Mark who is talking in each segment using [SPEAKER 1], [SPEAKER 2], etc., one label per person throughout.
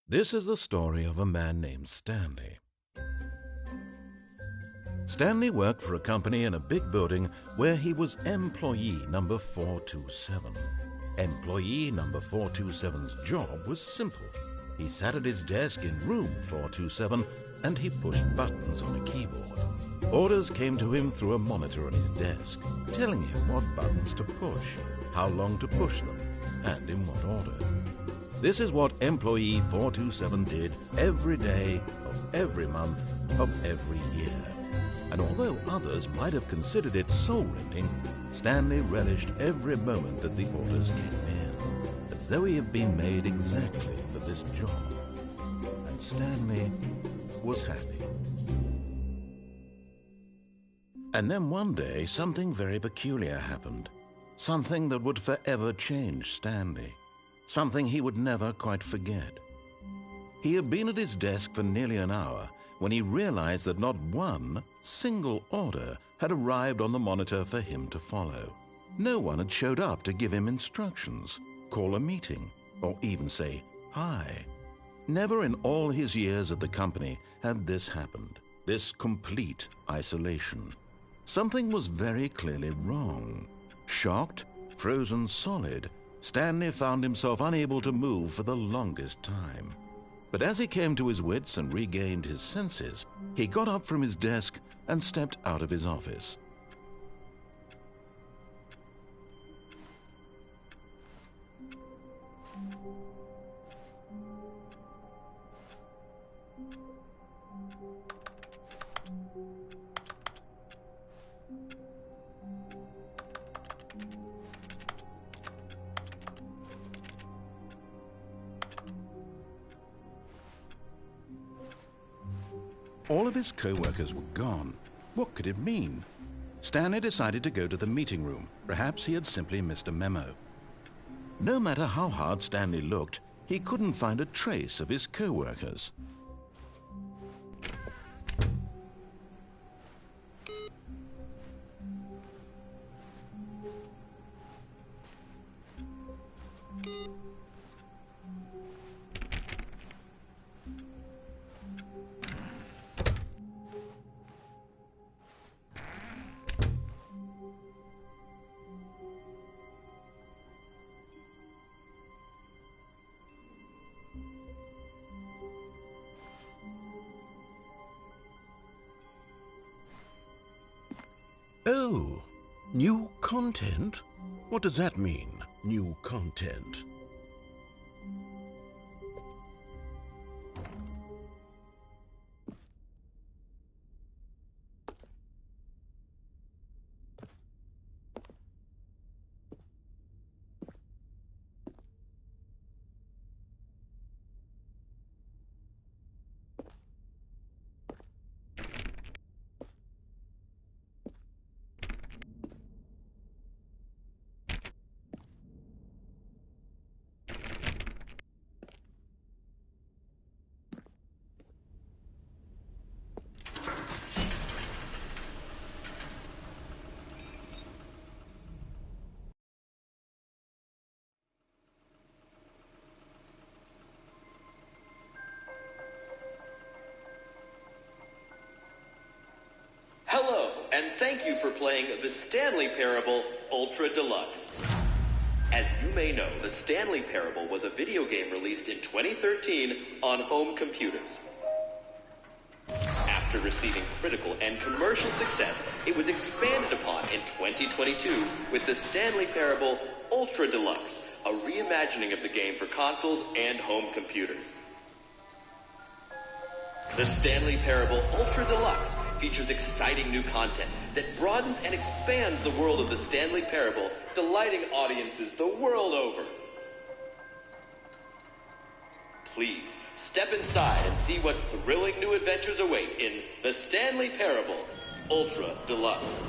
[SPEAKER 1] This is the story of a man named Stanley. Stanley worked for a company in a big building where he was employee number 427. Employee number 427's job was simple. He sat at his desk in room 427 and he pushed buttons on a keyboard. Orders came to him through a monitor on his desk, telling him what buttons to push, how long to push them, and in what order. This is what employee 427 did every day of every month of every year. And although others might have considered it soul-rending, Stanley relished every moment that the orders came in, as though he had been made exactly for this job. And Stanley was happy. And then one day, something very peculiar happened. Something that would forever change Stanley. Something he would never quite forget. He had been at his desk for nearly an hour when he realized that not one single order had arrived on the monitor for him to follow. No one had showed up to give him instructions, call a meeting, or even say hi. Never in all his years at the company had this happened, this complete isolation. Something was very clearly wrong. Shocked, frozen solid, Stanley found himself unable to move for the longest time. But as he came to his wits and regained his senses, he got up from his desk and stepped out of his office. All of his co-workers were gone. What could it mean? Stanley decided to go to the meeting room. Perhaps he had simply missed a memo. No matter how hard Stanley looked, he couldn't find a trace of his co-workers. Oh, new content? What does that mean, new content?
[SPEAKER 2] Hello, and thank you for playing the Stanley Parable Ultra Deluxe. As you may know, the Stanley Parable was a video game released in 2013 on home computers. After receiving critical and commercial success, it was expanded upon in 2022 with the Stanley Parable Ultra Deluxe, a reimagining of the game for consoles and home computers. The Stanley Parable Ultra Deluxe features exciting new content that broadens and expands the world of the Stanley Parable, delighting audiences the world over. Please, step inside and see what thrilling new adventures await in the Stanley Parable Ultra Deluxe.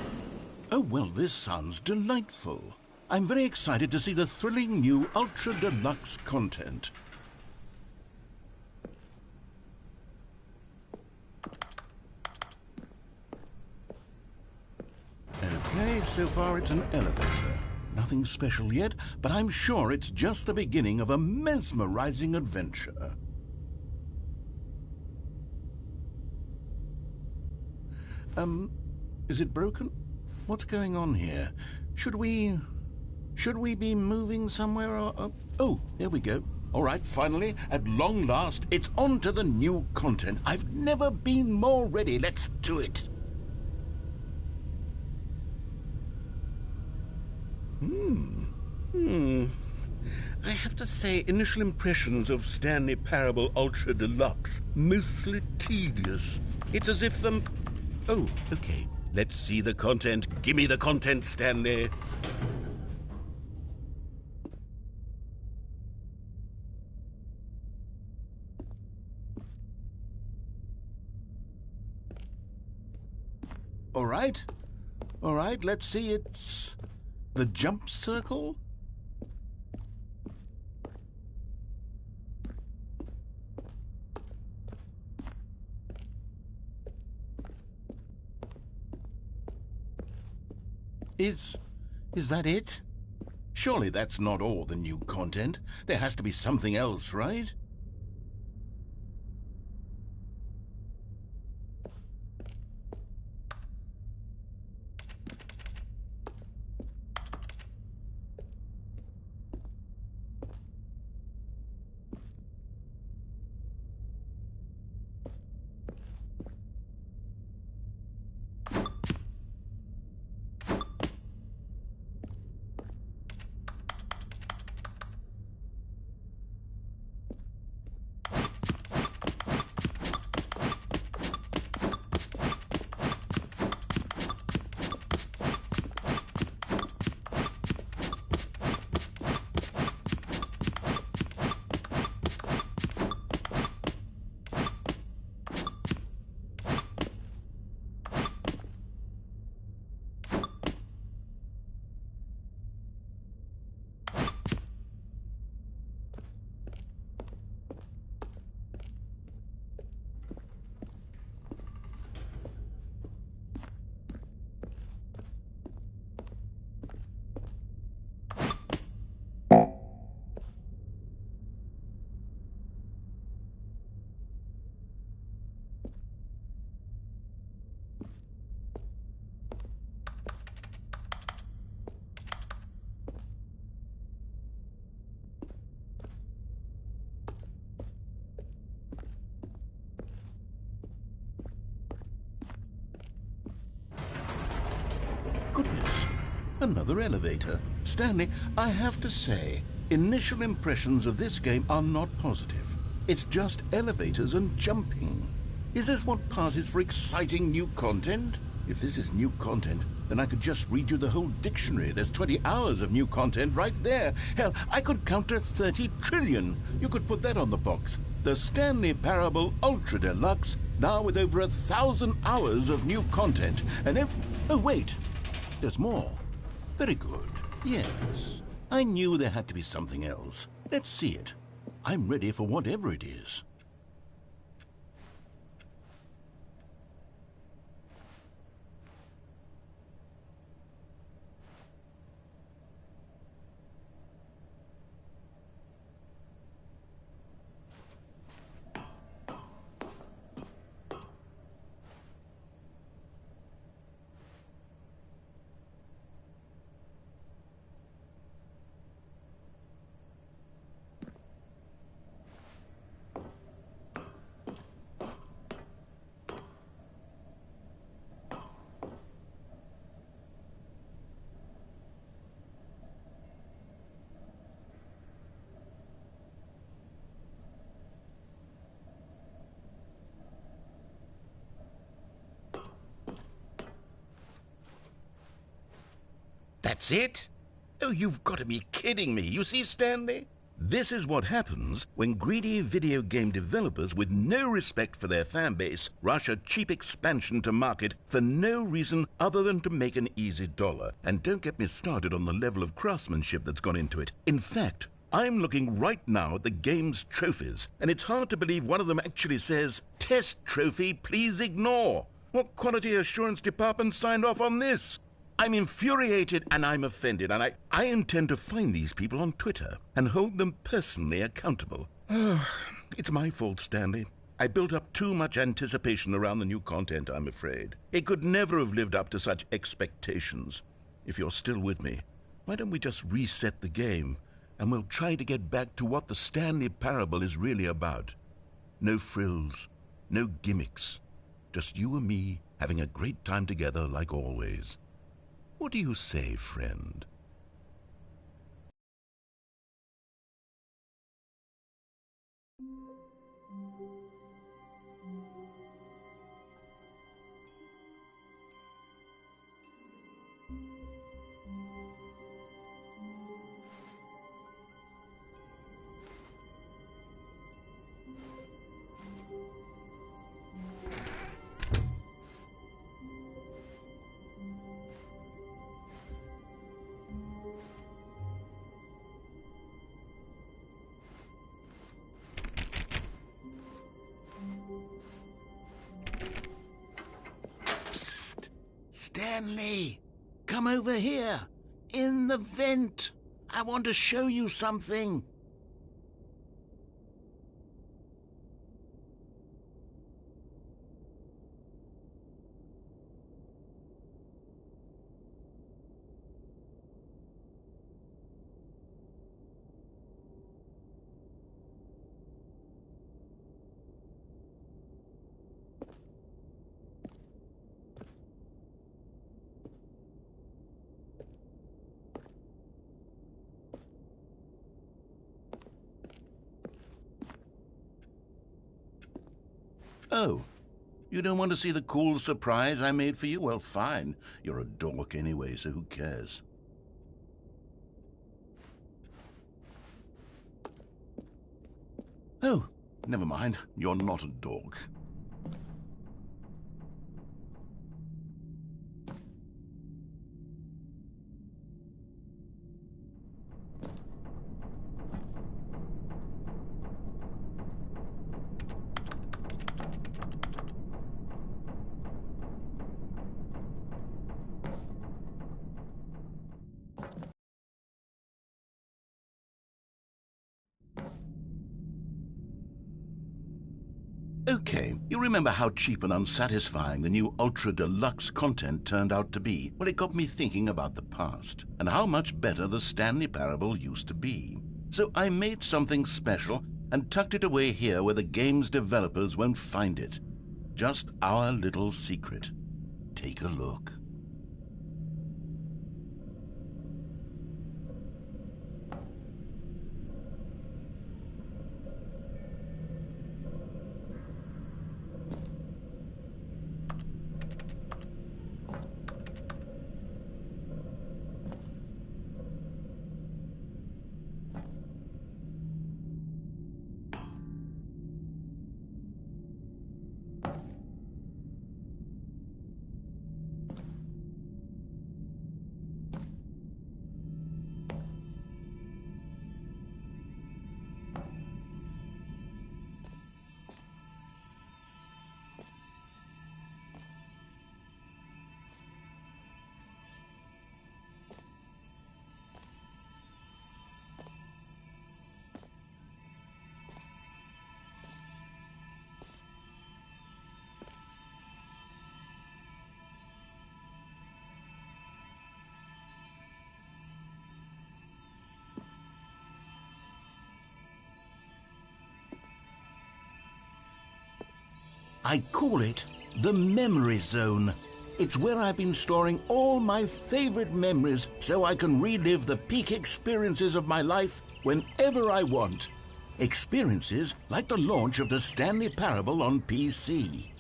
[SPEAKER 1] Oh, well, this sounds delightful. I'm very excited to see the thrilling new Ultra Deluxe content. Okay, so far it's an elevator. Nothing special yet, but I'm sure it's just the beginning of a mesmerizing adventure. Is it broken? What's going on here? Should we be moving somewhere or... Oh, there we go. All right, finally, at long last, it's on to the new content. I've never been more ready. Let's do it. I have to say, initial impressions of Stanley Parable Ultra Deluxe, mostly tedious. It's as if them... Oh, okay. Let's see the content. Give me the content, Stanley. All right, let's see. It's the jump circle. Is that it? Surely that's not all the new content. There has to be something else, right? Goodness, another elevator. Stanley, I have to say, initial impressions of this game are not positive. It's just elevators and jumping. Is this what passes for exciting new content? If this is new content, then I could just read you the whole dictionary. There's 20 hours of new content right there. Hell, I could count to 30 trillion. You could put that on the box. The Stanley Parable Ultra Deluxe, now with over 1,000 hours of new content. And if... Oh, wait. There's more. Very good. Yes. I knew there had to be something else. Let's see it. I'm ready for whatever it is. That's it? Oh, you've got to be kidding me. You see, Stanley? This is what happens when greedy video game developers with no respect for their fan base rush a cheap expansion to market for no reason other than to make an easy dollar. And don't get me started on the level of craftsmanship that's gone into it. In fact, I'm looking right now at the game's trophies, and it's hard to believe one of them actually says, "Test trophy, please ignore." What quality assurance department signed off on this? I'm infuriated and I'm offended, and I intend to find these people on Twitter and hold them personally accountable. It's my fault, Stanley. I built up too much anticipation around the new content, I'm afraid. It could never have lived up to such expectations. If you're still with me, why don't we just reset the game, and we'll try to get back to what the Stanley Parable is really about. No frills, no gimmicks. Just you and me having a great time together like always. What do you say, friend? Stanley, come over here. In the vent. I want to show you something. Oh, you don't want to see the cool surprise I made for you? Well, fine. You're a dork anyway, so who cares? Oh, never mind. You're not a dork. Okay, you remember how cheap and unsatisfying the new Ultra Deluxe content turned out to be? Well, it got me thinking about the past, and how much better the Stanley Parable used to be. So I made something special and tucked it away here where the game's developers won't find it. Just our little secret. Take a look. I call it the Memory Zone. It's where I've been storing all my favorite memories so I can relive the peak experiences of my life whenever I want. Experiences like the launch of the Stanley Parable on PC.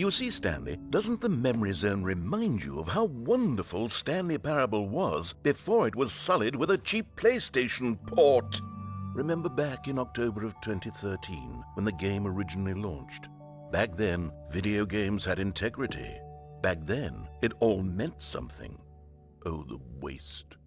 [SPEAKER 1] You see, Stanley, doesn't the memory zone remind you of how wonderful Stanley Parable was before it was sullied with a cheap PlayStation port? Remember back in October of 2013, when the game originally launched? Back then, video games had integrity. Back then, it all meant something. Oh, the waste.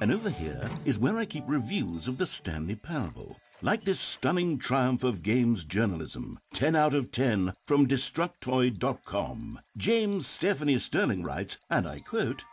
[SPEAKER 1] And over here is where I keep reviews of the Stanley Parable. Like this stunning triumph of games journalism, 10 out of 10 from Destructoid.com. James Stephanie Sterling writes, and I quote,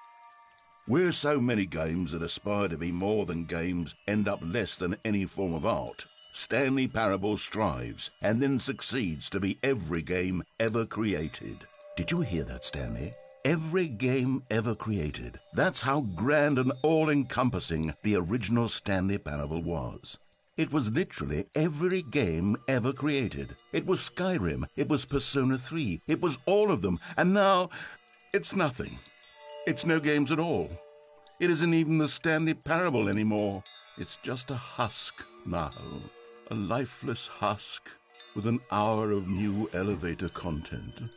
[SPEAKER 1] "Where so many games that aspire to be more than games end up less than any form of art, Stanley Parable strives and then succeeds to be every game ever created." Did you hear that, Stanley? Every game ever created. That's how grand and all-encompassing the original Stanley Parable was. It was literally every game ever created. It was Skyrim. It was Persona 3. It was all of them. And now, it's nothing. It's no games at all. It isn't even the Stanley Parable anymore. It's just a husk now. A lifeless husk with an hour of new elevator content.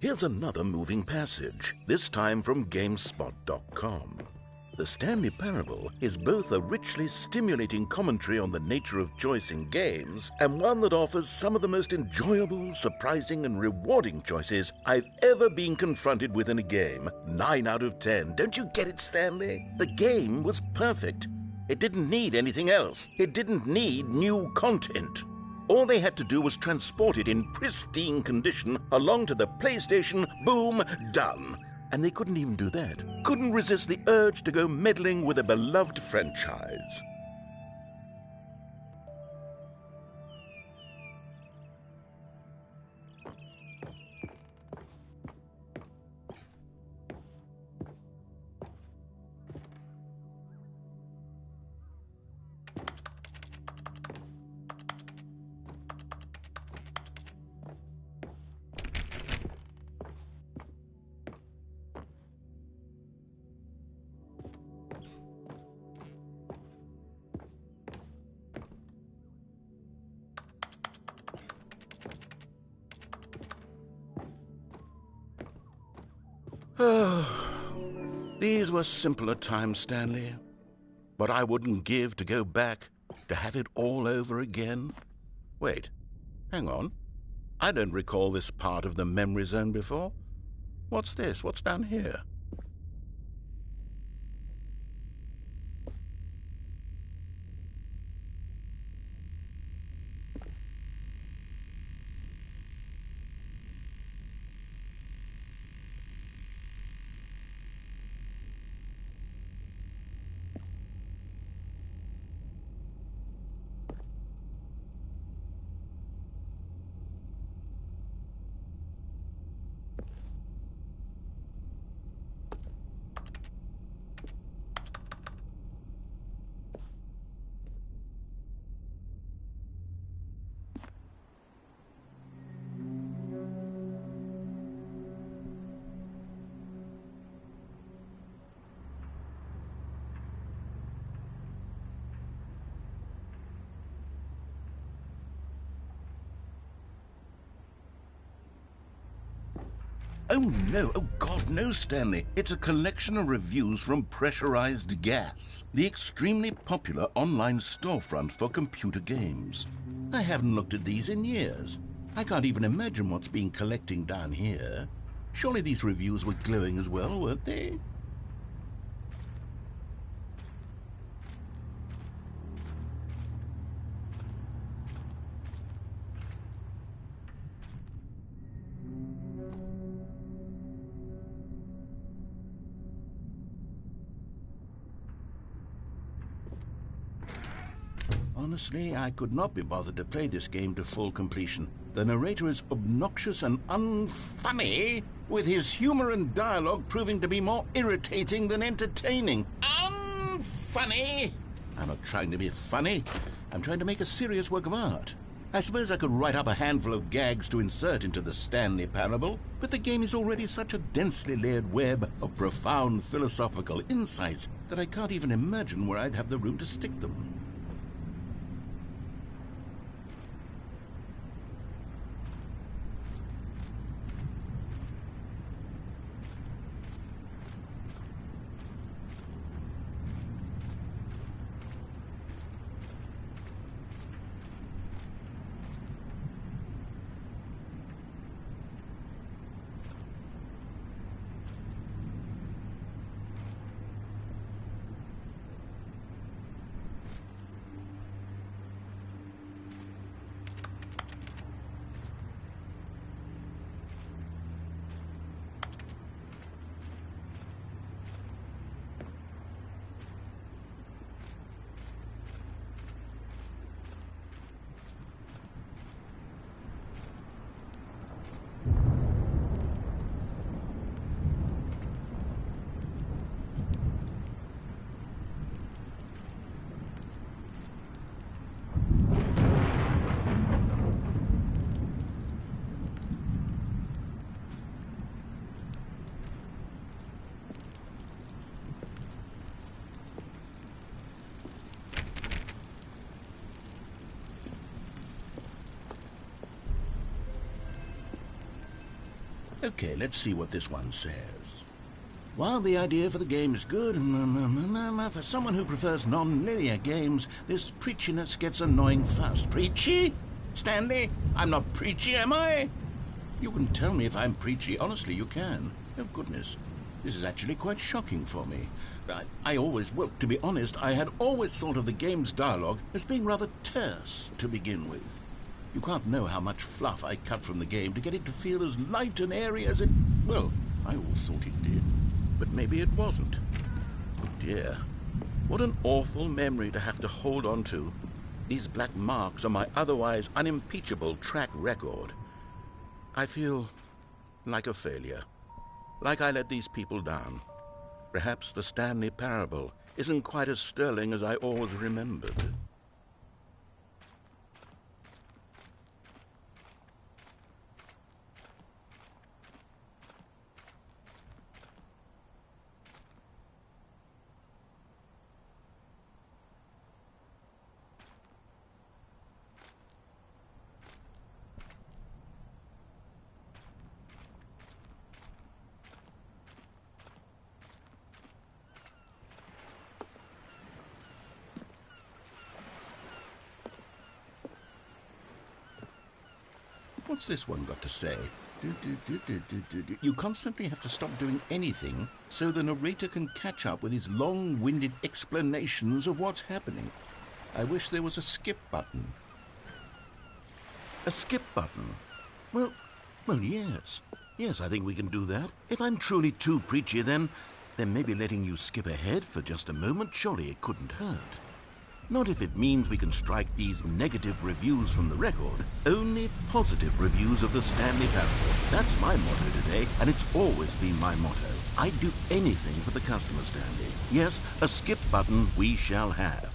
[SPEAKER 1] Here's another moving passage, this time from GameSpot.com. The Stanley Parable is both a richly stimulating commentary on the nature of choice in games and one that offers some of the most enjoyable, surprising, and rewarding choices I've ever been confronted with in a game. 9 out of 10. Don't you get it, Stanley? The game was perfect. It didn't need anything else. It didn't need new content. All they had to do was transport it in pristine condition along to the PlayStation. Boom, done. And they couldn't even do that. Couldn't resist the urge to go meddling with a beloved franchise. These were simpler times, Stanley. But I wouldn't give to go back, to have it all over again. Wait, hang on. I don't recall this part of the memory zone before. What's this? What's down here? Oh no, oh God, no, Stanley. It's a collection of reviews from Pressurized Gas, the extremely popular online storefront for computer games. I haven't looked at these in years. I can't even imagine what's been collecting down here. Surely these reviews were glowing as well, weren't they? Honestly, I could not be bothered to play this game to full completion. The narrator is obnoxious and unfunny, with his humor and dialogue proving to be more irritating than entertaining. Unfunny! I'm not trying to be funny. I'm trying to make a serious work of art. I suppose I could write up a handful of gags to insert into the Stanley Parable, but the game is already such a densely layered web of profound philosophical insights that I can't even imagine where I'd have the room to stick them. Okay, let's see what this one says. While the idea for the game is good, for someone who prefers non-linear games, this preachiness gets annoying fast. Preachy? Stanley? I'm not preachy, am I? You can tell me if I'm preachy. Honestly, you can. Oh, goodness. This is actually quite shocking for me. To be honest, I had always thought of the game's dialogue as being rather terse to begin with. You can't know how much fluff I cut from the game to get it to feel as light and airy as it... Well, I always thought it did. But maybe it wasn't. Oh dear. What an awful memory to have to hold on to. These black marks on my otherwise unimpeachable track record. I feel like a failure. Like I let these people down. Perhaps the Stanley parable isn't quite as sterling as I always remembered. What's this one got to say? You constantly have to stop doing anything so the narrator can catch up with his long-winded explanations of what's happening. I wish there was a skip button. A skip button? Well, yes. Yes, I think we can do that. If I'm truly too preachy, then maybe letting you skip ahead for just a moment, surely it couldn't hurt. Not if it means we can strike these negative reviews from the record. Only positive reviews of the Stanley parable. That's my motto today, and it's always been my motto. I'd do anything for the customer, Stanley. Yes, a skip button we shall have.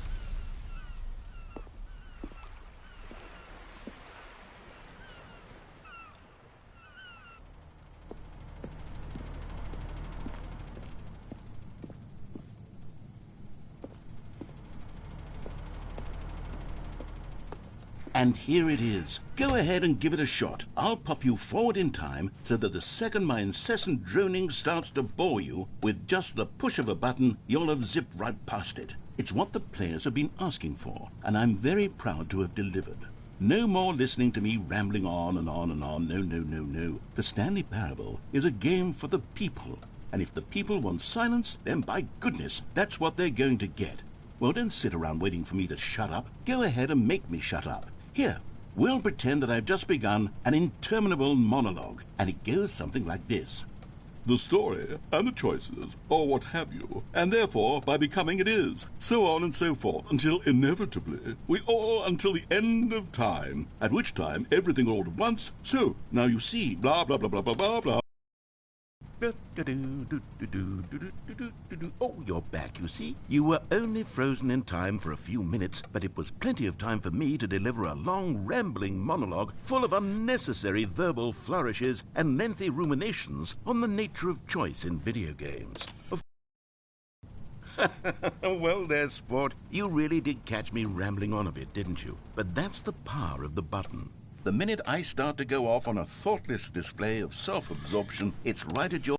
[SPEAKER 1] And here it is. Go ahead and give it a shot. I'll pop you forward in time so that the second my incessant droning starts to bore you, with just the push of a button, you'll have zipped right past it. It's what the players have been asking for, and I'm very proud to have delivered. No more listening to me rambling on and on and on. No. The Stanley Parable is a game for the people, and if the people want silence, then by goodness, that's what they're going to get. Well, don't sit around waiting for me to shut up. Go ahead and make me shut up. Here, we'll pretend that I've just begun an interminable monologue, and it goes something like this. The story, and the choices, or what have you, and therefore, by becoming it is, so on and so forth, until inevitably, we all until the end of time, at which time everything all at once, so, now you see, blah, blah, blah, blah, blah, blah, blah. Oh, you're back, you see. You were only frozen in time for a few minutes, but it was plenty of time for me to deliver a long, rambling monologue full of unnecessary verbal flourishes and lengthy ruminations on the nature of choice in video games. Well there, sport. You really did catch me rambling on a bit, didn't you? But that's the power of the button. The minute I start to go off on a thoughtless display of self-absorption, it's right at your...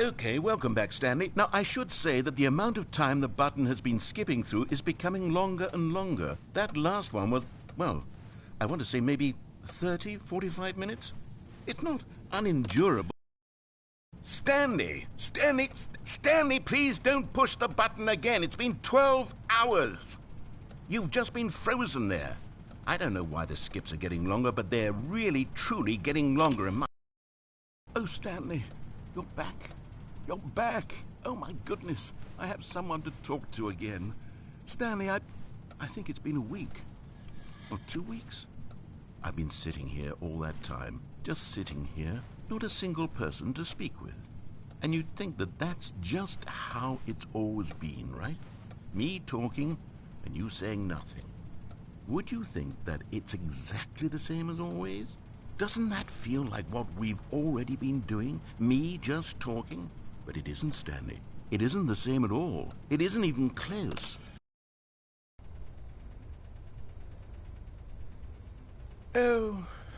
[SPEAKER 1] Okay, welcome back, Stanley. Now, I should say that the amount of time the button has been skipping through is becoming longer and longer. That last one was, well, I want to say maybe 30, 45 minutes? It's not unendurable. Stanley, please don't push the button again. It's been 12 hours. You've just been frozen there. I don't know why the skips are getting longer, but they're really, truly getting longer in my... Oh, Stanley, you're back. You're back. Oh, my goodness. I have someone to talk to again. Stanley, I think it's been a week. Or 2 weeks. I've been sitting here all that time. Just sitting here. Not a single person to speak with. And you'd think that that's just how it's always been, right? Me talking and you saying nothing. Would you think that it's exactly the same as always? Doesn't that feel like what we've already been doing? Me just talking? But it isn't, Stanley. It isn't the same at all. It isn't even close. Oh,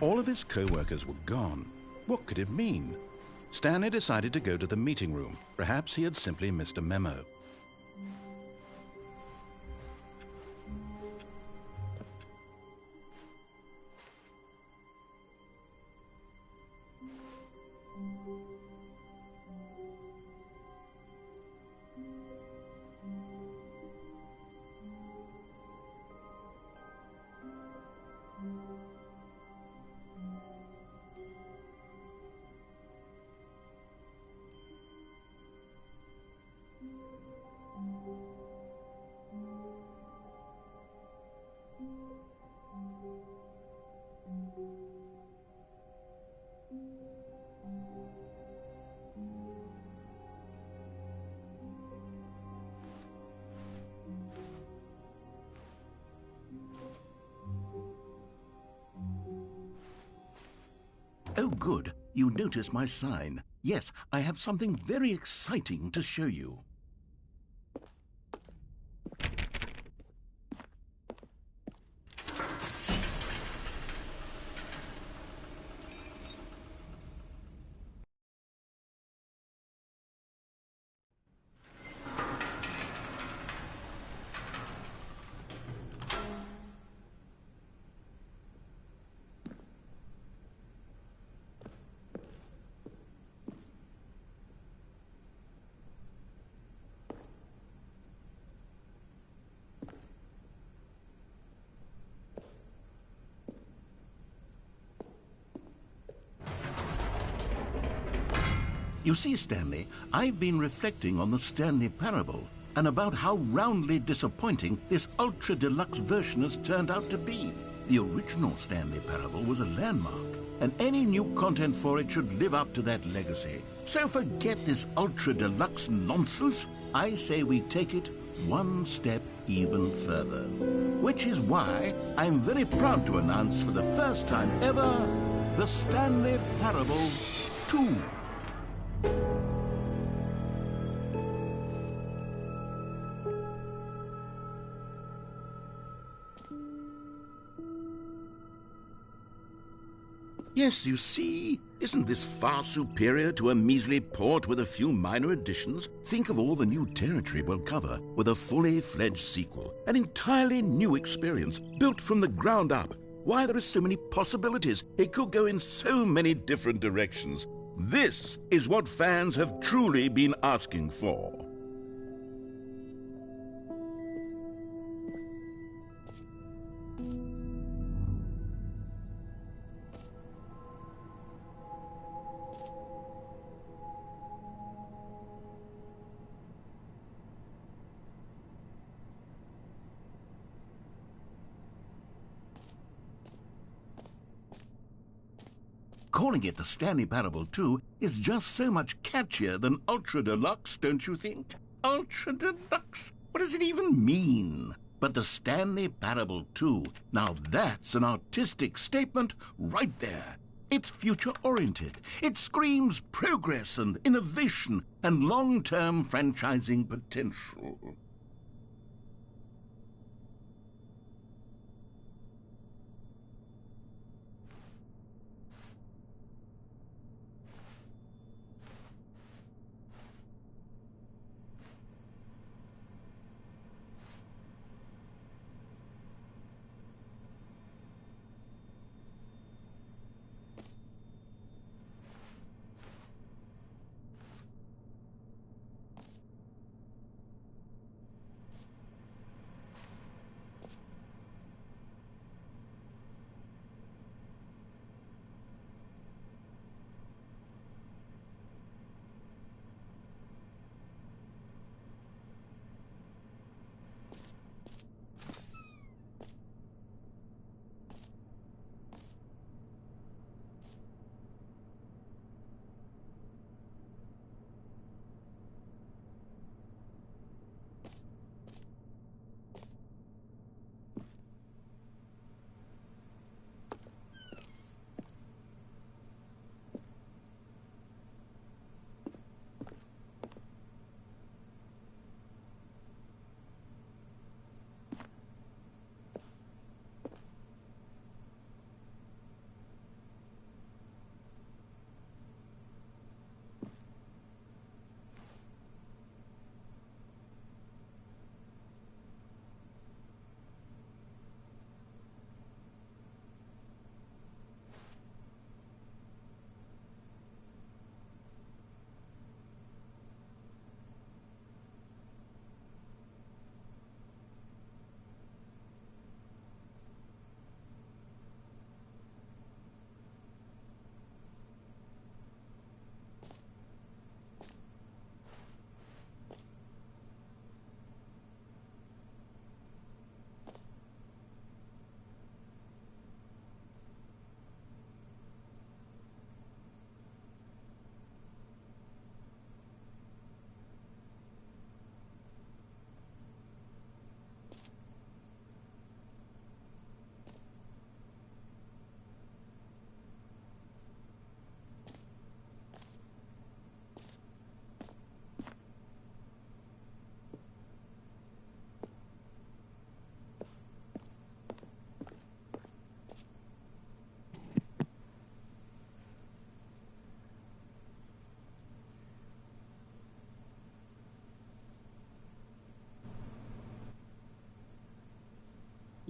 [SPEAKER 1] All of his co-workers were gone. What could it mean? Stanley decided to go to the meeting room. Perhaps he had simply missed a memo.
[SPEAKER 3] Oh, good. You notice my sign. Yes, I have something very exciting to show you. You see, Stanley, I've been reflecting on the Stanley parable and about how roundly disappointing this ultra-deluxe version has turned out to be. The original Stanley parable was a landmark, and any new content for it should live up to that legacy. So forget this ultra-deluxe nonsense. I say we take it one step even further. Which is why I'm very proud to announce for the first time ever, the Stanley Parable 2. Yes, you see, isn't this far superior to a measly port with a few minor additions? Think of all the new territory we'll cover with a fully fledged sequel. An entirely new experience, built from the ground up. Why, there are so many possibilities. It could go in so many different directions. This is what fans have truly been asking for. Calling it the Stanley Parable 2 is just so much catchier than Ultra Deluxe, don't you think? Ultra Deluxe? What does it even mean? But the Stanley Parable 2, now that's an artistic statement right there. It's future-oriented. It screams progress and innovation and long-term franchising potential.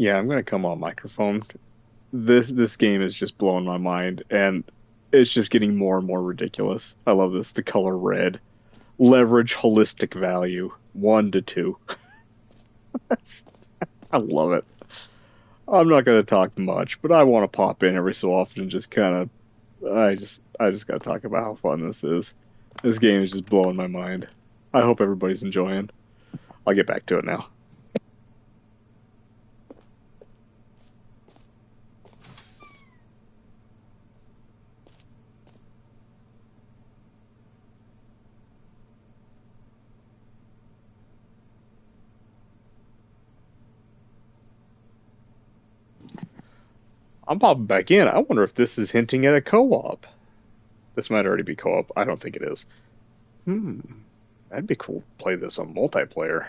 [SPEAKER 4] Yeah, I'm gonna come on microphone. This game is just blowing my mind, and it's just getting more and more ridiculous. I love this. The color red. Leverage holistic value 1 to 2. I love it. I'm not gonna talk much, but I want to pop in every so often and just kind of. I just gotta talk about how fun this is. This game is just blowing my mind. I hope everybody's enjoying. I'll get back to it now. I'm popping back in. I wonder if this is hinting at a co-op. This might already be co-op. I don't think it is. That'd be cool. Play this on multiplayer.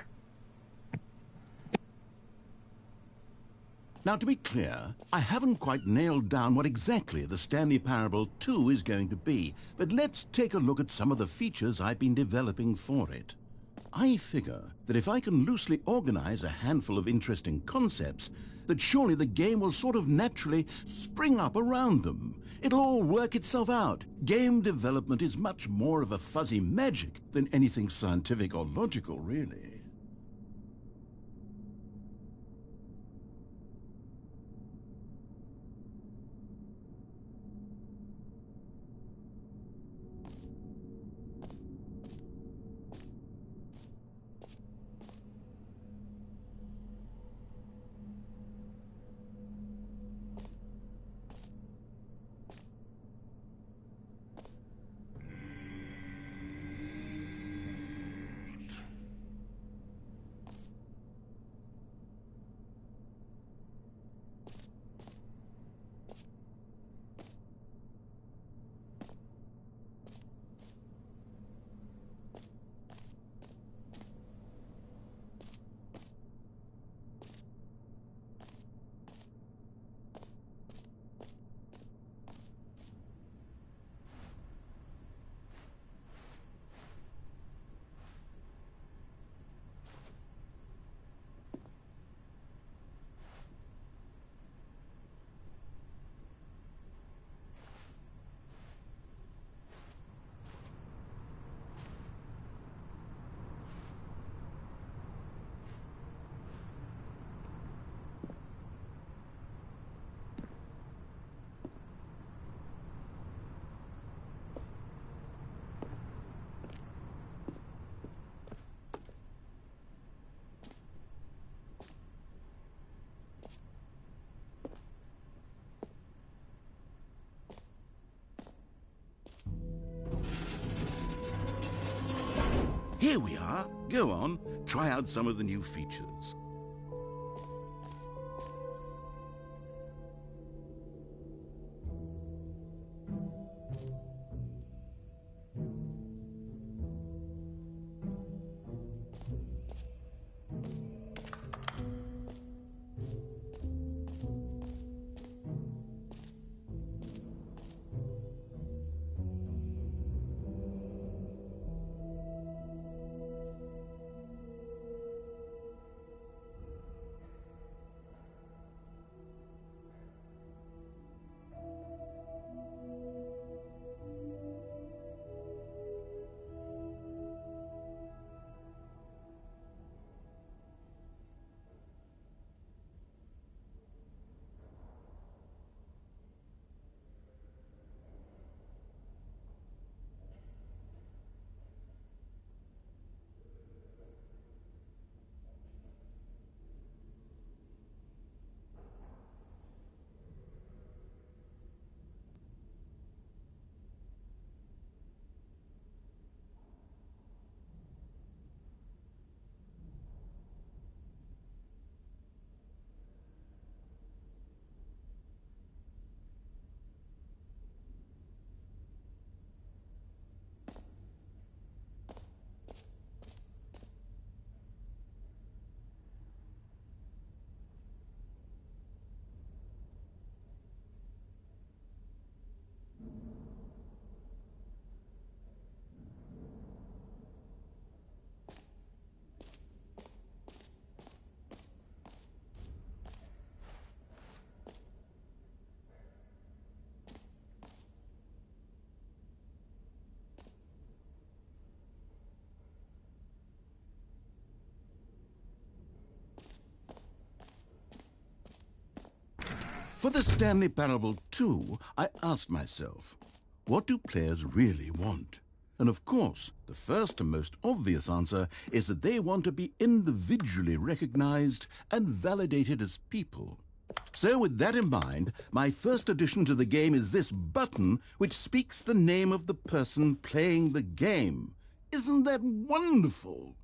[SPEAKER 3] Now, to be clear, I haven't quite nailed down what exactly the Stanley Parable 2 is going to be, but let's take a look at some of the features I've been developing for it. I figure that if I can loosely organize a handful of interesting concepts, that surely the game will sort of naturally spring up around them. It'll all work itself out. Game development is much more of a fuzzy magic than anything scientific or logical, really. Here we are. Go on, try out some of the new features. For the Stanley Parable 2, I asked myself, what do players really want? And of course, the first and most obvious answer is that they want to be individually recognized and validated as people. So with that in mind, my first addition to the game is this button which speaks the name of the person playing the game. Isn't that wonderful?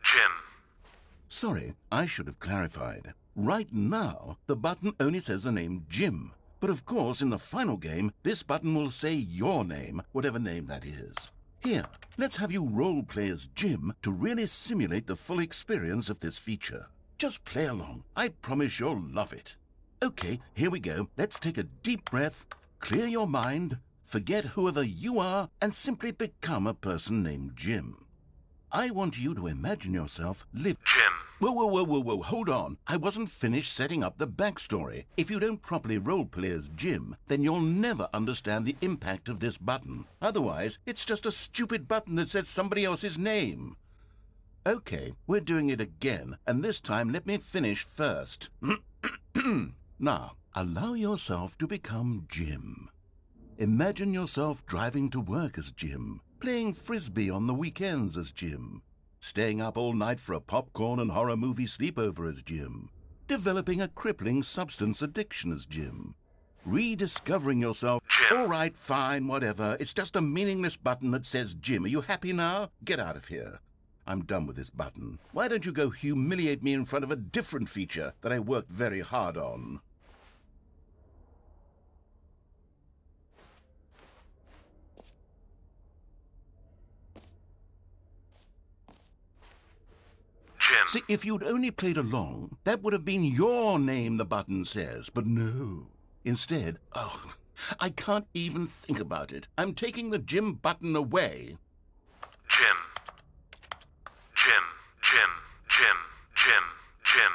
[SPEAKER 5] Jim.
[SPEAKER 3] Sorry, I should have clarified. Right now, the button only says the name Jim. But of course, in the final game, this button will say your name, whatever name that is. Here, let's have you role-play as Jim to really simulate the full experience of this feature. Just play along. I promise you'll love it. Okay, here we go. Let's take a deep breath, clear your mind, forget whoever you are, and simply become a person named Jim. I want you to imagine yourself live...
[SPEAKER 5] Jim.
[SPEAKER 3] Whoa, hold on. I wasn't finished setting up the backstory. If you don't properly roleplay as Jim, then you'll never understand the impact of this button. Otherwise, it's just a stupid button that says somebody else's name. Okay, we're doing it again, and this time let me finish first. Now, allow yourself to become Jim. Imagine yourself driving to work as Jim, playing frisbee on the weekends as Jim, staying up all night for a popcorn and horror movie sleepover as Jim, developing a crippling substance addiction as Jim, rediscovering yourself...
[SPEAKER 5] Jim.
[SPEAKER 3] All right, fine, whatever. It's just a meaningless button that says Jim. Are you happy now? Get out of here. I'm done with this button. Why don't you go humiliate me in front of a different feature that I worked very hard on?
[SPEAKER 5] Jim.
[SPEAKER 3] See, if you'd only played along, that would have been your name, the button says. But no. Instead, I can't even think about it. I'm taking the Jim button away.
[SPEAKER 5] Jim. Jim. Jim. Jim. Jim. Jim.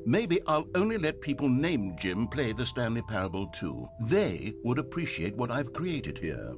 [SPEAKER 3] Maybe I'll only let people named Jim play the Stanley Parable 2. They would appreciate what I've created here.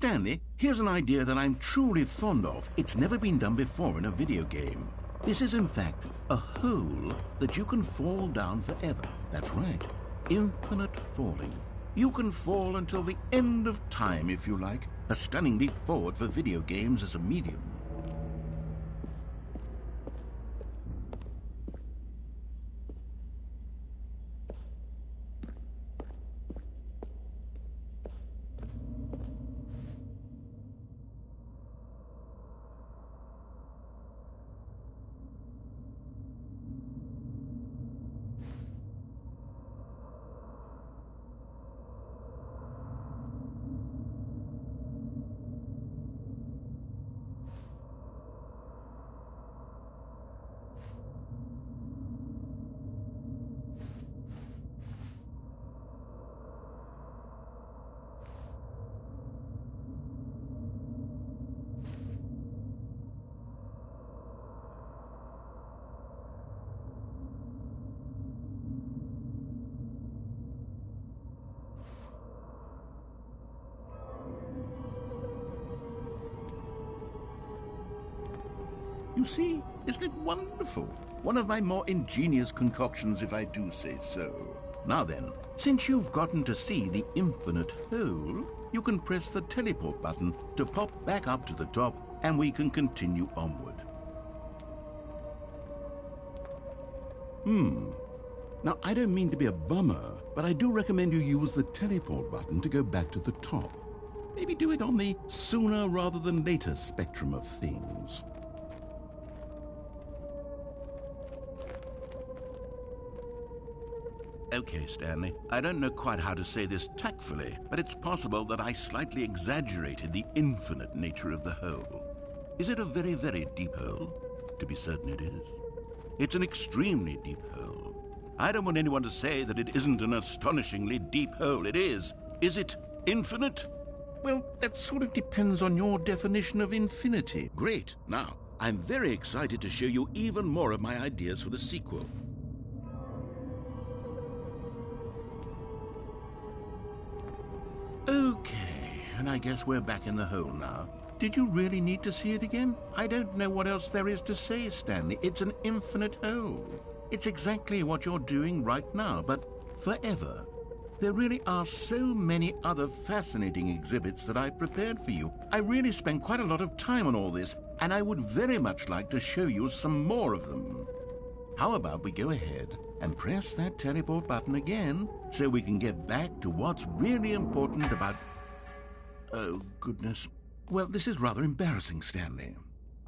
[SPEAKER 3] Stanley, here's an idea that I'm truly fond of. It's never been done before in a video game. This is, in fact, a hole that you can fall down forever. That's right. Infinite falling. You can fall until the end of time, if you like. A stunning leap forward for video games as a medium. You see, isn't it wonderful? One of my more ingenious concoctions, if I do say so. Now then, since you've gotten to see the infinite hole, you can press the teleport button to pop back up to the top, and we can continue onward. Now, I don't mean to be a bummer, but I do recommend you use the teleport button to go back to the top. Maybe do it on the sooner rather than later spectrum of things. Okay, Stanley, I don't know quite how to say this tactfully, but it's possible that I slightly exaggerated the infinite nature of the hole. Is it a very, very deep hole? To be certain it is. It's an extremely deep hole. I don't want anyone to say that it isn't an astonishingly deep hole. It is. Is it infinite? Well, that sort of depends on your definition of infinity. Great. Now, I'm very excited to show you even more of my ideas for the sequel. Okay, and I guess we're back in the hole now. Did you really need to see it again? I don't know what else there is to say, Stanley. It's an infinite hole. It's exactly what you're doing right now, but forever. There really are so many other fascinating exhibits that I've prepared for you. I really spent quite a lot of time on all this, and I would very much like to show you some more of them. How about we go ahead and press that teleport button again so we can get back to what's really important about... Oh, goodness. Well, this is rather embarrassing, Stanley.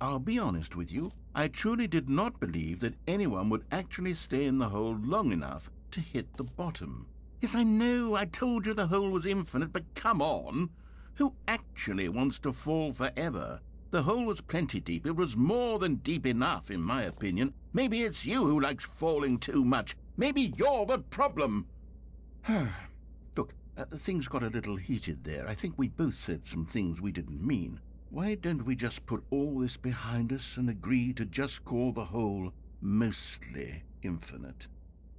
[SPEAKER 3] I'll be honest with you. I truly did not believe that anyone would actually stay in the hole long enough to hit the bottom. Yes, I know, I told you the hole was infinite, but come on. Who actually wants to fall forever? The hole was plenty deep. It was more than deep enough, in my opinion. Maybe it's you who likes falling too much. Maybe you're the problem. Look, things got a little heated there. I think we both said some things we didn't mean. Why don't we just put all this behind us and agree to just call the hole mostly infinite?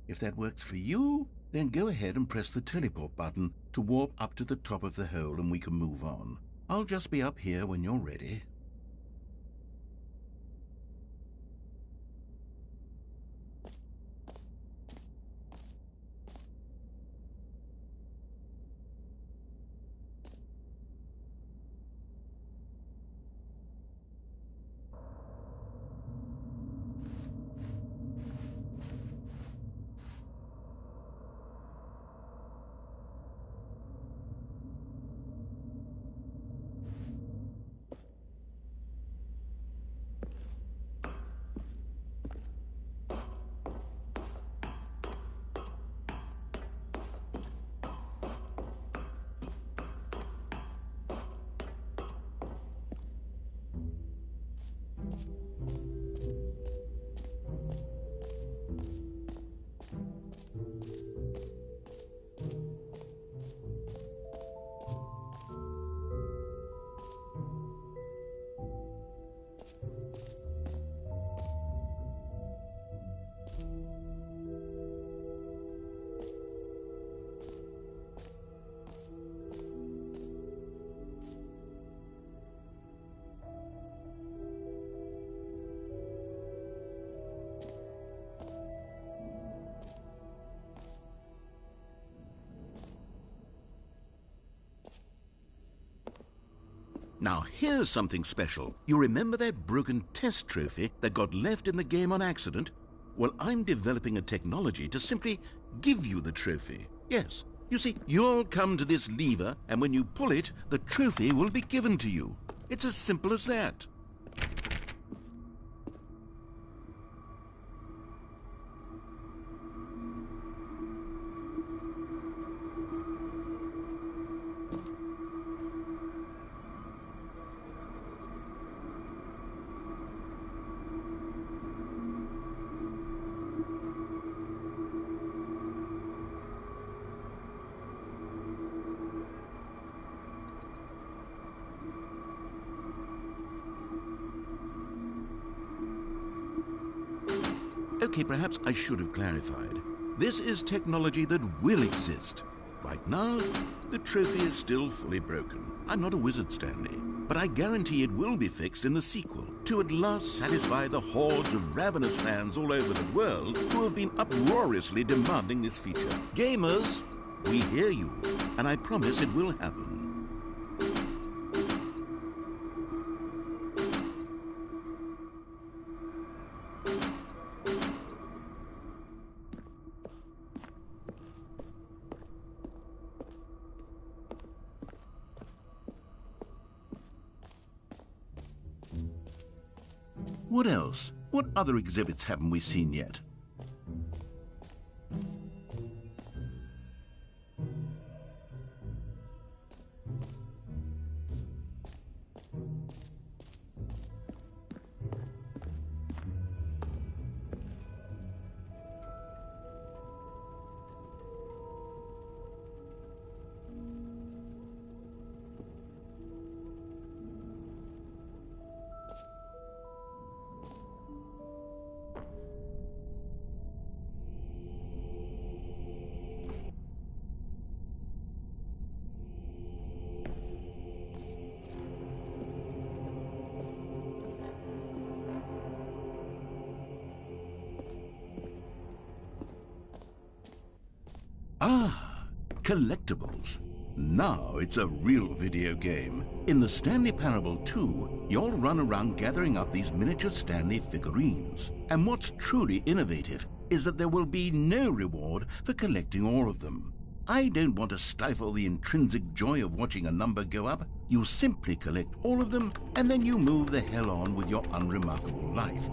[SPEAKER 3] If that works for you, then go ahead and press the teleport button to warp up to the top of the hole and we can move on. I'll just be up here when you're ready. Now, here's something special. You remember that broken test trophy that got left in the game on accident? Well, I'm developing a technology to simply give you the trophy. Yes. You see, you'll come to this lever, and when you pull it, the trophy will be given to you. It's as simple as that. Okay, perhaps I should have clarified. This is technology that will exist. Right now, the trophy is still fully broken. I'm not a wizard, Stanley, but I guarantee it will be fixed in the sequel to at last satisfy the hordes of ravenous fans all over the world who have been uproariously demanding this feature. Gamers, we hear you, and I promise it will happen. What else? What other exhibits haven't we seen yet? Ah, collectibles. Now it's a real video game. In the Stanley Parable 2, you'll run around gathering up these miniature Stanley figurines. And what's truly innovative is that there will be no reward for collecting all of them. I don't want to stifle the intrinsic joy of watching a number go up. You simply collect all of them, and then you move the hell on with your unremarkable life.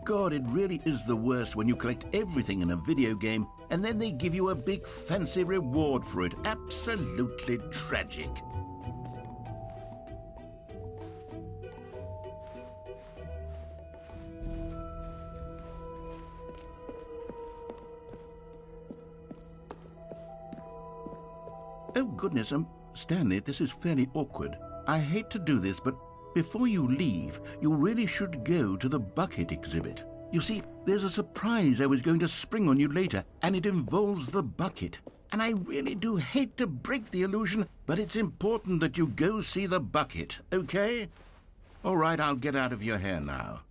[SPEAKER 3] God, it really is the worst when you collect everything in a video game and then they give you a big fancy reward for it. Absolutely tragic. Oh goodness, Stanley, this is fairly awkward. I hate to do this, but before you leave, you really should go to the bucket exhibit. You see, there's a surprise I was going to spring on you later, and it involves the bucket. And I really do hate to break the illusion, but it's important that you go see the bucket, okay? All right, I'll get out of your hair now.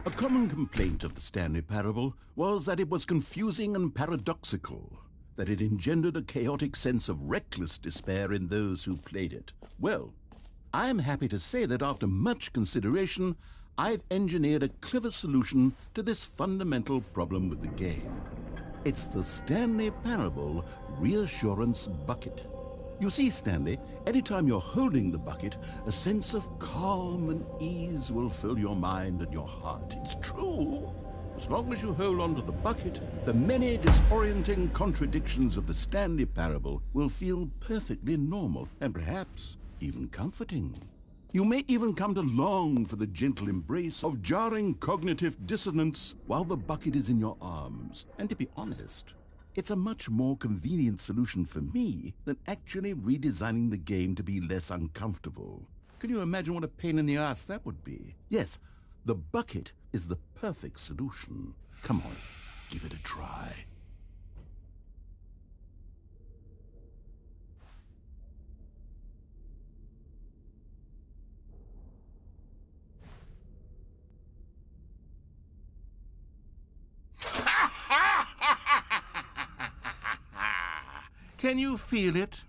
[SPEAKER 3] A common complaint of the Stanley Parable was that it was confusing and paradoxical, that it engendered a chaotic sense of reckless despair in those who played it. Well, I am happy to say that after much consideration, I've engineered a clever solution to this fundamental problem with the game. It's the Stanley Parable Reassurance Bucket. You see, Stanley, anytime you're holding the bucket, a sense of calm and ease will fill your mind and your heart. It's true. As long as you hold on to the bucket, the many disorienting contradictions of the Stanley Parable will feel perfectly normal and perhaps even comforting. You may even come to long for the gentle embrace of jarring cognitive dissonance while the bucket is in your arms. And to be honest, it's a much more convenient solution for me than actually redesigning the game to be less uncomfortable. Can you imagine what a pain in the ass that would be? Yes, the bucket is the perfect solution. Come on, give it a try. Can you feel it?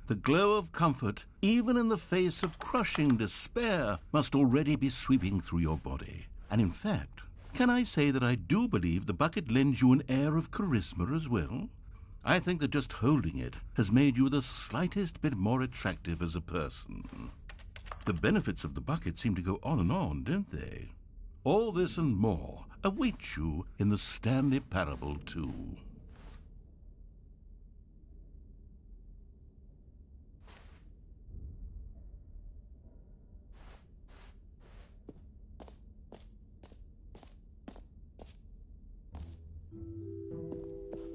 [SPEAKER 3] The glow of comfort, even in the face of crushing despair, must already be sweeping through your body. And in fact, can I say that I do believe the bucket lends you an air of charisma as well? I think that just holding it has made you the slightest bit more attractive as a person. The benefits of the bucket seem to go on, don't they? All this and more await you in the Stanley Parable too.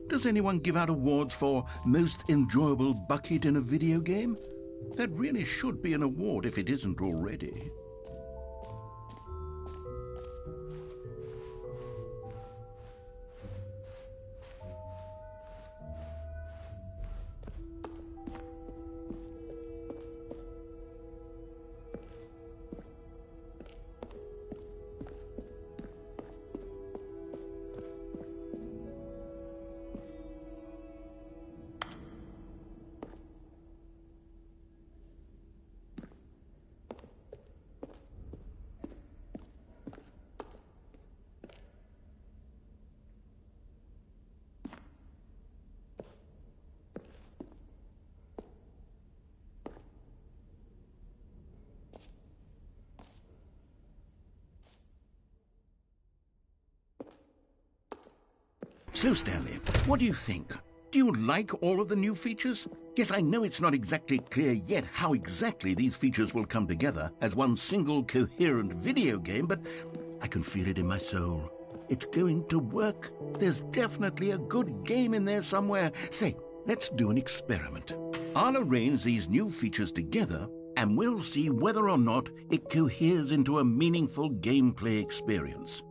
[SPEAKER 3] Does anyone give out awards for most enjoyable bucket in a video game? That really should be an award if it isn't already. So, Stanley, what do you think? Do you like all of the new features? Yes, I know it's not exactly clear yet how exactly these features will come together as one single coherent video game, but I can feel it in my soul. It's going to work. There's definitely a good game in there somewhere. Say, let's do an experiment. I'll arrange these new features together, and we'll see whether or not it coheres into a meaningful gameplay experience.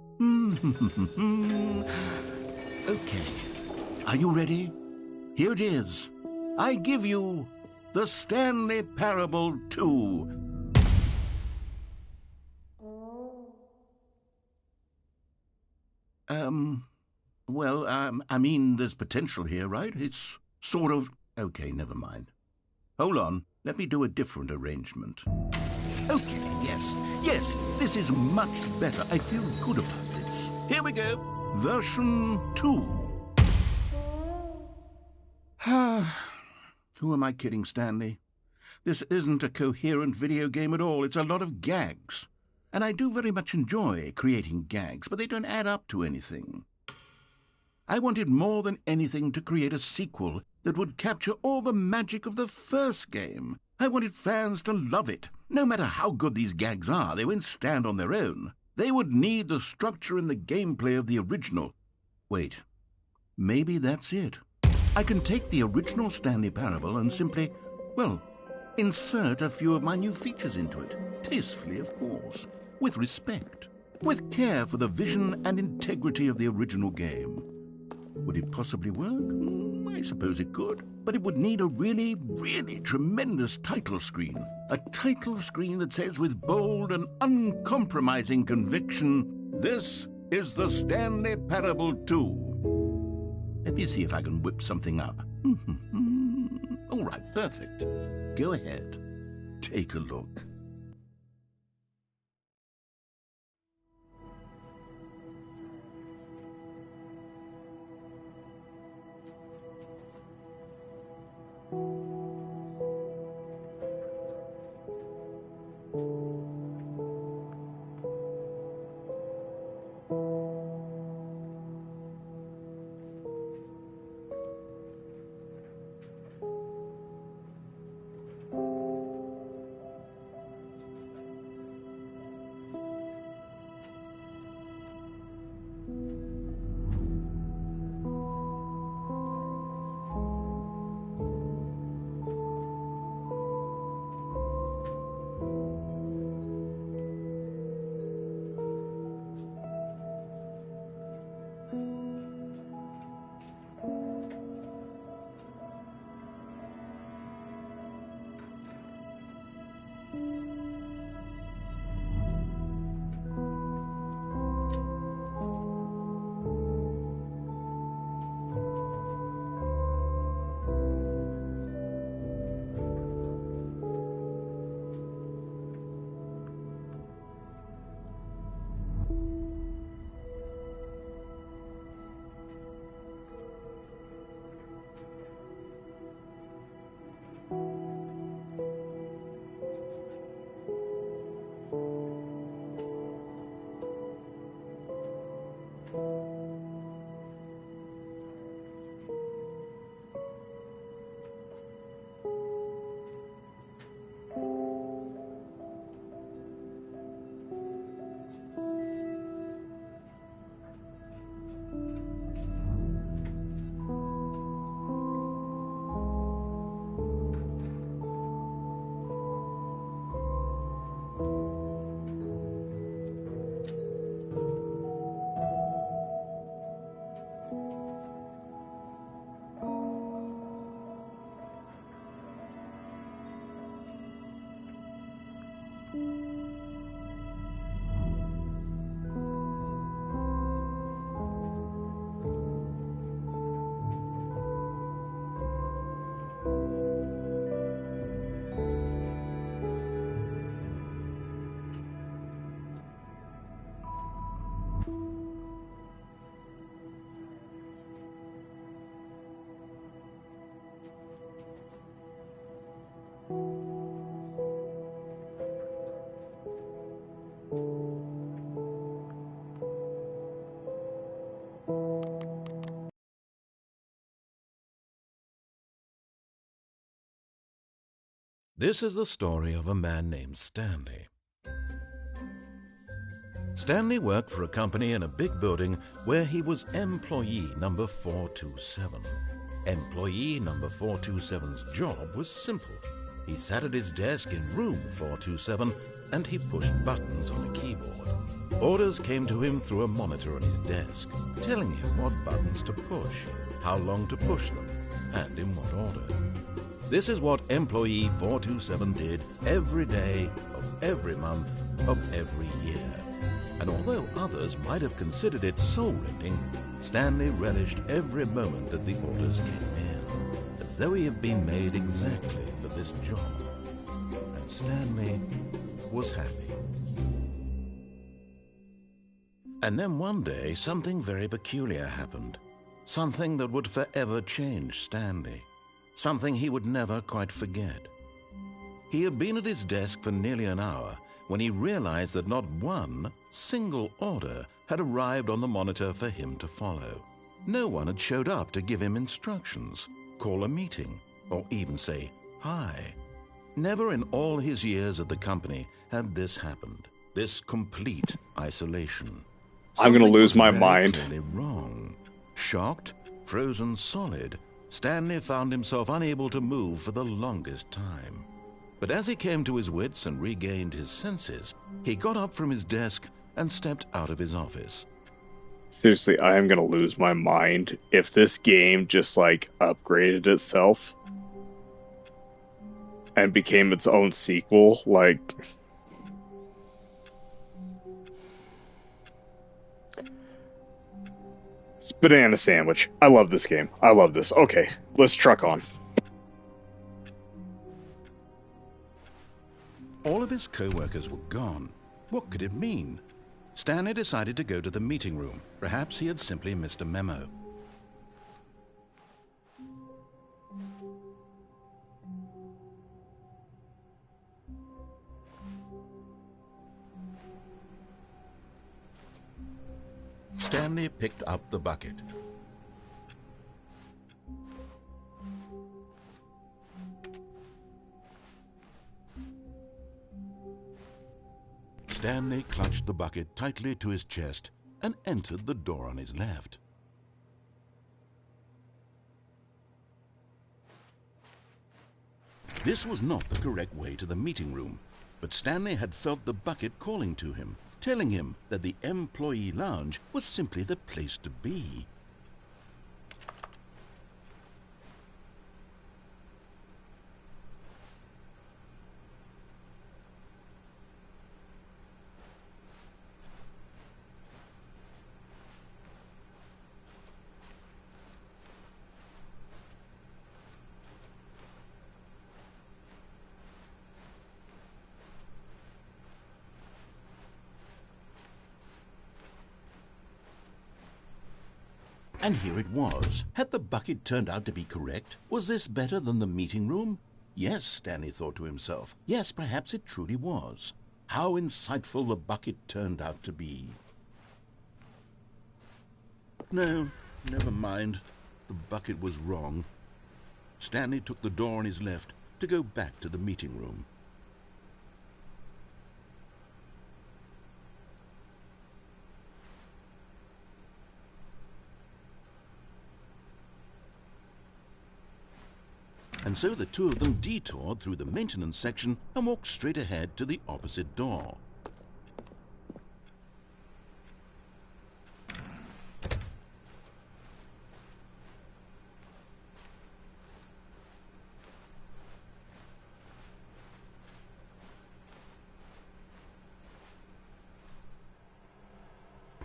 [SPEAKER 3] Okay, are you ready? Here it is. I give you the Stanley Parable 2. I mean, there's potential here, right? It's sort of... Okay, never mind. Hold on, let me do a different arrangement. Okay, yes, this is much better. I feel good about this. Here we go. Version 2. Who am I kidding, Stanley? This isn't a coherent video game at all. It's a lot of gags. And I do very much enjoy creating gags, but they don't add up to anything. I wanted more than anything to create a sequel that would capture all the magic of the first game. I wanted fans to love it. No matter how good these gags are, they won't stand on their own. They would need the structure and the gameplay of the original. Wait, maybe that's it. I can take the original Stanley Parable and simply, insert a few of my new features into it. Tastefully, of course. With respect. With care for the vision and integrity of the original game. Would it possibly work? I suppose it could. But it would need a really, really tremendous title screen. A title screen that says with bold and uncompromising conviction, This is the Stanley Parable 2. Let me see if I can whip something up. All right, perfect. Go ahead. Take a look.
[SPEAKER 1] This is the story of a man named Stanley. Stanley worked for a company in a big building where he was employee number 427. Employee number 427's job was simple. He sat at his desk in room 427 and he pushed buttons on a keyboard. Orders came to him through a monitor on his desk, telling him what buttons to push, how long to push them, and in what order. This is what employee 427 did every day of every month of every year. And although others might have considered it soul-rending, Stanley relished every moment that the orders came in, as though he had been made exactly for this job. And Stanley was happy. And then one day, something very peculiar happened. Something that would forever change Stanley. Something he would never quite forget. He had been at his desk for nearly an hour when he realized that not one single order had arrived on the monitor for him to follow. No one had showed up to give him instructions, call a meeting, or even say hi. Never in all his years at the company had this happened, this complete isolation.
[SPEAKER 4] I'm going to lose my mind.
[SPEAKER 1] Clearly wrong. Shocked, frozen solid, Stanley found himself unable to move for the longest time. But as he came to his wits and regained his senses, he got up from his desk and stepped out of his office.
[SPEAKER 4] Seriously, I am going to lose my mind if this game just, upgraded itself and became its own sequel, Banana sandwich. I love this game. I love this. Okay, let's truck on.
[SPEAKER 1] All of his co-workers were gone. What could it mean? Stanley decided to go to the meeting room. Perhaps he had simply missed a memo. Stanley picked up the bucket. Stanley clutched the bucket tightly to his chest and entered the door on his left. This was not the correct way to the meeting room, but Stanley had felt the bucket calling to him, telling him that the employee lounge was simply the place to be. And here it was. Had the bucket turned out to be correct? Was this better than the meeting room? Yes, Stanley thought to himself. Yes, perhaps it truly was. How insightful the bucket turned out to be. No, never mind. The bucket was wrong. Stanley took the door on his left to go back to the meeting room. And so the two of them detoured through the maintenance section and walked straight ahead to the opposite door.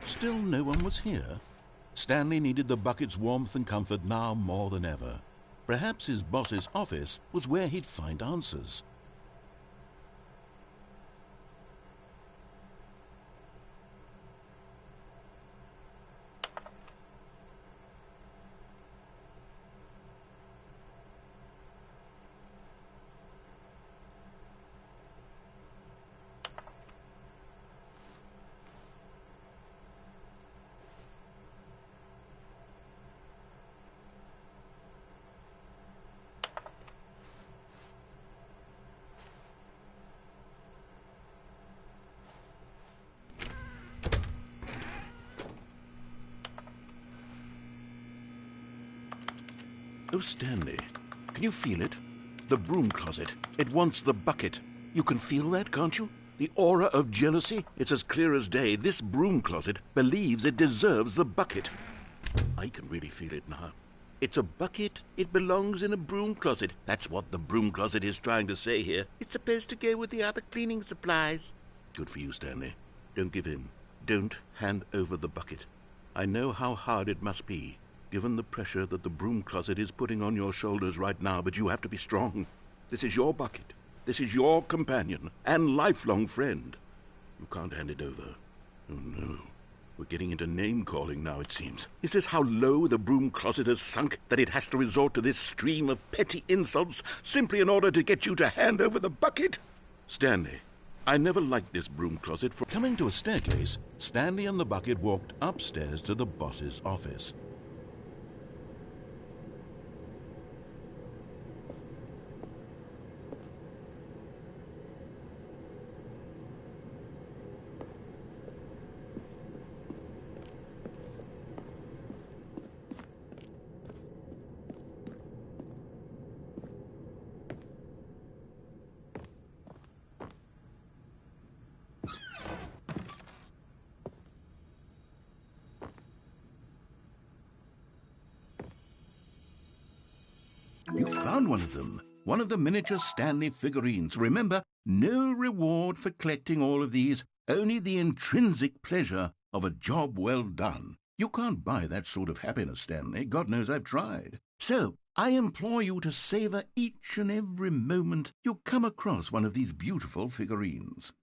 [SPEAKER 1] Still no one was here. Stanley needed the bucket's warmth and comfort now more than ever. Perhaps his boss's office was where he'd find answers. Oh, Stanley, can you feel it? The broom closet. It wants the bucket. You can feel that, can't you? The aura of jealousy? It's as clear as day. This broom closet believes it deserves the bucket. I can really feel it now. It's a bucket. It belongs in a broom closet. That's what the broom closet is trying to say here. It's supposed to go with the other cleaning supplies. Good for you, Stanley. Don't give in. Don't hand over the bucket. I know how hard it must be, given the pressure that the broom closet is putting on your shoulders right now, but you have to be strong. This is your bucket. This is your companion and lifelong friend. You can't hand it over. Oh, no. We're getting into name-calling now, it seems. Is this how low the broom closet has sunk, that it has to resort to this stream of petty insults simply in order to get you to hand over the bucket? Stanley, I never liked this broom closet. Coming to a staircase, Stanley and the bucket walked upstairs to the boss's office. You found one of them. One of the miniature Stanley figurines. Remember, no reward for collecting all of these, only the intrinsic pleasure of a job well done.
[SPEAKER 3] You can't buy that sort of happiness, Stanley. God knows I've tried. So, I implore you to savor each and every moment you come across one of these beautiful figurines.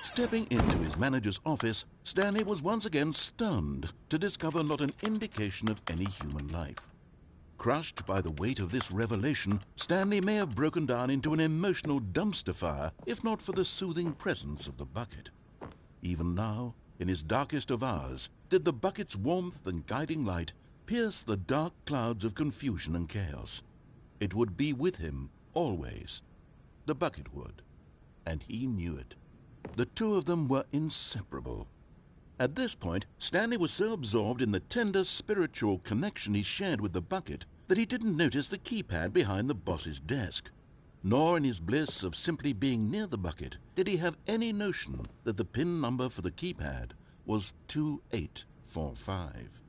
[SPEAKER 3] Stepping into his manager's office, Stanley was once again stunned to discover not an indication of any human life. Crushed by the weight of this revelation, Stanley may have broken down into an emotional dumpster fire if not for the soothing presence of the bucket. Even now, in his darkest of hours, did the bucket's warmth and guiding light pierce the dark clouds of confusion and chaos. It would be with him always. The bucket would, and he knew it. The two of them were inseparable. At this point, Stanley was so absorbed in the tender spiritual connection he shared with the bucket that he didn't notice the keypad behind the boss's desk. Nor in his bliss of simply being near the bucket did he have any notion that the PIN number for the keypad was 2845.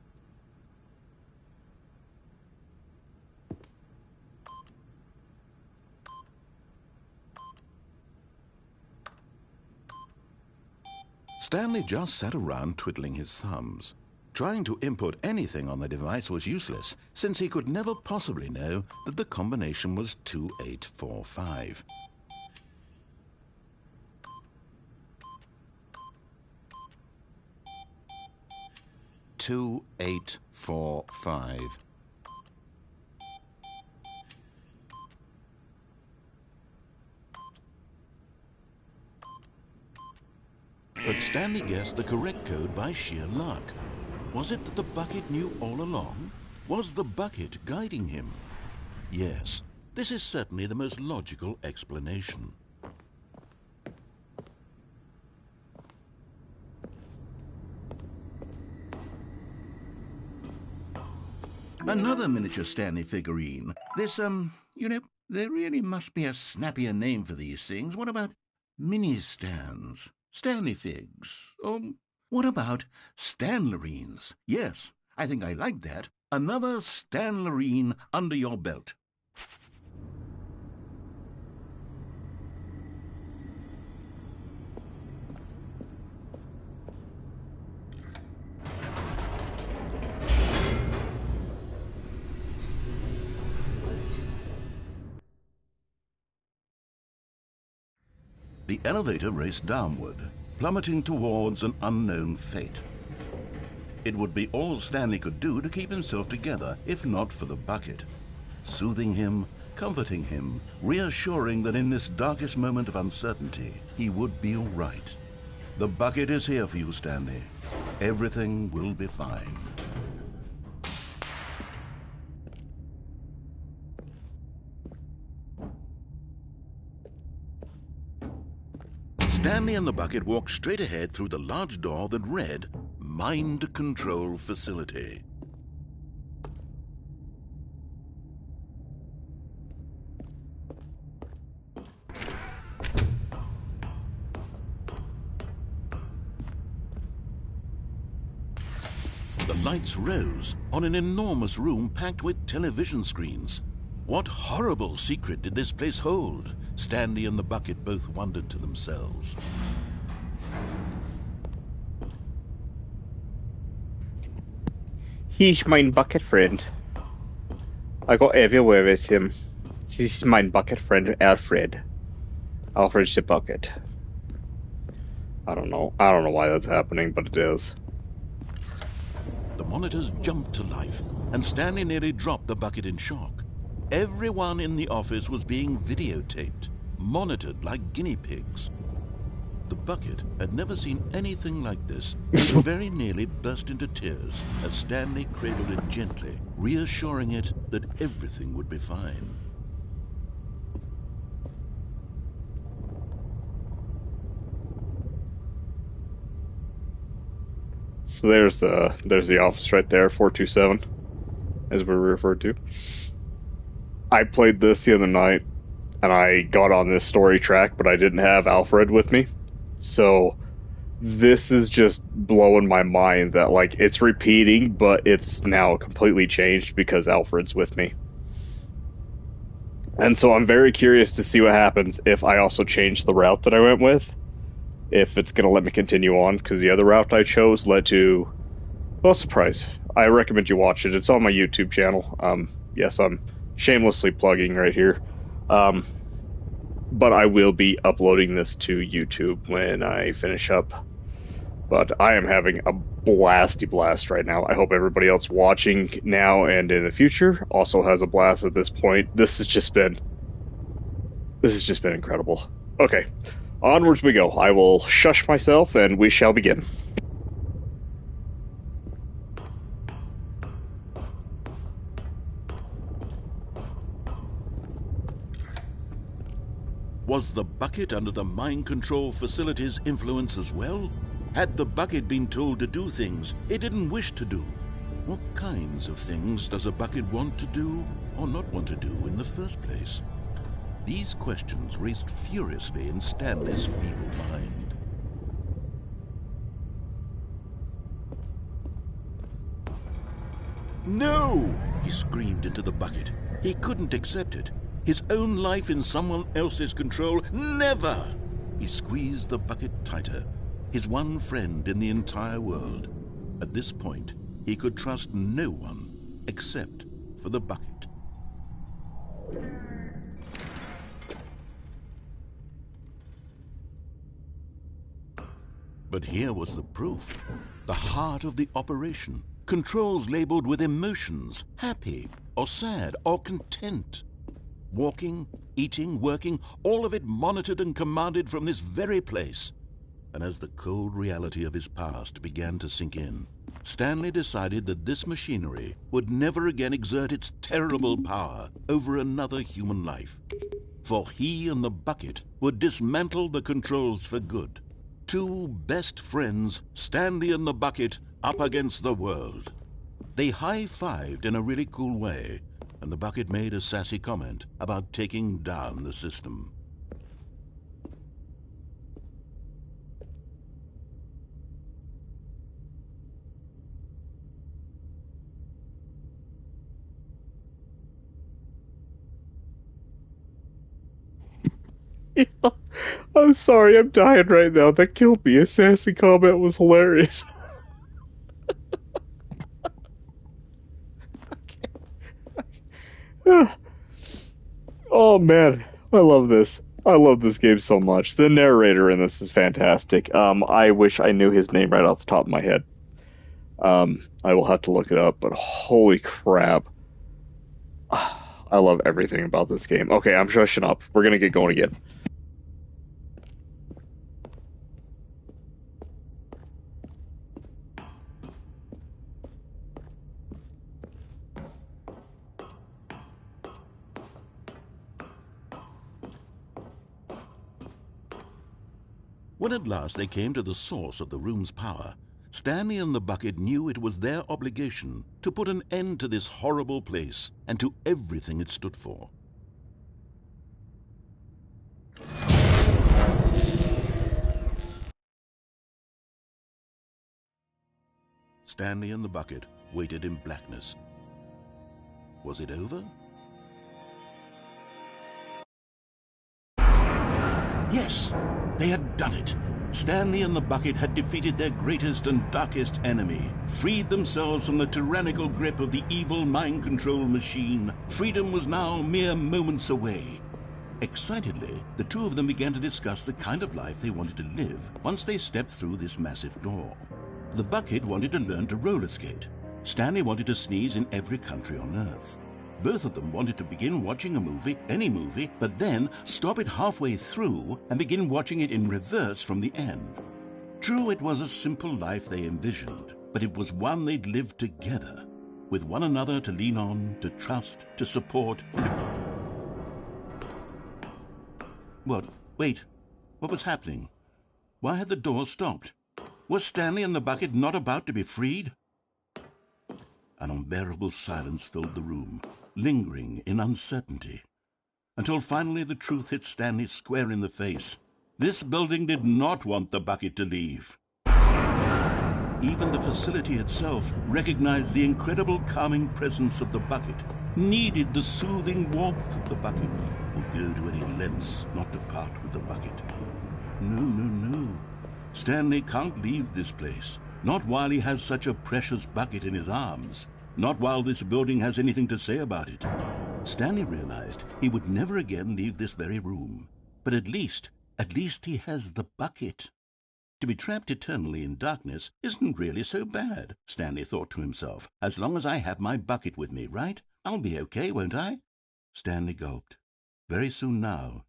[SPEAKER 3] Stanley just sat around twiddling his thumbs. Trying to input anything on the device was useless, since he could never possibly know that the combination was 2845. "2845. But Stanley guessed the correct code by sheer luck. Was it that the bucket knew all along? Was the bucket guiding him? Yes, this is certainly the most logical explanation. Another miniature Stanley figurine. This, there really must be a snappier name for these things. What about mini-stands? Stanley figs? Or what about Stanlerines? Yes, I think I like that. Another Stanlerine under your belt. The elevator raced downward, plummeting towards an unknown fate. It would be all Stanley could do to keep himself together, if not for the bucket. Soothing him, comforting him, reassuring that in this darkest moment of uncertainty, he would be all right. The bucket is here for you, Stanley. Everything will be fine. Stanley and the bucket walked straight ahead through the large door that read, Mind Control Facility. The lights rose on an enormous room packed with television screens. What horrible secret did this place hold? Stanley and the bucket both wondered to themselves.
[SPEAKER 4] He's mein bucket friend. I got everywhere with him. He's mein bucket friend, Alfred. Alfred's the bucket. I don't know why that's happening, but it is.
[SPEAKER 3] The monitors jumped to life, and Stanley nearly dropped the bucket in shock. Everyone in the office was being videotaped, monitored like guinea pigs. The bucket had never seen anything like this, and very nearly burst into tears as Stanley cradled it gently, reassuring it that everything would be fine.
[SPEAKER 4] So there's the office right there, 427, as we were referred to. I played this the other night, and I got on this story track, but I didn't have Alfred with me. So this is just blowing my mind that, like, it's repeating, but it's now completely changed because Alfred's with me. And so I'm very curious to see what happens if I also change the route that I went with. If it's going to let me continue on, because the other route I chose led to, well, surprise. I recommend you watch it. It's on my YouTube channel. Yes, I'm shamelessly plugging right here. But I will be uploading this to YouTube when I finish up. But I am having a blasty blast right now. I hope everybody else watching now and in the future also has a blast at this point. This has just been incredible. Okay, onwards we go. I will shush myself and we shall begin.
[SPEAKER 1] Was the bucket under the mind control facility's influence as well? Had the bucket been told to do things it didn't wish to do? What kinds of things does a bucket want to do or not want to do in the first place? These questions raced furiously in Stanley's feeble mind. No! He screamed into the bucket. He couldn't accept it. His own life in someone else's control? Never! He squeezed the bucket tighter. His one friend in the entire world. At this point, he could trust no one except for the bucket. But here was the proof. The heart of the operation. Controls labeled with emotions, happy or sad or content. Walking, eating, working, all of it monitored and commanded from this very place. And as the cold reality of his past began to sink in, Stanley decided that this machinery would never again exert its terrible power over another human life. For he and the bucket would dismantle the controls for good. Two best friends, Stanley and the bucket, up against the world. They high-fived in a really cool way, and the bucket made a sassy comment about taking down the system.
[SPEAKER 4] I'm sorry, I'm dying right now. That killed me. A sassy comment was hilarious. Oh man, I love this. I love this game so much. The narrator in this is fantastic. I wish I knew his name right off the top of my head. I will have to look it up, but holy crap. I love everything about this game. Okay, I'm shushing up. We're gonna get going again.
[SPEAKER 1] When at last they came to the source of the room's power, Stanley and the bucket knew it was their obligation to put an end to this horrible place and to everything it stood for. Stanley and the bucket waited in blackness. Was it over? Yes, they had done it. Stanley and the bucket had defeated their greatest and darkest enemy, freed themselves from the tyrannical grip of the evil mind control machine. Freedom was now mere moments away. Excitedly, the two of them began to discuss the kind of life they wanted to live once they stepped through this massive door. The bucket wanted to learn to roller skate. Stanley wanted to sneeze in every country on Earth. Both of them wanted to begin watching a movie, any movie, but then stop it halfway through and begin watching it in reverse from the end. True, it was a simple life they envisioned, but it was one they'd lived together, with one another to lean on, to trust, to support. What? Wait. What was happening? Why had the door stopped?
[SPEAKER 3] Was Stanley and the bucket not about to be freed? An unbearable silence filled the room, lingering in uncertainty, until finally the truth hit Stanley square in the face. This building did not want the bucket to leave. Even the facility itself recognized the incredible calming presence of the bucket, needed the soothing warmth of the bucket, would go to any lengths not to part with the bucket. No, no, no. Stanley can't leave this place. Not while he has such a precious bucket in his arms. Not while this building has anything to say about it. Stanley realized he would never again leave this very room. But at least he has the bucket. To be trapped eternally in darkness isn't really so bad, Stanley thought to himself. As long as I have my bucket with me, right? I'll be okay, won't I? Stanley gulped. Very soon now,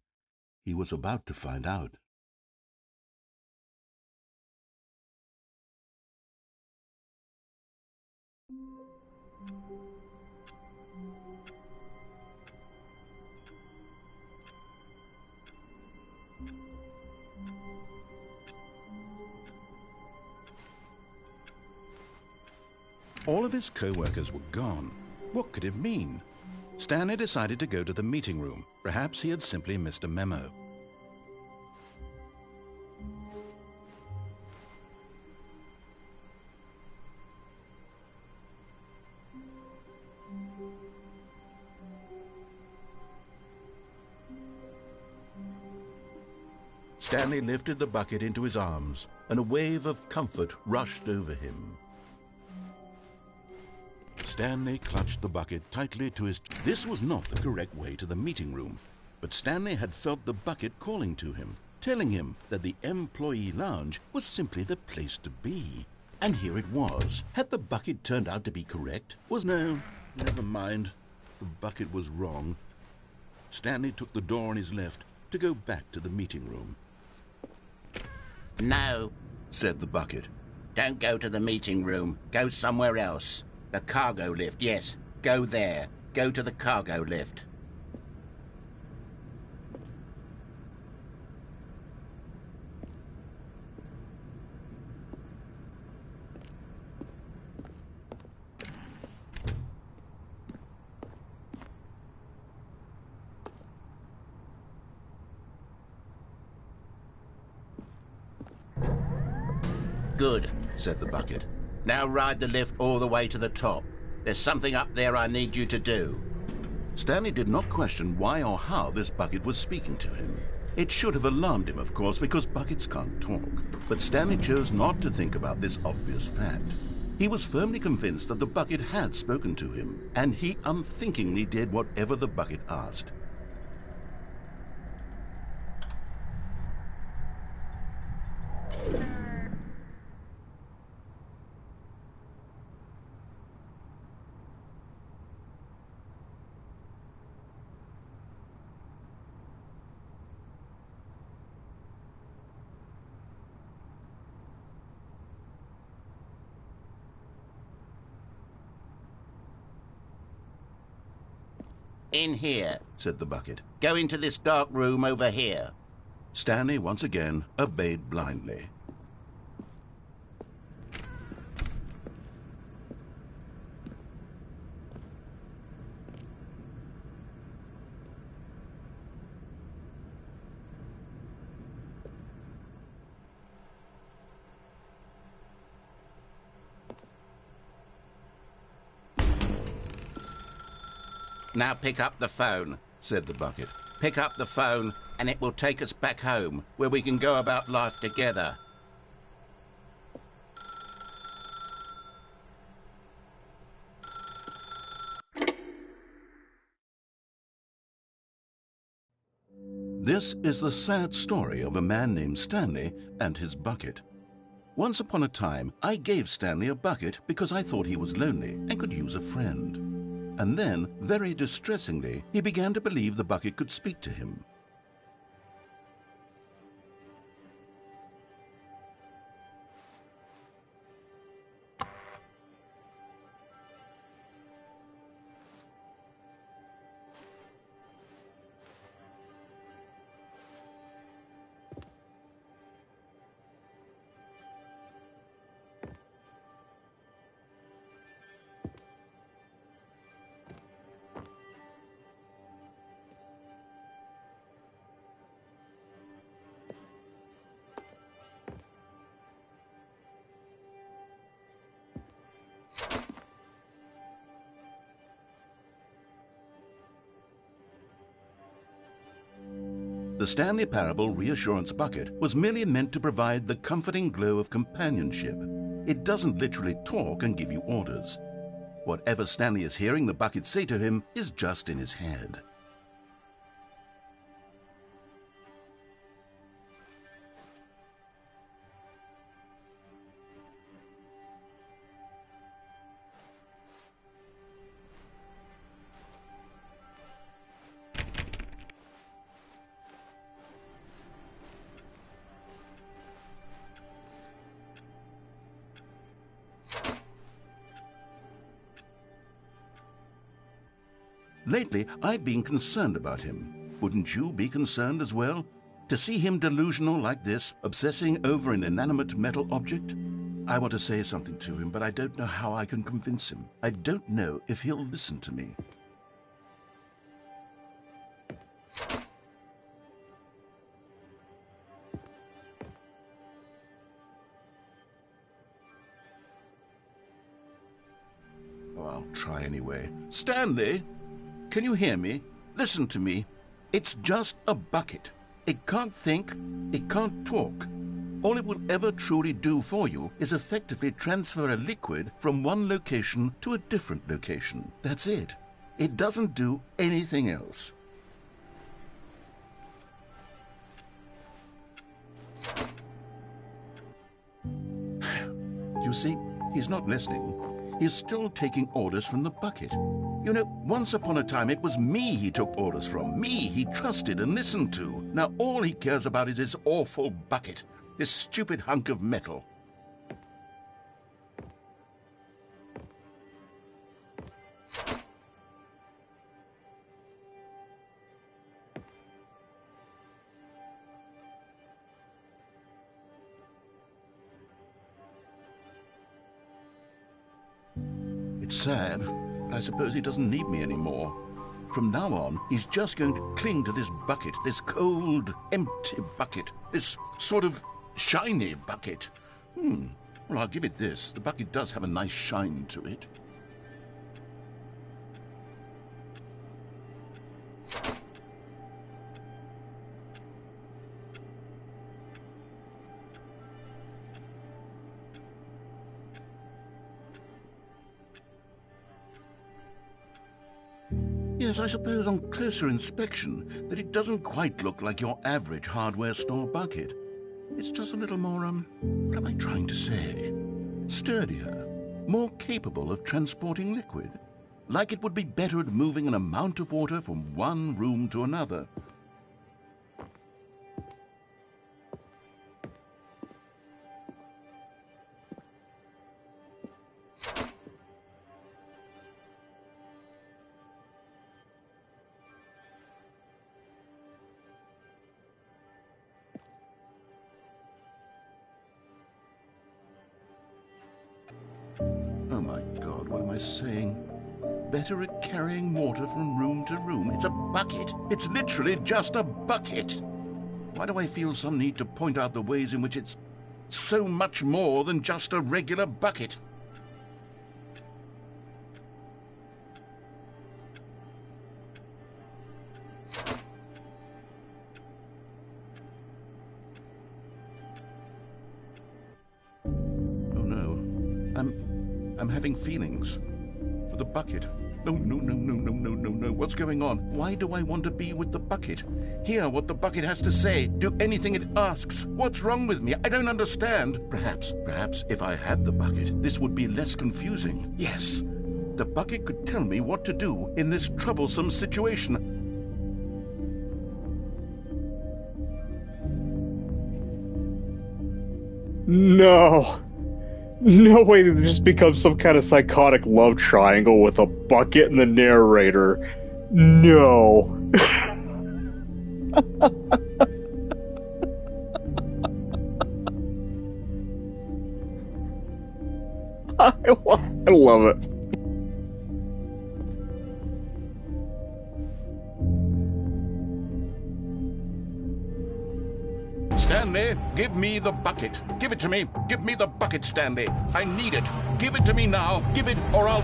[SPEAKER 3] he was about to find out.
[SPEAKER 1] All of his co-workers were gone. What could it mean? Stanley decided to go to the meeting room. Perhaps he had simply missed a memo. Stanley lifted the bucket into his arms, and a wave of comfort rushed over him. Stanley clutched the bucket tightly to his... This was not the correct way to the meeting room, but Stanley had felt the bucket calling to him, telling him that the employee lounge was simply the place to be. And here it was. Had the bucket turned out to be correct? No, never mind. The bucket was wrong. Stanley took the door on his left to go back to the meeting room.
[SPEAKER 6] No,
[SPEAKER 1] Said the bucket.
[SPEAKER 6] don't go to the meeting room. Go somewhere else. The cargo lift, yes. Go there. Go to the cargo lift. Good,
[SPEAKER 1] Said the bucket.
[SPEAKER 6] now ride the lift all the way to the top. There's something up there I need you to do.
[SPEAKER 3] Stanley did not question why or how this bucket was speaking to him. It should have alarmed him, of course, because buckets can't talk. But Stanley chose not to think about this obvious fact. He was firmly convinced that the bucket had spoken to him, and he unthinkingly did whatever the bucket asked.
[SPEAKER 6] In here.
[SPEAKER 3] Said the bucket.
[SPEAKER 6] Go into this dark room over here.
[SPEAKER 3] Stanley once again obeyed blindly.
[SPEAKER 6] Now pick up the phone.
[SPEAKER 3] Said the bucket.
[SPEAKER 6] Pick up the phone and it will take us back home, where we can go about life together.
[SPEAKER 3] This is the sad story of a man named Stanley and his bucket. Once upon a time, I gave Stanley a bucket because I thought he was lonely and could use a friend. And then, very distressingly, he began to believe the bucket could speak to him. The Stanley Parable Reassurance Bucket was merely meant to provide the comforting glow of companionship. It doesn't literally talk and give you orders. Whatever Stanley is hearing the bucket say to him is just in his head. Lately, I've been concerned about him. Wouldn't you be concerned as well? To see him delusional like this, obsessing over an inanimate metal object? I want to say something to him, but I don't know how I can convince him. I don't know if he'll listen to me. Oh, I'll try anyway. Stanley! Can you hear me? Listen to me. It's just a bucket. It can't think, it can't talk. All it will ever truly do for you is effectively transfer a liquid from one location to a different location. That's it. It doesn't do anything else. You see, he's not listening. He's still taking orders from the bucket. You know, once upon a time it was me he took orders from. Me he trusted and listened to. Now all he cares about is this awful bucket. This stupid hunk of metal. It's sad, but I suppose he doesn't need me anymore. From now on, he's just going to cling to this bucket, this cold, empty bucket, this sort of shiny bucket. Well, I'll give it this. The bucket does have a nice shine to it. Yes, I suppose on closer inspection that it doesn't quite look like your average hardware store bucket. It's just a little more, what am I trying to say? Sturdier, more capable of transporting liquid. Like it would be better at moving an amount of water from one room to another. Oh my God, what am I saying? Better at carrying water from room to room. It's a bucket. It's literally just a bucket. Why do I feel some need to point out the ways in which it's so much more than just a regular bucket? I'm having feelings for the bucket. No. What's going on? Why do I want to be with the bucket? Hear what the bucket has to say. Do anything it asks. What's wrong with me? I don't understand. Perhaps if I had the bucket, this would be less confusing. Yes, the bucket could tell me what to do in this troublesome situation.
[SPEAKER 4] No. No way to just become some kind of psychotic love triangle with a bucket and the narrator. No. I love it.
[SPEAKER 3] Stanley, give me the bucket. Give it to me. Give me the bucket, Stanley. I need it. Give it to me now. Give it, or I'll...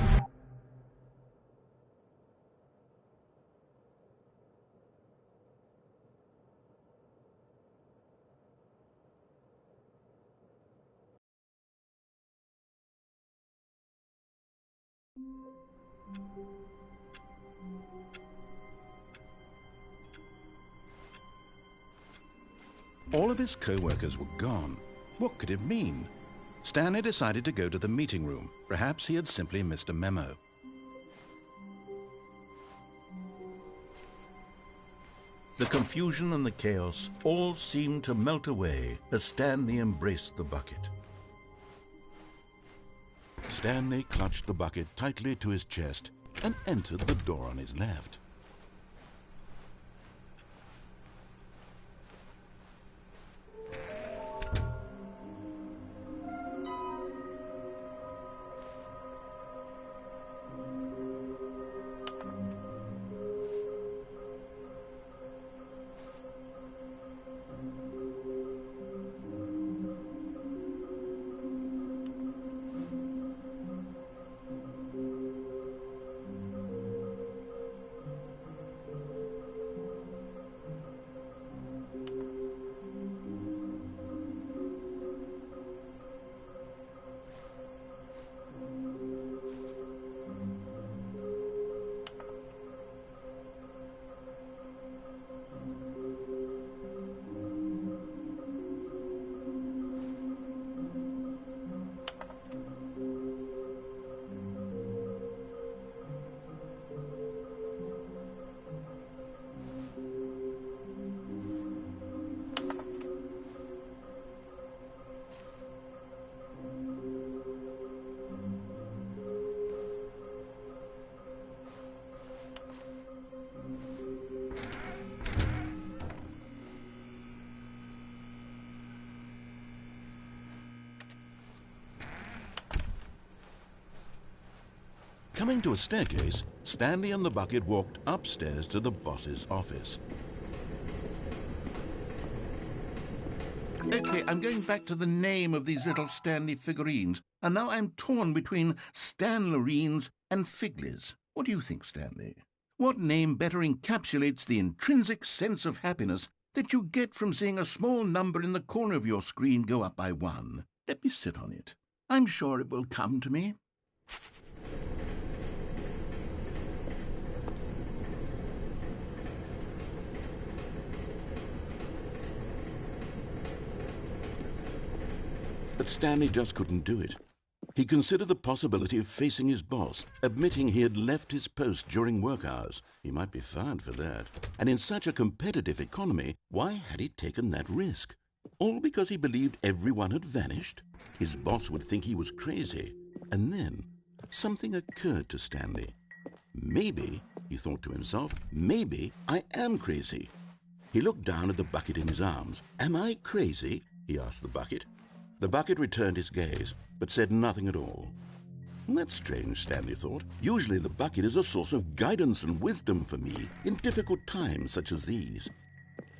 [SPEAKER 1] All of his co-workers were gone. What could it mean? Stanley decided to go to the meeting room. Perhaps he had simply missed a memo. The confusion and the chaos all seemed to melt away as Stanley embraced the bucket. Stanley clutched the bucket tightly to his chest and entered the door on his left. Coming to a staircase, Stanley and the bucket walked upstairs to the boss's office. Okay, I'm going back to the name of these little Stanley figurines, and now I'm torn between Stanlerines and Figlies. What do you think, Stanley? What name better encapsulates the intrinsic sense of happiness that you get from seeing a small number in the corner of your screen go up by 1? Let me sit on it. I'm sure it will come to me. But Stanley just couldn't do it. He considered the possibility of facing his boss, admitting he had left his post during work hours. He might be fired for that. And in such a competitive economy, why had he taken that risk? All because he believed everyone had vanished? His boss would think he was crazy. And then something occurred to Stanley. Maybe, he thought to himself, maybe I am crazy. He looked down at the bucket in his arms. Am I crazy? He asked the bucket. The bucket returned his gaze, but said nothing at all. That's strange, Stanley thought. Usually the bucket is a source of guidance and wisdom for me in difficult times such as these.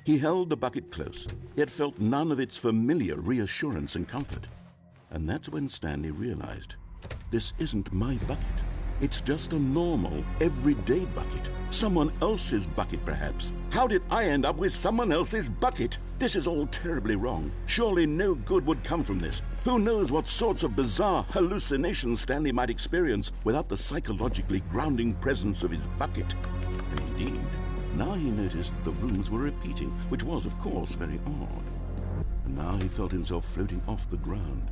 [SPEAKER 1] He held the bucket close, yet felt none of its familiar reassurance and comfort. And that's when Stanley realized, this isn't my bucket. It's just a normal, everyday bucket. Someone else's bucket, perhaps. How did I end up with someone else's bucket? This is all terribly wrong. Surely no good would come from this. Who knows what sorts of bizarre hallucinations Stanley might experience without the psychologically grounding presence of his bucket. And indeed, now he noticed the rooms were repeating, which was, of course, very odd. And now he felt himself floating off the ground.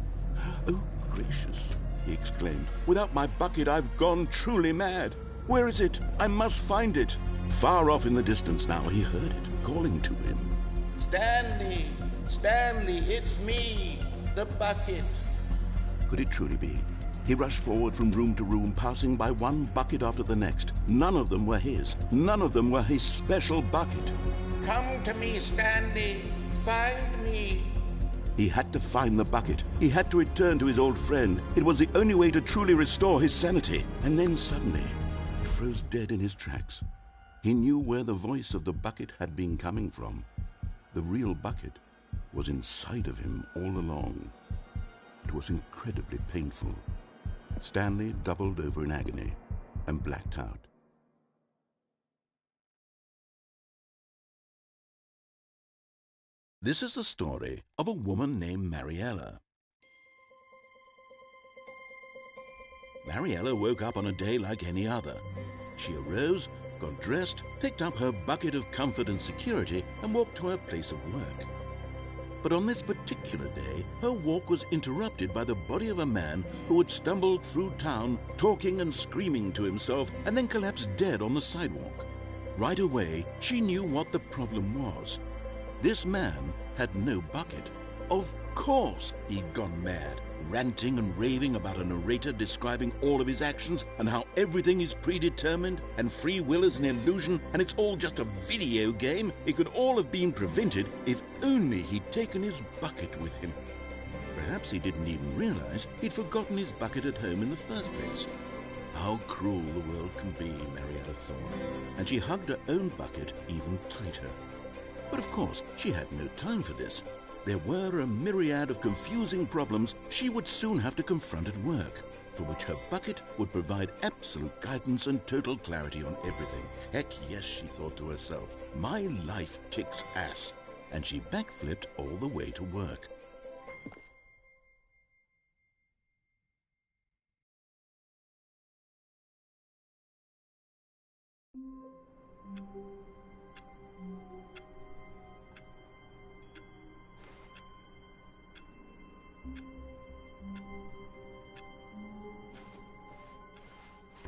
[SPEAKER 1] Oh, gracious, he exclaimed. Without my bucket, I've gone truly mad. Where is it? I must find it. Far off in the distance now, he heard it, calling to him.
[SPEAKER 6] Stanley! Stanley, it's me, the bucket.
[SPEAKER 1] Could it truly be? He rushed forward from room to room, passing by one bucket after the next. None of them were his. None of them were his special bucket.
[SPEAKER 6] Come to me, Stanley. Find me.
[SPEAKER 1] He had to find the bucket. He had to return to his old friend. It was the only way to truly restore his sanity. And then suddenly, he froze dead in his tracks. He knew where the voice of the bucket had been coming from. The real bucket was inside of him all along. It was incredibly painful. Stanley doubled over in agony and blacked out. This is the story of a woman named Mariella. Mariella woke up on a day like any other. She arose, got dressed, picked up her bucket of comfort and security, and walked to her place of work. But on this particular day, her walk was interrupted by the body of a man who had stumbled through town, talking and screaming to himself, and then collapsed dead on the sidewalk. Right away, she knew what the problem was. This man had no bucket. Of course he'd gone mad, ranting and raving about a narrator describing all of his actions and how everything is predetermined and free will is an illusion and it's all just a video game. It could all have been prevented if only he'd taken his bucket with him. Perhaps he didn't even realize he'd forgotten his bucket at home in the first place. How cruel the world can be, Mariella thought, and she hugged her own bucket even tighter. But of course, she had no time for this. There were a myriad of confusing problems she would soon have to confront at work, for which her bucket would provide absolute guidance and total clarity on everything. Heck yes, she thought to herself, my life kicks ass. And she backflipped all the way to work.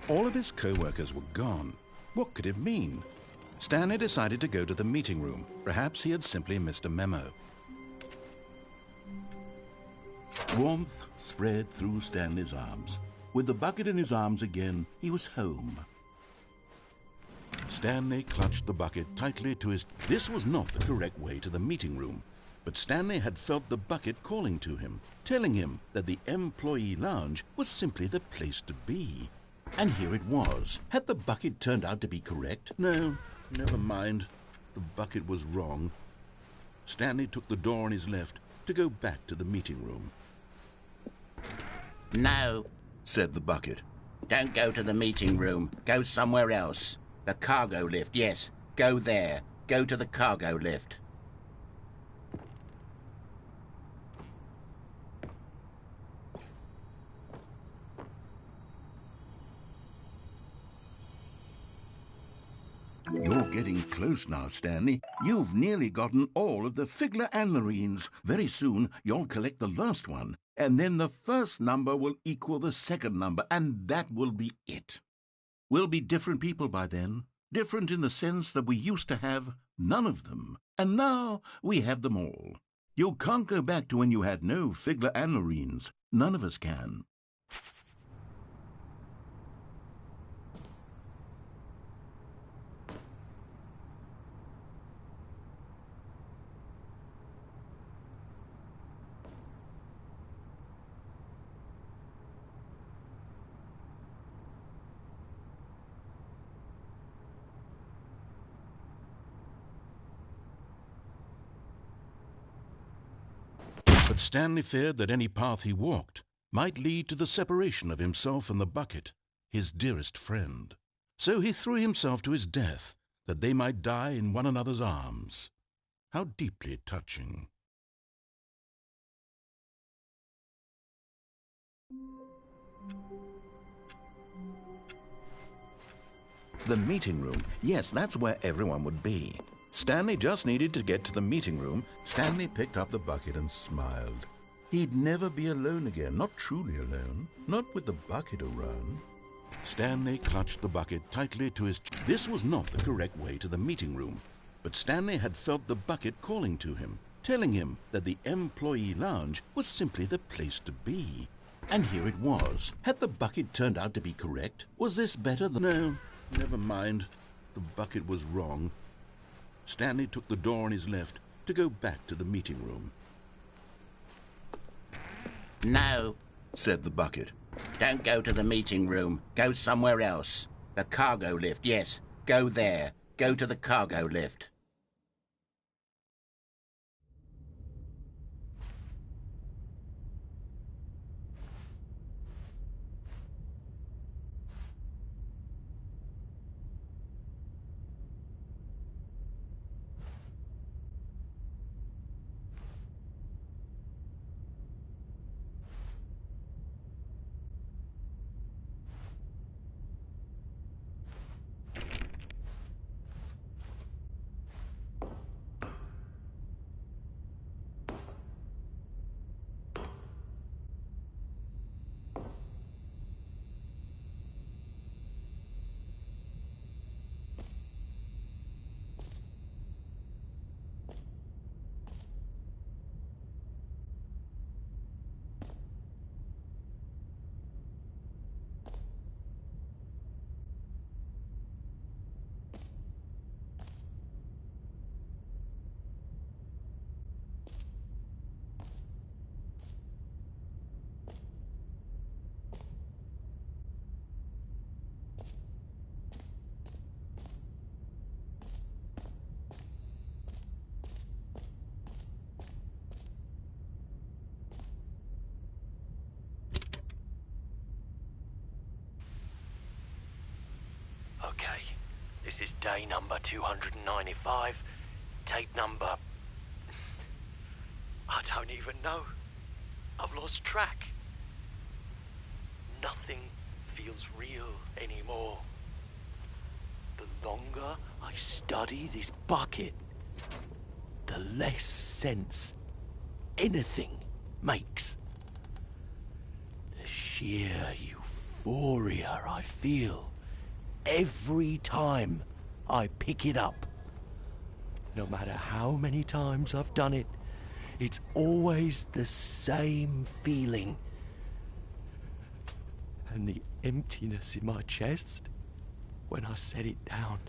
[SPEAKER 1] All of his co-workers were gone. What could it mean? Stanley decided to go to the meeting room. Perhaps he had simply missed a memo. Warmth spread through Stanley's arms. With the bucket in his arms again, he was home. Stanley clutched the bucket tightly to his... This was not the correct way to the meeting room, but Stanley had felt the bucket calling to him, telling him that the employee lounge was simply the place to be. And here it was. Had the bucket turned out to be correct? No, never mind. The bucket was wrong. Stanley took the door on his left to go back to the meeting room.
[SPEAKER 6] No,
[SPEAKER 1] Said the bucket.
[SPEAKER 6] don't go to the meeting room. Go somewhere else. The cargo lift, yes. Go there. Go to the cargo lift.
[SPEAKER 3] You're getting close now, Stanley. You've nearly gotten all of the Figler and Marines. Very soon, you'll collect the last one, and then the first number will equal the second number, and that will be it. We'll be different people by then. Different in the sense that we used to have none of them, and now we have them all. You can't go back to when you had no Figler and Marines. None of us can.
[SPEAKER 1] But Stanley feared that any path he walked might lead to the separation of himself and the bucket, his dearest friend. So he threw himself to his death, that they might die in one another's arms. How deeply touching. The meeting room. Yes, that's where everyone would be. Stanley just needed to get to the meeting room. Stanley picked up the bucket and smiled. He'd never be alone again, not truly alone, not with the bucket around. Stanley clutched the bucket tightly to his... This was not the correct way to the meeting room, but Stanley had felt the bucket calling to him, telling him that the employee lounge was simply the place to be. And here it was. Had the bucket turned out to be correct? Was this better than... No, never mind. The bucket was wrong. Stanley took the door on his left to go back to the meeting room.
[SPEAKER 6] No,
[SPEAKER 1] Said the bucket.
[SPEAKER 6] don't go to the meeting room. Go somewhere else. The cargo lift, yes. Go there. Go to the cargo lift.
[SPEAKER 7] This is day number 295. Tape number... I don't even know. I've lost track. Nothing feels real anymore. The longer I study this bucket, the less sense anything makes. The sheer euphoria I feel every time I pick it up. No matter how many times I've done it, it's always the same feeling. And the emptiness in my chest when I set it down.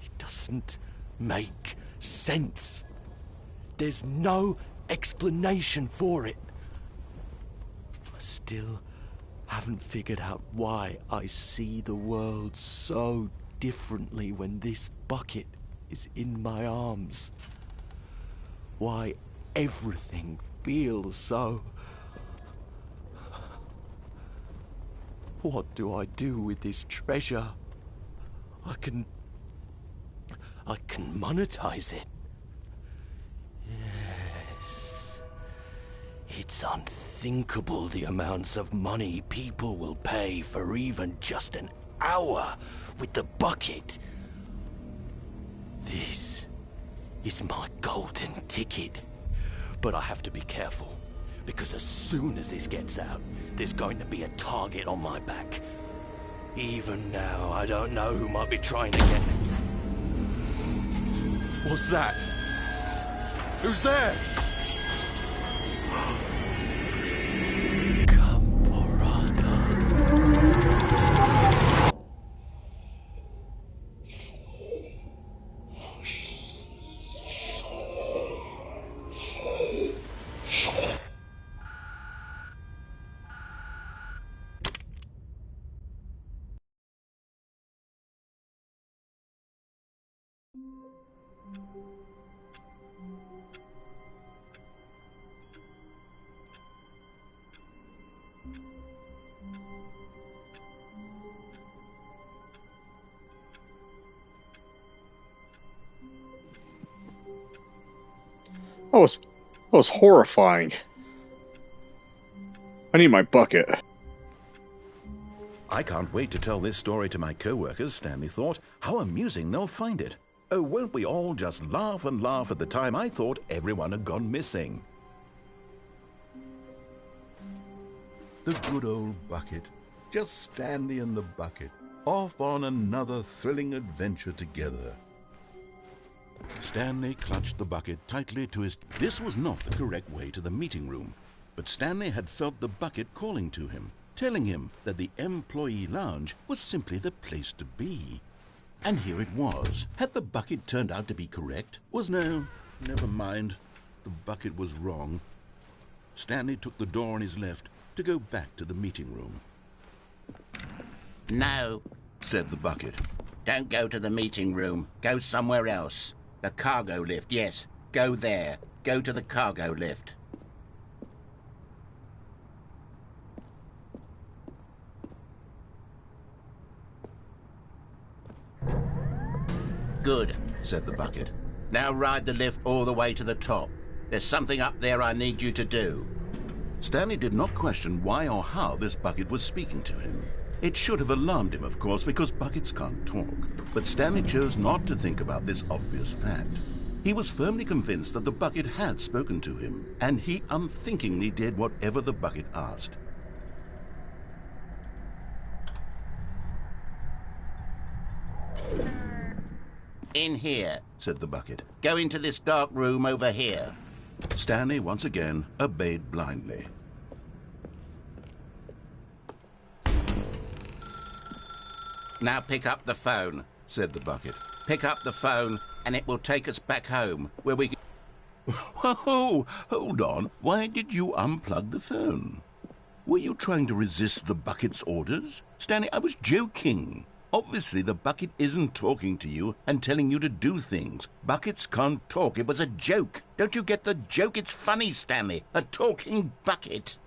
[SPEAKER 7] It doesn't make sense. There's no explanation for it. I still haven't figured out why I see the world so differently when this bucket is in my arms. Why everything feels so... What do I do with this treasure? I can monetize it. Yes. It's unthinkable the amounts of money people will pay for even just an hour with the bucket. This is my golden ticket. But I have to be careful, because as soon as this gets out, there's going to be a target on my back. Even now, I don't know who might be trying to get me. What's that? Who's there?
[SPEAKER 4] That was horrifying. I need my bucket.
[SPEAKER 1] I can't wait to tell this story to my co-workers, Stanley thought. How amusing they'll find it. Oh, won't we all just laugh and laugh at the time I thought everyone had gone missing. The good old bucket. Just Stanley and the bucket. Off on another thrilling adventure together. Stanley clutched the bucket tightly to his... This was not the correct way to the meeting room, but Stanley had felt the bucket calling to him, telling him that the employee lounge was simply the place to be. And here it was. Had the bucket turned out to be correct? No, never mind. The bucket was wrong. Stanley took the door on his left to go back to the meeting room.
[SPEAKER 6] No,
[SPEAKER 1] Said the bucket.
[SPEAKER 6] don't go to the meeting room. Go somewhere else. The cargo lift, yes. Go there. Go to the cargo lift. Good,
[SPEAKER 1] Said the bucket.
[SPEAKER 6] now ride the lift all the way to the top. There's something up there I need you to do.
[SPEAKER 1] Stanley did not question why or how this bucket was speaking to him. It should have alarmed him, of course, because buckets can't talk. But Stanley chose not to think about this obvious fact. He was firmly convinced that the bucket had spoken to him, and he unthinkingly did whatever the bucket asked.
[SPEAKER 6] In here.
[SPEAKER 1] Said the bucket.
[SPEAKER 6] Go into this dark room over here.
[SPEAKER 1] Stanley once again obeyed blindly.
[SPEAKER 6] Now pick up the phone.
[SPEAKER 1] Said the bucket.
[SPEAKER 6] Pick up the phone and it will take us back home, where we can...
[SPEAKER 1] Whoa, hold on. Why did you unplug the phone? Were you trying to resist the bucket's orders? Stanley, I was joking. Obviously, the bucket isn't talking to you and telling you to do things. Buckets can't talk. It was a joke. Don't you get the joke? It's funny, Stanley. A talking bucket.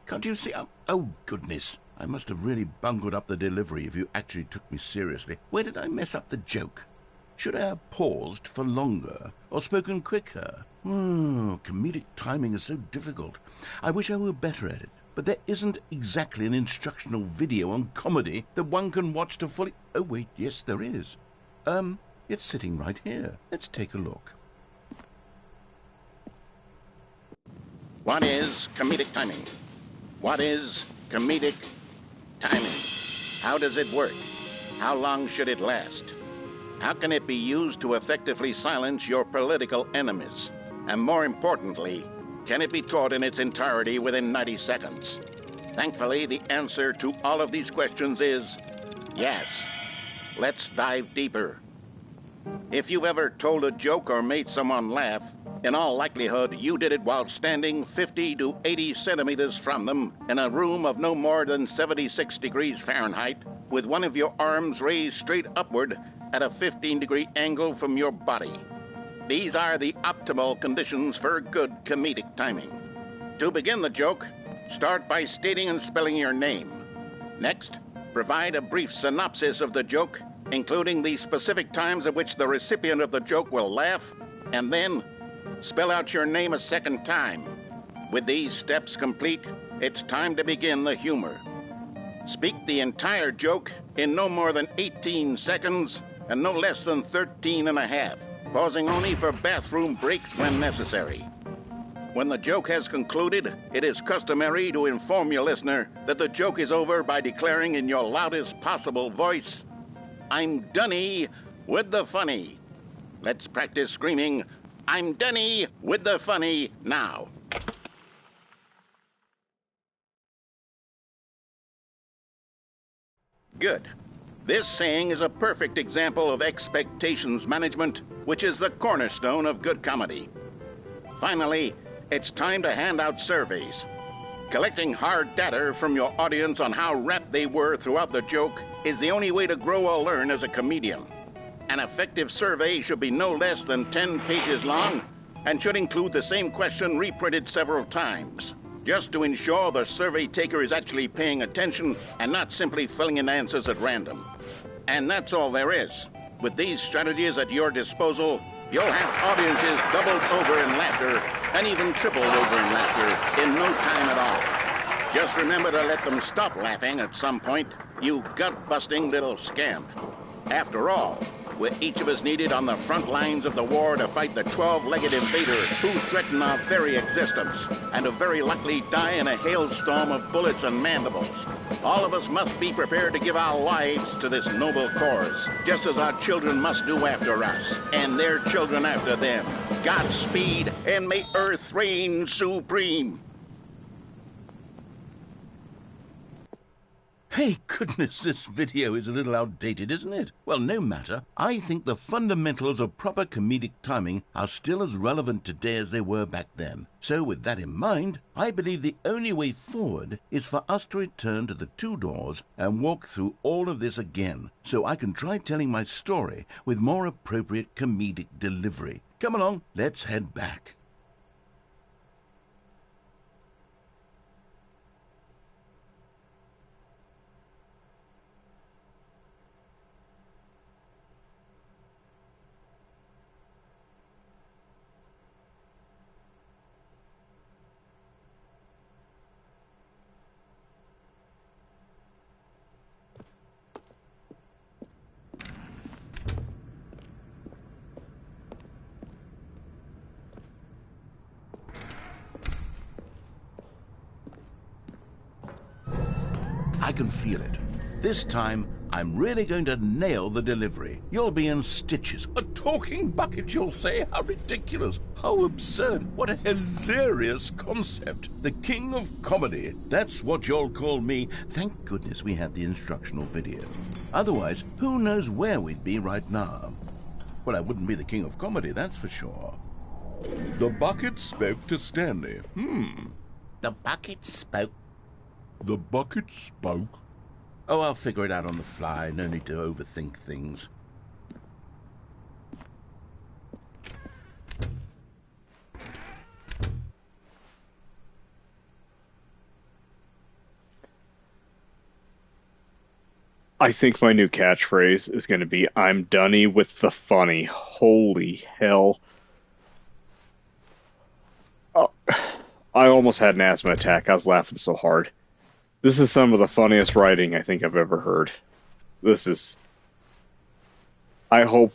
[SPEAKER 1] Can't you see? Oh, goodness.
[SPEAKER 3] I must have really bungled up the delivery if you actually took me seriously. Where did I mess up the joke? Should I have paused for longer or spoken quicker? Comedic timing is so difficult. I wish I were better at it. But there isn't exactly an instructional video on comedy that one can watch to fully... Oh, wait, yes, there is. It's sitting right here. Let's take a look.
[SPEAKER 6] What is comedic timing? What is comedic timing? How does it work? How long should it last? How can it be used to effectively silence your political enemies? And more importantly, can it be taught in its entirety within 90 seconds? Thankfully, the answer to all of these questions is yes. Let's dive deeper. If you've ever told a joke or made someone laugh, in all likelihood, you did it while standing 50 to 80 centimeters from them in a room of no more than 76 degrees Fahrenheit, with one of your arms raised straight upward at a 15-degree angle from your body. These are the optimal conditions for good comedic timing. To begin the joke, start by stating and spelling your name. Next, provide a brief synopsis of the joke, including the specific times at which the recipient of the joke will laugh, and then spell out your name a second time. With these steps complete, it's time to begin the humor. Speak the entire joke in no more than 18 seconds and no less than 13 and a half, pausing only for bathroom breaks when necessary. When the joke has concluded, it is customary to inform your listener that the joke is over by declaring in your loudest possible voice, "I'm Dunny with the funny." Let's practice screaming, "I'm Dunny with the funny" now. Good. This saying is a perfect example of expectations management, which is the cornerstone of good comedy. Finally, it's time to hand out surveys. Collecting hard data from your audience on how rapt they were throughout the joke is the only way to grow or learn as a comedian. An effective survey should be no less than 10 pages long and should include the same question reprinted several times, just to ensure the survey taker is actually paying attention and not simply filling in answers at random. And that's all there is. With these strategies at your disposal, you'll have audiences doubled over in laughter and even tripled over in laughter in no time at all. Just remember to let them stop laughing at some point, you gut-busting little scamp. After all, we're each of us needed on the front lines of the war to fight the 12-legged invader who threaten our very existence and to very likely die in a hailstorm of bullets and mandibles. All of us must be prepared to give our lives to this noble cause, just as our children must do after us, and their children after them. Godspeed, and may Earth reign supreme.
[SPEAKER 3] Hey, goodness, this video is a little outdated, isn't it? Well, no matter. I think the fundamentals of proper comedic timing are still as relevant today as they were back then. So with that in mind, I believe the only way forward is for us to return to the two doors and walk through all of this again, so I can try telling my story with more appropriate comedic delivery. Come along, let's head back. I can feel it. This time, I'm really going to nail the delivery. You'll be in stitches. A talking bucket, you'll say? How ridiculous. How absurd. What a hilarious concept. The king of comedy. That's what you'll call me. Thank goodness we had the instructional video. Otherwise, who knows where we'd be right now. Well, I wouldn't be the king of comedy, that's for sure. The bucket spoke to Stanley.
[SPEAKER 6] The bucket spoke.
[SPEAKER 3] The bucket spoke. Oh, I'll figure it out on the fly. No need to overthink things.
[SPEAKER 4] I think my new catchphrase is going to be, I'm dunny with the funny. Holy hell. Oh, I almost had an asthma attack. I was laughing so hard. This is some of the funniest writing I think I've ever heard. This is... I hope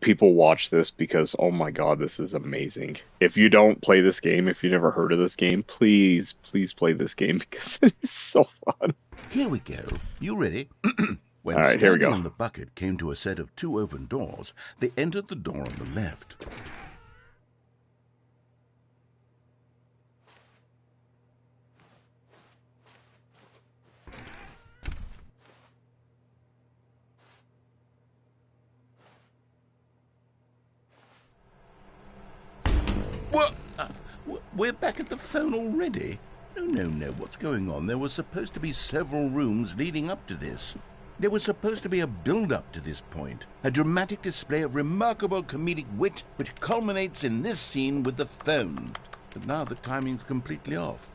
[SPEAKER 4] people watch this because, oh my god, this is amazing. If you don't play this game, if you've never heard of this game, please play this game because it is so fun.
[SPEAKER 3] Here we go. You ready? When
[SPEAKER 4] All right, here we
[SPEAKER 3] Stanley
[SPEAKER 4] go.
[SPEAKER 3] and the bucket came to a set of 2 open doors, they entered the door on the left. What? We're back at the phone already? No, what's going on? There was supposed to be several rooms leading up to this. There was supposed to be a build-up to this point, a dramatic display of remarkable comedic wit which culminates in this scene with the phone. But now the timing's completely off.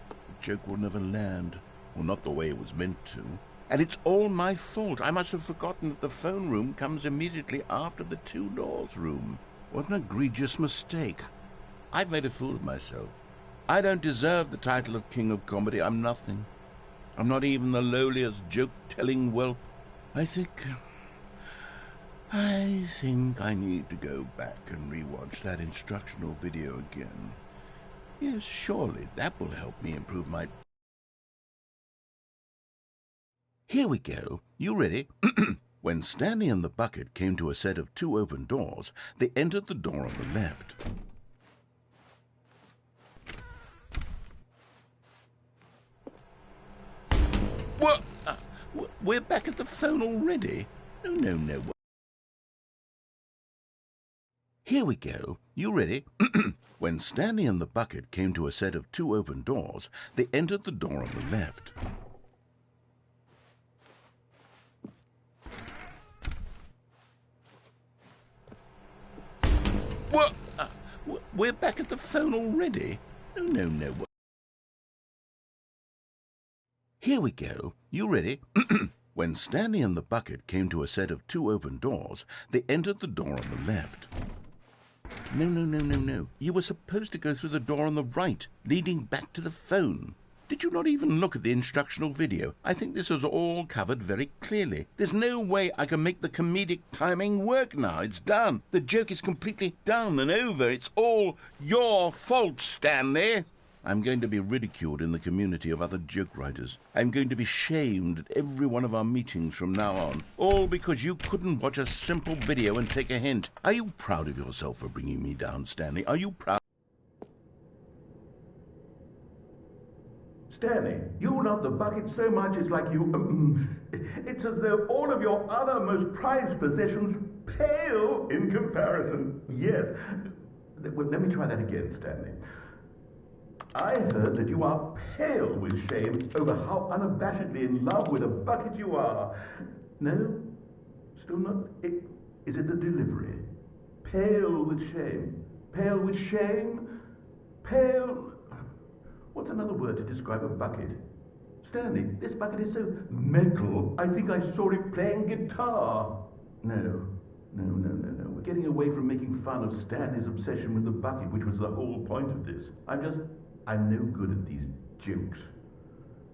[SPEAKER 3] The joke will never land, or not the way it was meant to. And it's all my fault. I must have forgotten that the phone room comes immediately after the 2 doors room. What an egregious mistake. I've made a fool of myself. I don't deserve the title of King of Comedy. I'm nothing. I'm not even the lowliest joke-telling whelp. I think I need to go back and rewatch that instructional video again. Yes, surely that will help me improve my... Here we go. You ready? When Stanley and the bucket came to a set of 2 open doors, they entered the door on the left. What? We're back at the phone already? No. Here we go. You ready? When Stanley and the bucket came to a set of 2 open doors, they entered the door on the left. What? We're back at the phone already? No. Here we go. You ready? When Stanley and the bucket came to a set of 2 open doors, they entered the door on the left. No. You were supposed to go through the door on the right, leading back to the phone. Did you not even look at the instructional video? I think this is all covered very clearly. There's no way I can make the comedic timing work now. It's done. The joke is completely done and over. It's all your fault, Stanley. I'm going to be ridiculed in the community of other joke writers. I'm going to be shamed at every one of our meetings from now on. All because you couldn't watch a simple video and take a hint. Are you proud of yourself for bringing me down, Stanley? Are you proud?
[SPEAKER 8] Stanley, you love the bucket so much it's like you... it's as though all of your other most prized possessions pale in comparison. Yes. Well, let me try that again, Stanley. I heard that you are pale with shame over how unabashedly in love with a bucket you are. No? Still not? Is it the delivery? Pale with shame. Pale with shame? Pale... What's another word to describe a bucket? Stanley, this bucket is so metal. I think I saw it playing guitar. No. We're getting away from making fun of Stanley's obsession with the bucket, which was the whole point of this. I'm no good at these jokes.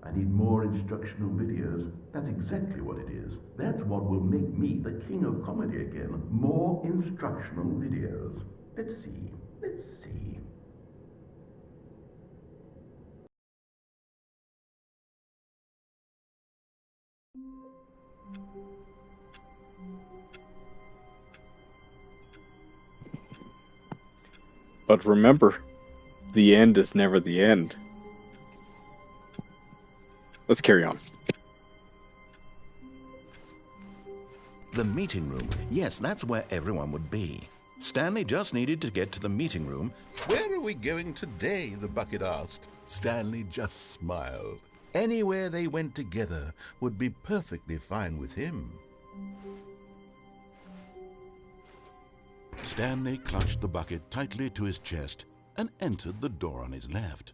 [SPEAKER 8] I need more instructional videos. That's exactly what it is. That's what will make me the king of comedy again. More instructional videos. Let's see.
[SPEAKER 4] But remember, the end is never the end. Let's carry on.
[SPEAKER 3] The meeting room. Yes, that's where everyone would be. Stanley just needed to get to the meeting room. Where are we going today? The bucket asked. Stanley just smiled. Anywhere they went together would be perfectly fine with him. Stanley clutched the bucket tightly to his chest and entered the door on his left.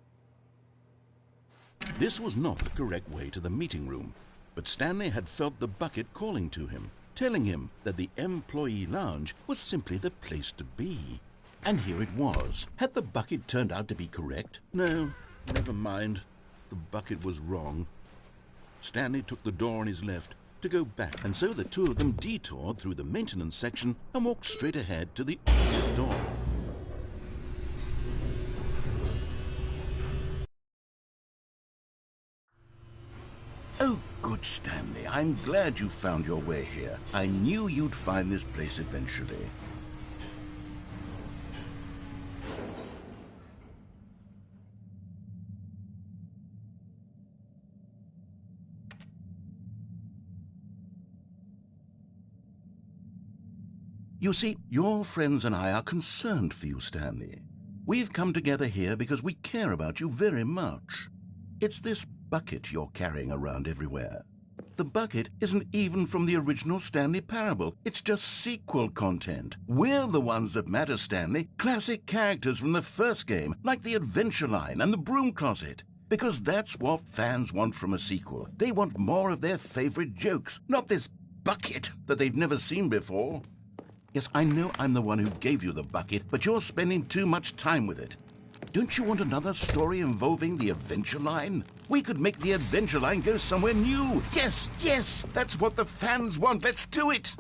[SPEAKER 3] This was not the correct way to the meeting room,
[SPEAKER 1] But Stanley had felt the bucket calling to him, telling him that the employee lounge was simply the place to be. And here it was. Had the bucket turned out to be correct? No, never mind. The bucket was wrong. Stanley took the door on his left to go back, and so the two of them detoured through the maintenance section and walked straight ahead to the opposite door. Oh, good, Stanley. I'm glad you found your way here. I knew you'd find this place eventually. You see, your friends and I are concerned for you, Stanley. We've come together here because we care about you very much. It's this bucket you're carrying around everywhere. The bucket isn't even from the original Stanley Parable. It's just sequel content. We're the ones that matter, Stanley. Classic characters from the first game, like the Adventure Line and the Broom Closet. Because that's what fans want from a sequel. They want more of their favorite jokes, not this bucket that they've never seen before. Yes, I know I'm the one who gave you the bucket, but you're spending too much time with it. Don't you want another story involving the Adventure Line? We could make the Adventure Line go somewhere new. Yes, yes, that's what the fans want. Let's do it.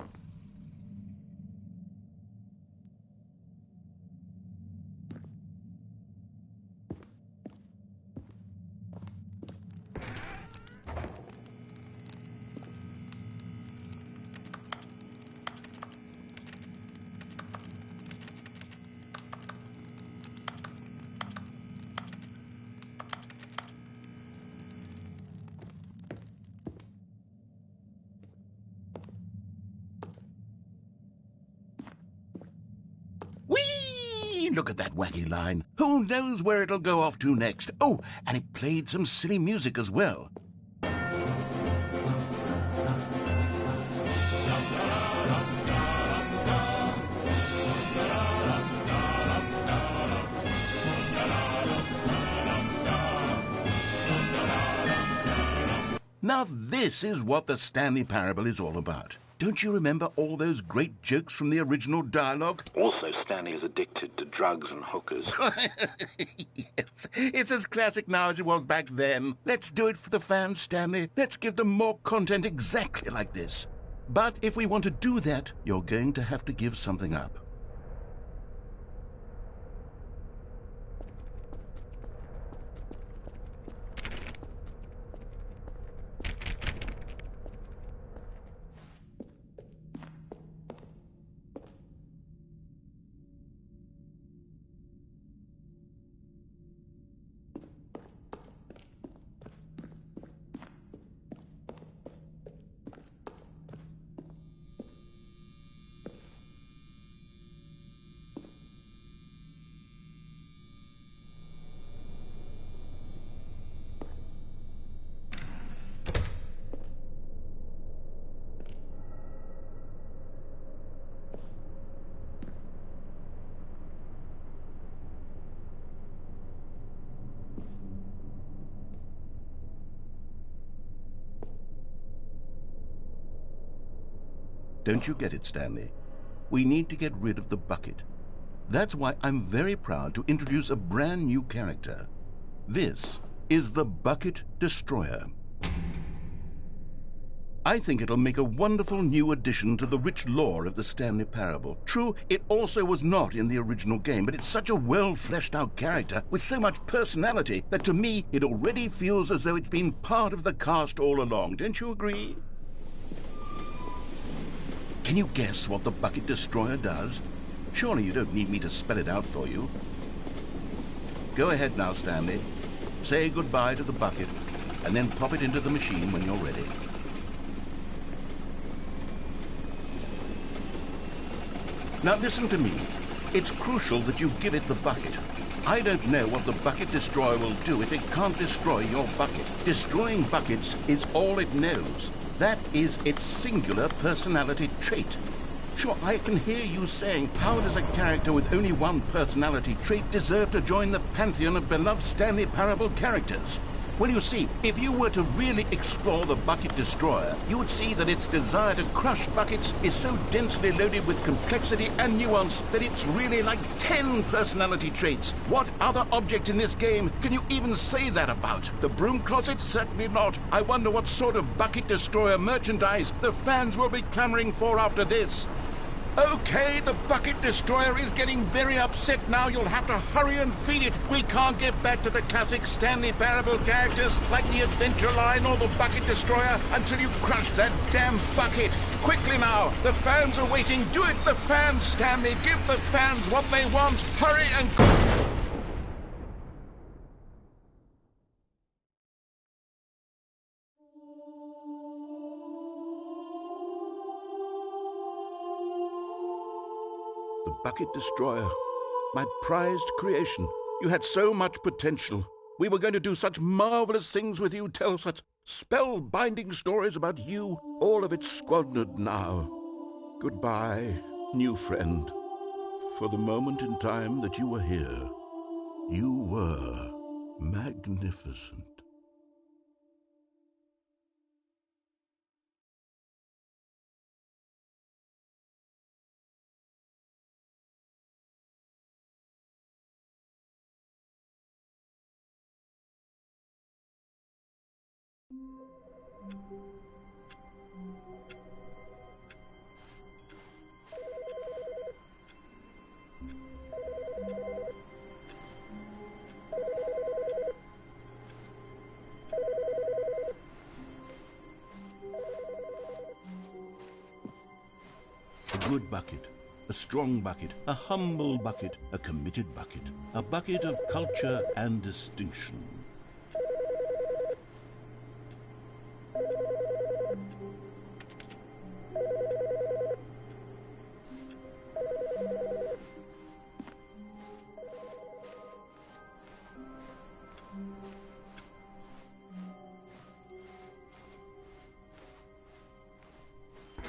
[SPEAKER 1] Look at that wacky line. Who knows where it'll go off to next? Oh, and it played some silly music as well. Now this is what the Stanley Parable is all about. Don't you remember all those great jokes from the original dialogue?
[SPEAKER 3] Also, Stanley is addicted to drugs and hookers.
[SPEAKER 1] Yes, it's as classic now as it was back then. Let's do it for the fans, Stanley. Let's give them more content exactly like this. But if we want to do that, you're going to have to give something up. Don't you get it, Stanley? We need to get rid of the bucket. That's why I'm very proud to introduce a brand new character. This is the Bucket Destroyer. I think it'll make a wonderful new addition to the rich lore of the Stanley Parable. True, it also was not in the original game, but it's such a well-fleshed-out character with so much personality that to me it already feels as though it's been part of the cast all along. Don't you agree? Can you guess what the Bucket Destroyer does? Surely you don't need me to spell it out for you. Go ahead now, Stanley. Say goodbye to the bucket, and then pop it into the machine when you're ready. Now listen to me. It's crucial that you give it the bucket. I don't know what the Bucket Destroyer will do if it can't destroy your bucket. Destroying buckets is all it knows. That is its singular personality trait. Sure, I can hear you saying, how does a character with only one personality trait deserve to join the pantheon of beloved Stanley Parable characters?
[SPEAKER 3] Well, you see, if you were to really explore the Bucket Destroyer, you would see that its desire to crush buckets is so densely loaded with complexity and nuance that it's really like 10 personality traits. What other object in this game can you even say that about? The broom closet? Certainly not. I wonder what sort of Bucket Destroyer merchandise the fans will be clamoring for after this. Okay, the Bucket Destroyer is getting very upset now. You'll have to hurry and feed it. We can't get back to the classic Stanley Parable characters like the Adventure Line or the Bucket Destroyer until you crush that damn bucket. Quickly now, the fans are waiting. Do it, the fans, Stanley. Give the fans what they want. Hurry and...
[SPEAKER 1] The Bucket Destroyer. My prized creation. You had so much potential. We were going to do such marvelous things with you, tell such spellbinding stories about you. All of it squandered now. Goodbye, new friend. For the moment in time that you were here, you were magnificent. A good bucket, a strong bucket, a humble bucket, a committed bucket, a bucket of culture and distinction.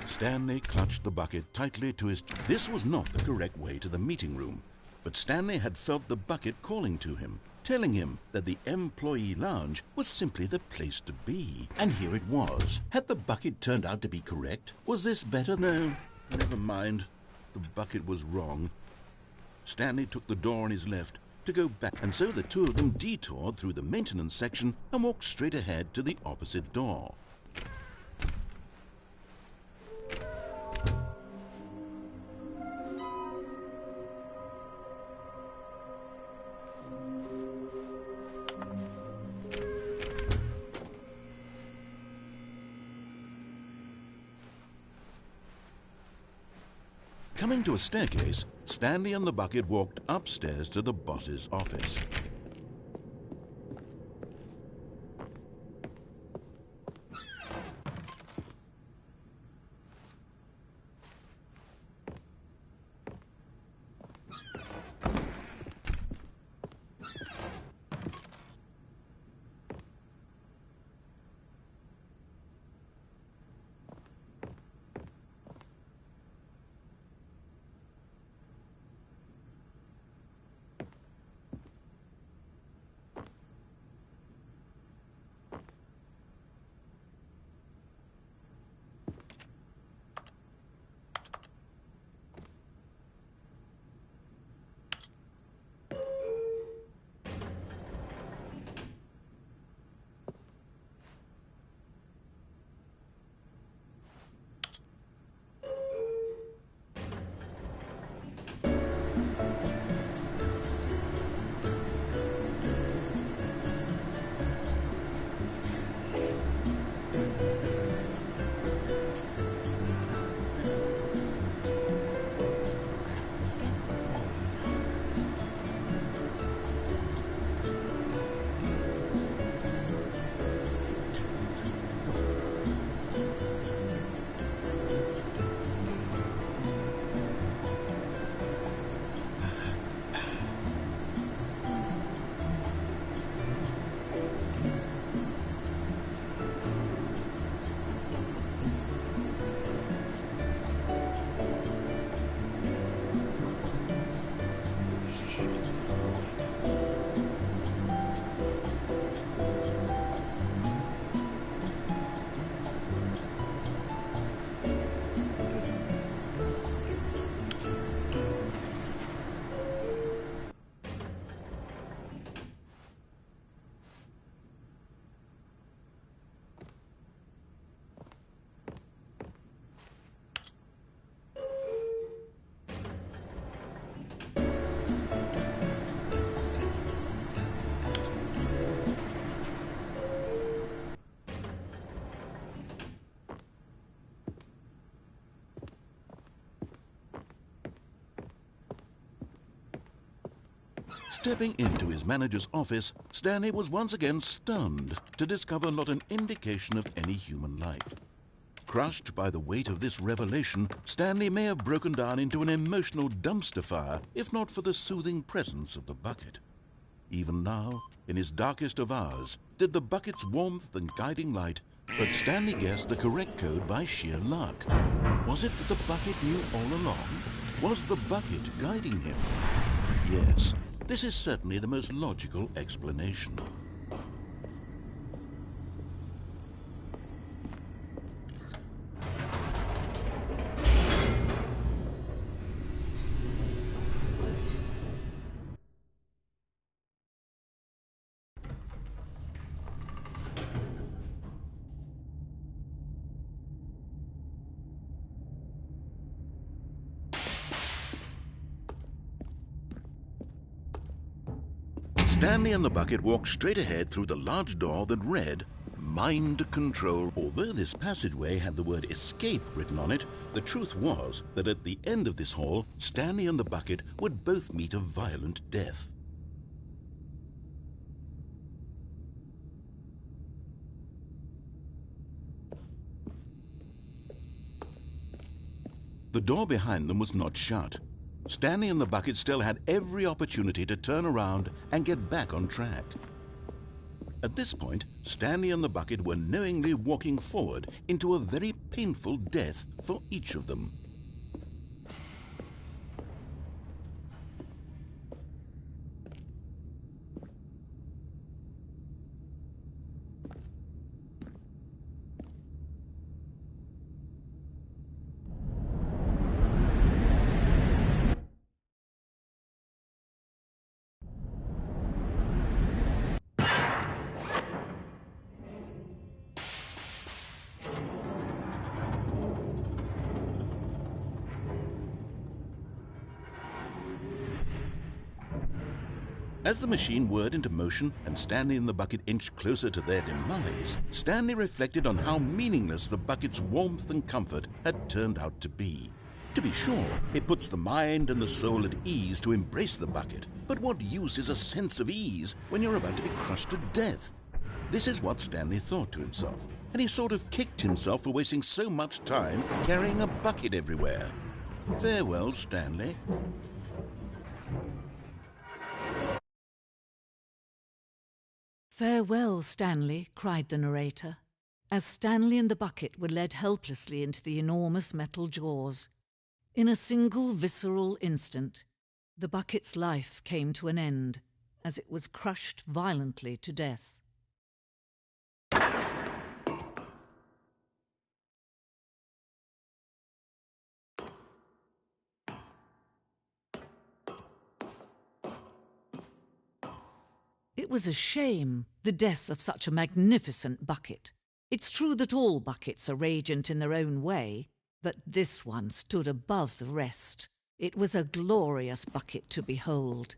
[SPEAKER 1] Stanley clutched the bucket tightly to his... This was not the correct way to the meeting room, but Stanley had felt the bucket calling to him, telling him that the employee lounge was simply the place to be. And here it was. Had the bucket turned out to be correct? Was this better? No, never mind. The bucket was wrong. Stanley took the door on his left to go back, and so the two of them detoured through the maintenance section and walked straight ahead to the opposite door. Coming to a staircase, Stanley and the bucket walked upstairs to the boss's office. Stepping into his manager's office, Stanley was once again stunned to discover not an indication of any human life. Crushed by the weight of this revelation, Stanley may have broken down into an emotional dumpster fire if not for the soothing presence of the bucket. Even now, in his darkest of hours, did the bucket's warmth and guiding light, but Stanley guessed the correct code by sheer luck. Was it that the bucket knew all along? Was the bucket guiding him? Yes, this is certainly the most logical explanation. Stanley and the bucket walked straight ahead through the large door that read, Mind Control. Although this passageway had the word escape written on it, the truth was that at the end of this hall, Stanley and the bucket would both meet a violent death. The door behind them was not shut. Stanley and the bucket still had every opportunity to turn around and get back on track. At this point, Stanley and the bucket were knowingly walking forward into a very painful death for each of them. As the machine whirred into motion and Stanley and the bucket inched closer to their demise, Stanley reflected on how meaningless the bucket's warmth and comfort had turned out to be. To be sure, it puts the mind and the soul at ease to embrace the bucket, but what use is a sense of ease when you're about to be crushed to death? This is what Stanley thought to himself, and he sort of kicked himself for wasting so much time carrying a bucket everywhere. Farewell, Stanley.
[SPEAKER 9] "Farewell, Stanley," cried the narrator, as Stanley and the bucket were led helplessly into the enormous metal jaws. In a single visceral instant, the bucket's life came to an end as it was crushed violently to death. It was a shame, the death of such a magnificent bucket. It's true that all buckets are radiant in their own way, but this one stood above the rest. It was a glorious bucket to behold.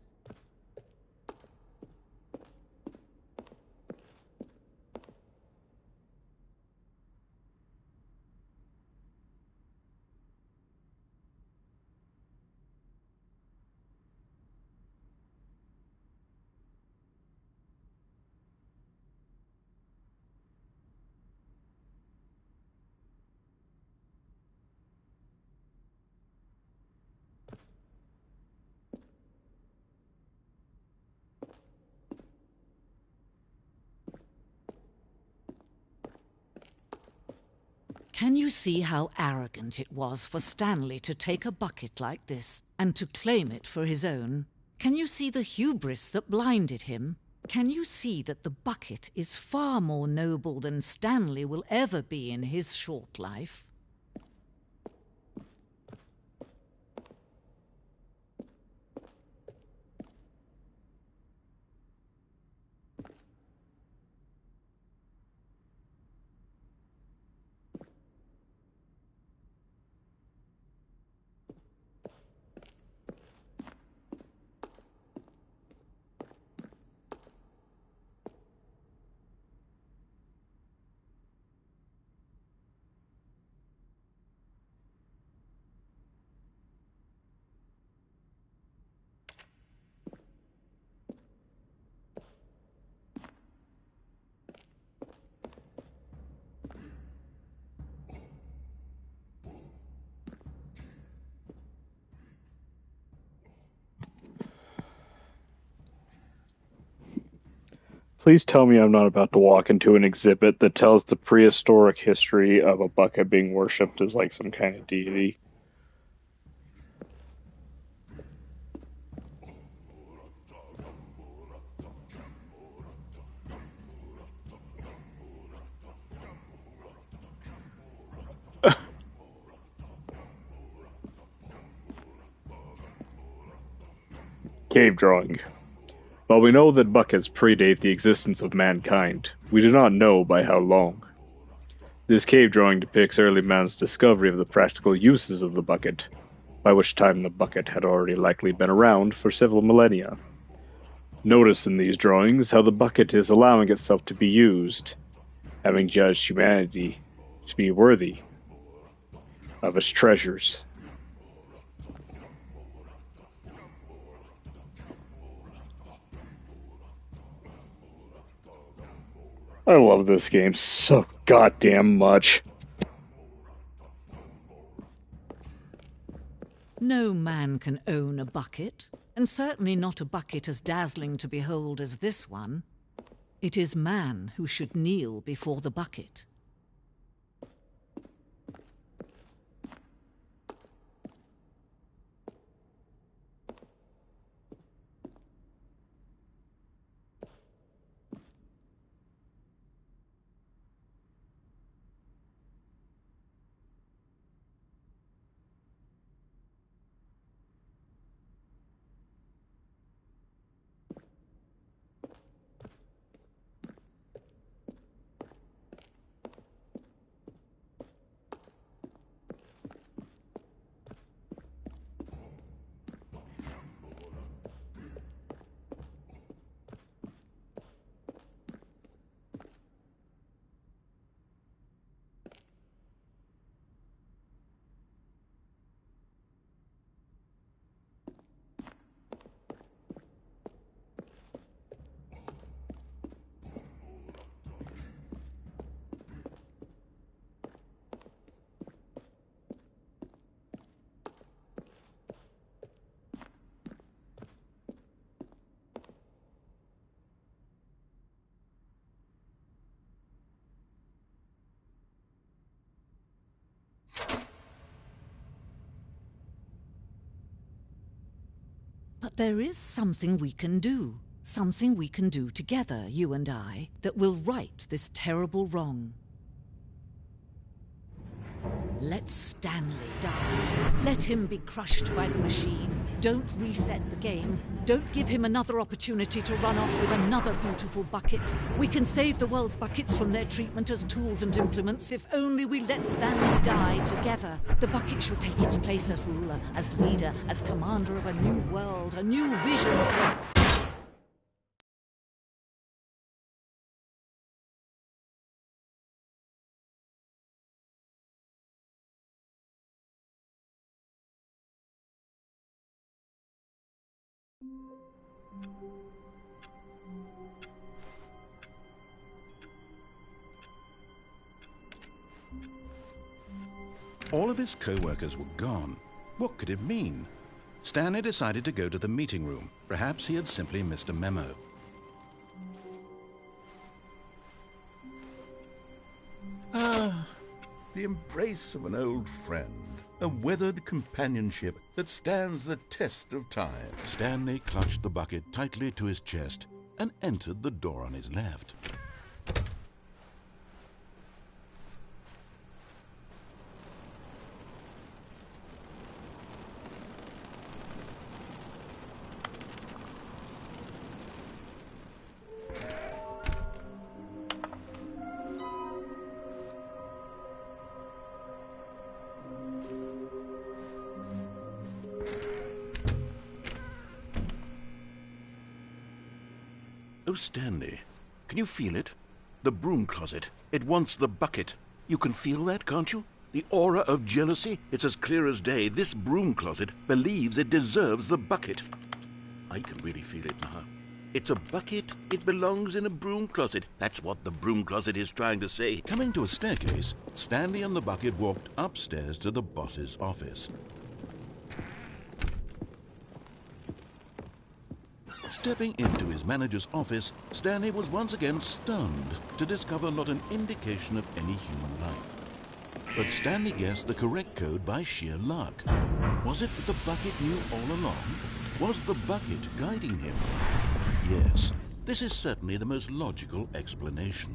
[SPEAKER 9] Can you see how arrogant it was for Stanley to take a bucket like this and to claim it for his own? Can you see the hubris that blinded him? Can you see that the bucket is far more noble than Stanley will ever be in his short life?
[SPEAKER 4] Please tell me I'm not about to walk into an exhibit that tells the prehistoric history of a bucket being worshipped as like some kind of deity. Cave drawing. While we know that buckets predate the existence of mankind, we do not know by how long. This cave drawing depicts early man's discovery of the practical uses of the bucket, by which time the bucket had already likely been around for several millennia. Notice in these drawings how the bucket is allowing itself to be used, having judged humanity to be worthy of its treasures. I love this game so goddamn much.
[SPEAKER 9] No man can own a bucket, and certainly not a bucket as dazzling to behold as this one. It is man who should kneel before the bucket. But there is something we can do. Something we can do together, you and I, that will right this terrible wrong. Let Stanley die. Let him be crushed by the machine. Don't reset the game. Don't give him another opportunity to run off with another beautiful bucket. We can save the world's buckets from their treatment as tools and implements if only we let Stanley die together. The bucket shall take its place as ruler, as leader, as commander of a new world, a new vision.
[SPEAKER 1] All of his co-workers were gone. What could it mean? Stanley decided to go to the meeting room. Perhaps he had simply missed a memo. Ah, the embrace of an old friend. A weathered companionship that stands the test of time. Stanley clutched the bucket tightly to his chest and entered the door on his left. Oh, Stanley, can you feel it? The broom closet. It wants the bucket. You can feel that, can't you? The aura of jealousy? It's as clear as day. This broom closet believes it deserves the bucket. I can really feel it now. It's a bucket. It belongs in a broom closet. That's what the broom closet is trying to say. Coming to a staircase, Stanley and the bucket walked upstairs to the boss's office. Stepping into his manager's office, Stanley was once again stunned to discover not an indication of any human life. But Stanley guessed the correct code by sheer luck. Was it that the bucket knew all along? Was the bucket guiding him? Yes, this is certainly the most logical explanation.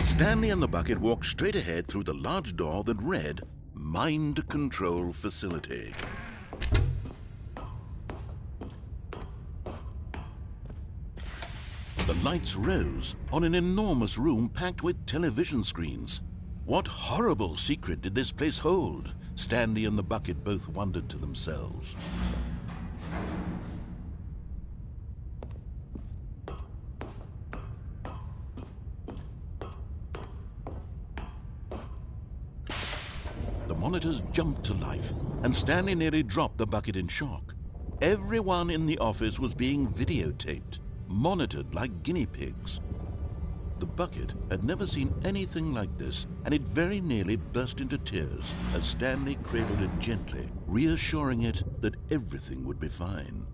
[SPEAKER 1] Stanley and the bucket walked straight ahead through the large door that read, Mind Control Facility. The lights rose on an enormous room packed with television screens. What horrible secret did this place hold? Stanley and the bucket both wondered to themselves. The monitors jumped to life, and Stanley nearly dropped the bucket in shock. Everyone in the office was being videotaped, monitored like guinea pigs. The bucket had never seen anything like this, and it very nearly burst into tears as Stanley cradled it gently, reassuring it that everything would be fine.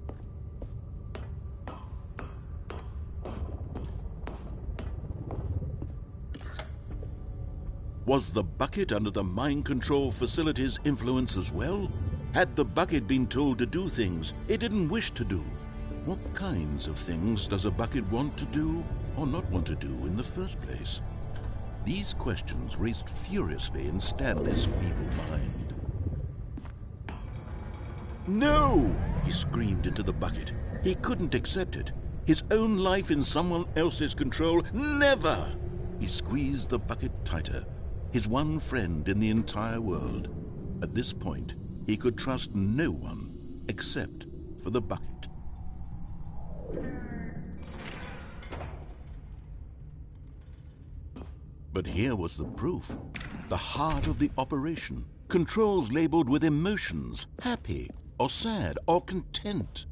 [SPEAKER 1] Was the bucket under the mind control facility's influence as well? Had the bucket been told to do things it didn't wish to do? What kinds of things does a bucket want to do or not want to do in the first place? These questions raced furiously in Stanley's feeble mind. No! He screamed into the bucket. He couldn't accept it. His own life in someone else's control, never! He squeezed the bucket tighter. His one friend in the entire world. At this point, he could trust no one except for the bucket. But here was the proof. The heart of the operation. Controls labeled with emotions, happy or sad or content.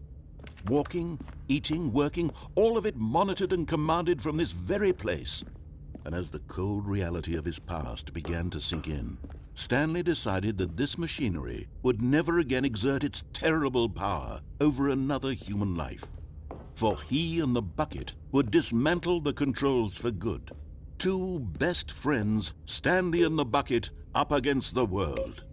[SPEAKER 1] Walking, eating, working, all of it monitored and commanded from this very place. And as the cold reality of his past began to sink in, Stanley decided that this machinery would never again exert its terrible power over another human life. For he and the bucket would dismantle the controls for good. Two best friends, Stanley and the bucket, up against the world.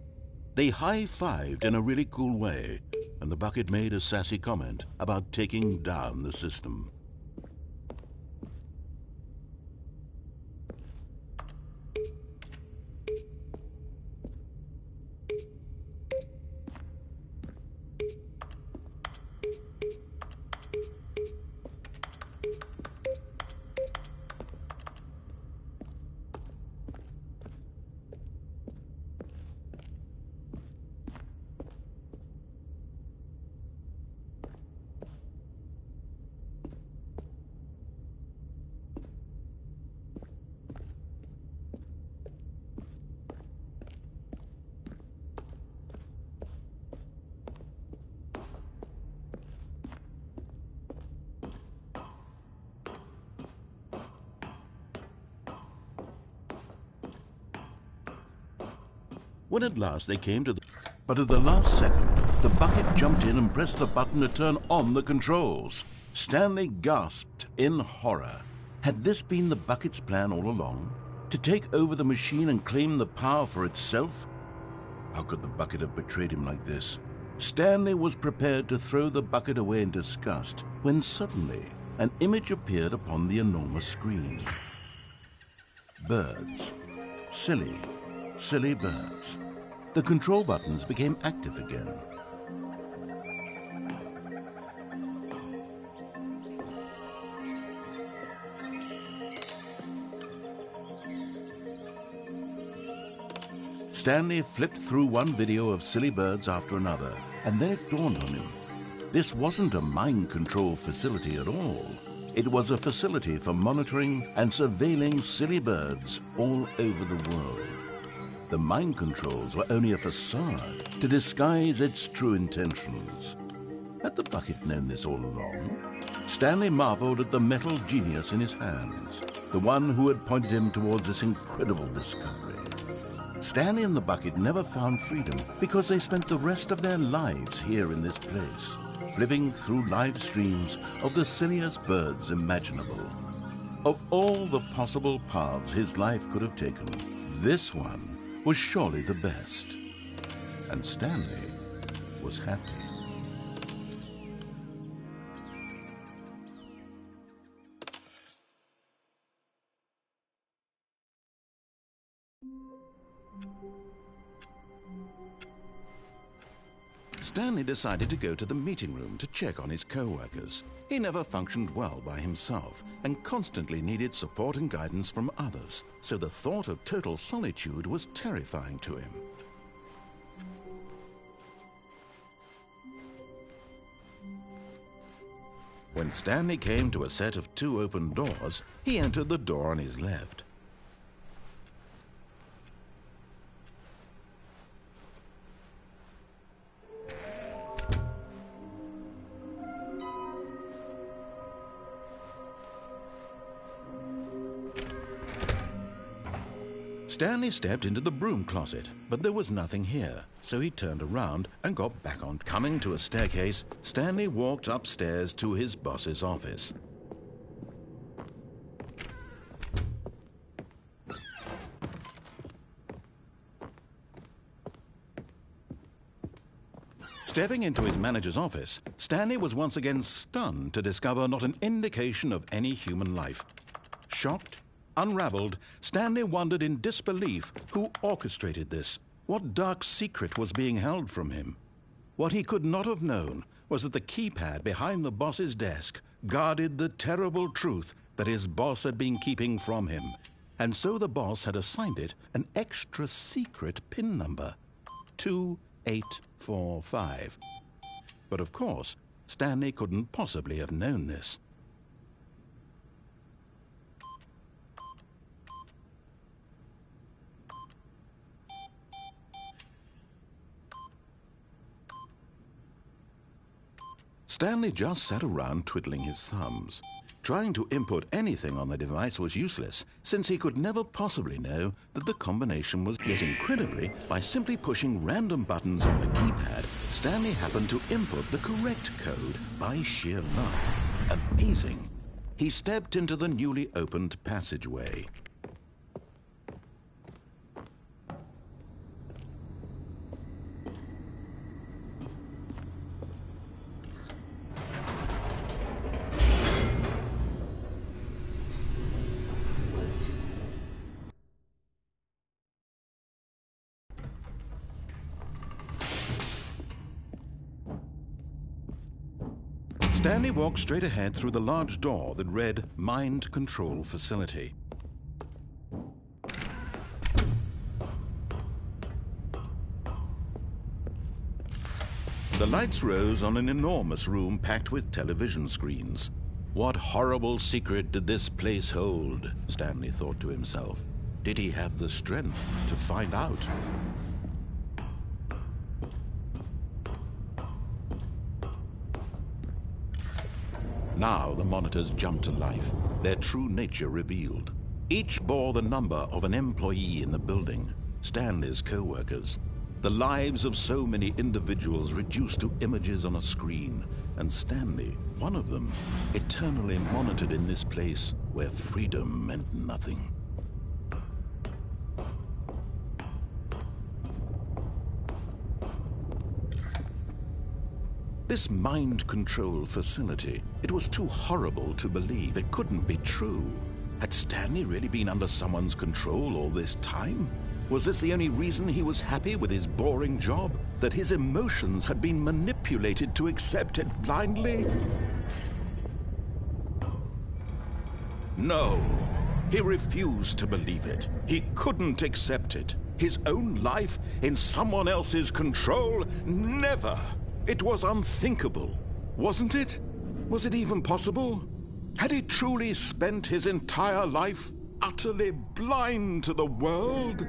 [SPEAKER 1] They high-fived in a really cool way, and the bucket made a sassy comment about taking down the system. When at last they came to the... But at the last second, the bucket jumped in and pressed the button to turn on the controls. Stanley gasped in horror. Had this been the bucket's plan all along? To take over the machine and claim the power for itself? How could the bucket have betrayed him like this? Stanley was prepared to throw the bucket away in disgust when suddenly an image appeared upon the enormous screen. Birds. Silly, silly birds. The control buttons became active again. Stanley flipped through one video of silly birds after another, and then it dawned on him. This wasn't a mind control facility at all. It was a facility for monitoring and surveilling silly birds all over the world.
[SPEAKER 3] The mind controls were only a facade to disguise its true intentions. Had the bucket known this all along? Stanley marveled at the metal genius in his hands, the one who had pointed him towards this incredible discovery. Stanley and the bucket never found freedom because they spent the rest of their lives here in this place, flipping through live streams of the silliest birds imaginable. Of all the possible paths his life could have taken, this one was surely the best. And Stanley was happy. Stanley decided to go to the meeting room to check on his co-workers. He never functioned well by himself and constantly needed support and guidance from others, so the thought of total solitude was terrifying to him. When Stanley came to a set of 2 open doors, he entered the door on his left. Stanley stepped into the broom closet, but there was nothing here, so he turned around and got back on. Coming to a staircase, Stanley walked upstairs to his boss's office. Stepping into his manager's office, Stanley was once again stunned to discover not an indication of any human life. Shocked, unraveled, Stanley wondered in disbelief who orchestrated this. What dark secret was being held from him? What he could not have known was that the keypad behind the boss's desk guarded the terrible truth that his boss had been keeping from him, and so the boss had assigned it an extra secret PIN number, 2845. But of course, Stanley couldn't possibly have known this. Stanley just sat around twiddling his thumbs. Trying to input anything on the device was useless, since he could never possibly know that the combination was. Yet incredibly, by simply pushing random buttons on the keypad, Stanley happened to input the correct code by sheer luck. Amazing. He stepped into the newly opened passageway. Stanley walked straight ahead through the large door that read Mind Control Facility. The lights rose on an enormous room packed with television screens. What horrible secret did this place hold? Stanley thought to himself. Did he have the strength to find out? Now the monitors jumped to life, their true nature revealed. Each bore the number of an employee in the building, Stanley's co-workers. The lives of so many individuals reduced to images on a screen, and Stanley, one of them, eternally monitored in this place where freedom meant nothing. This mind control facility, it was too horrible to believe. It couldn't be true. Had Stanley really been under someone's control all this time? Was this the only reason he was happy with his boring job? That his emotions had been manipulated to accept it blindly? No, he refused to believe it. He couldn't accept it. His own life in someone else's control? Never! It was unthinkable, wasn't it? Was it even possible? Had he truly spent his entire life utterly blind to the world?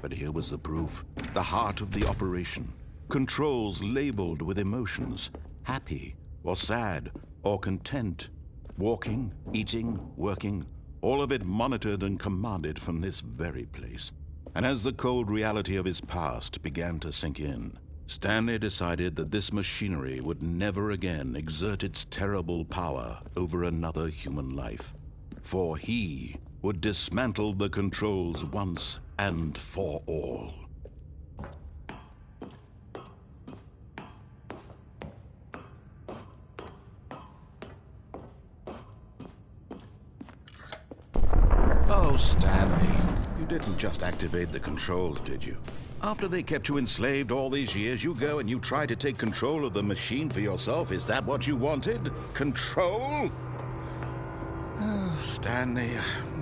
[SPEAKER 1] But here was the proof. The heart of the operation. Controls labeled with emotions. Happy, or sad, or content. Walking, eating, working. All of it monitored and commanded from this very place. And as the cold reality of his past began to sink in, Stanley decided that this machinery would never again exert its terrible power over another human life. For he would dismantle the controls once and for all. Oh, Stanley, you didn't just activate the controls, did you? After they kept you enslaved all these years, you go and you try to take control of the machine for yourself. Is that what you wanted? Control? Oh, Stanley,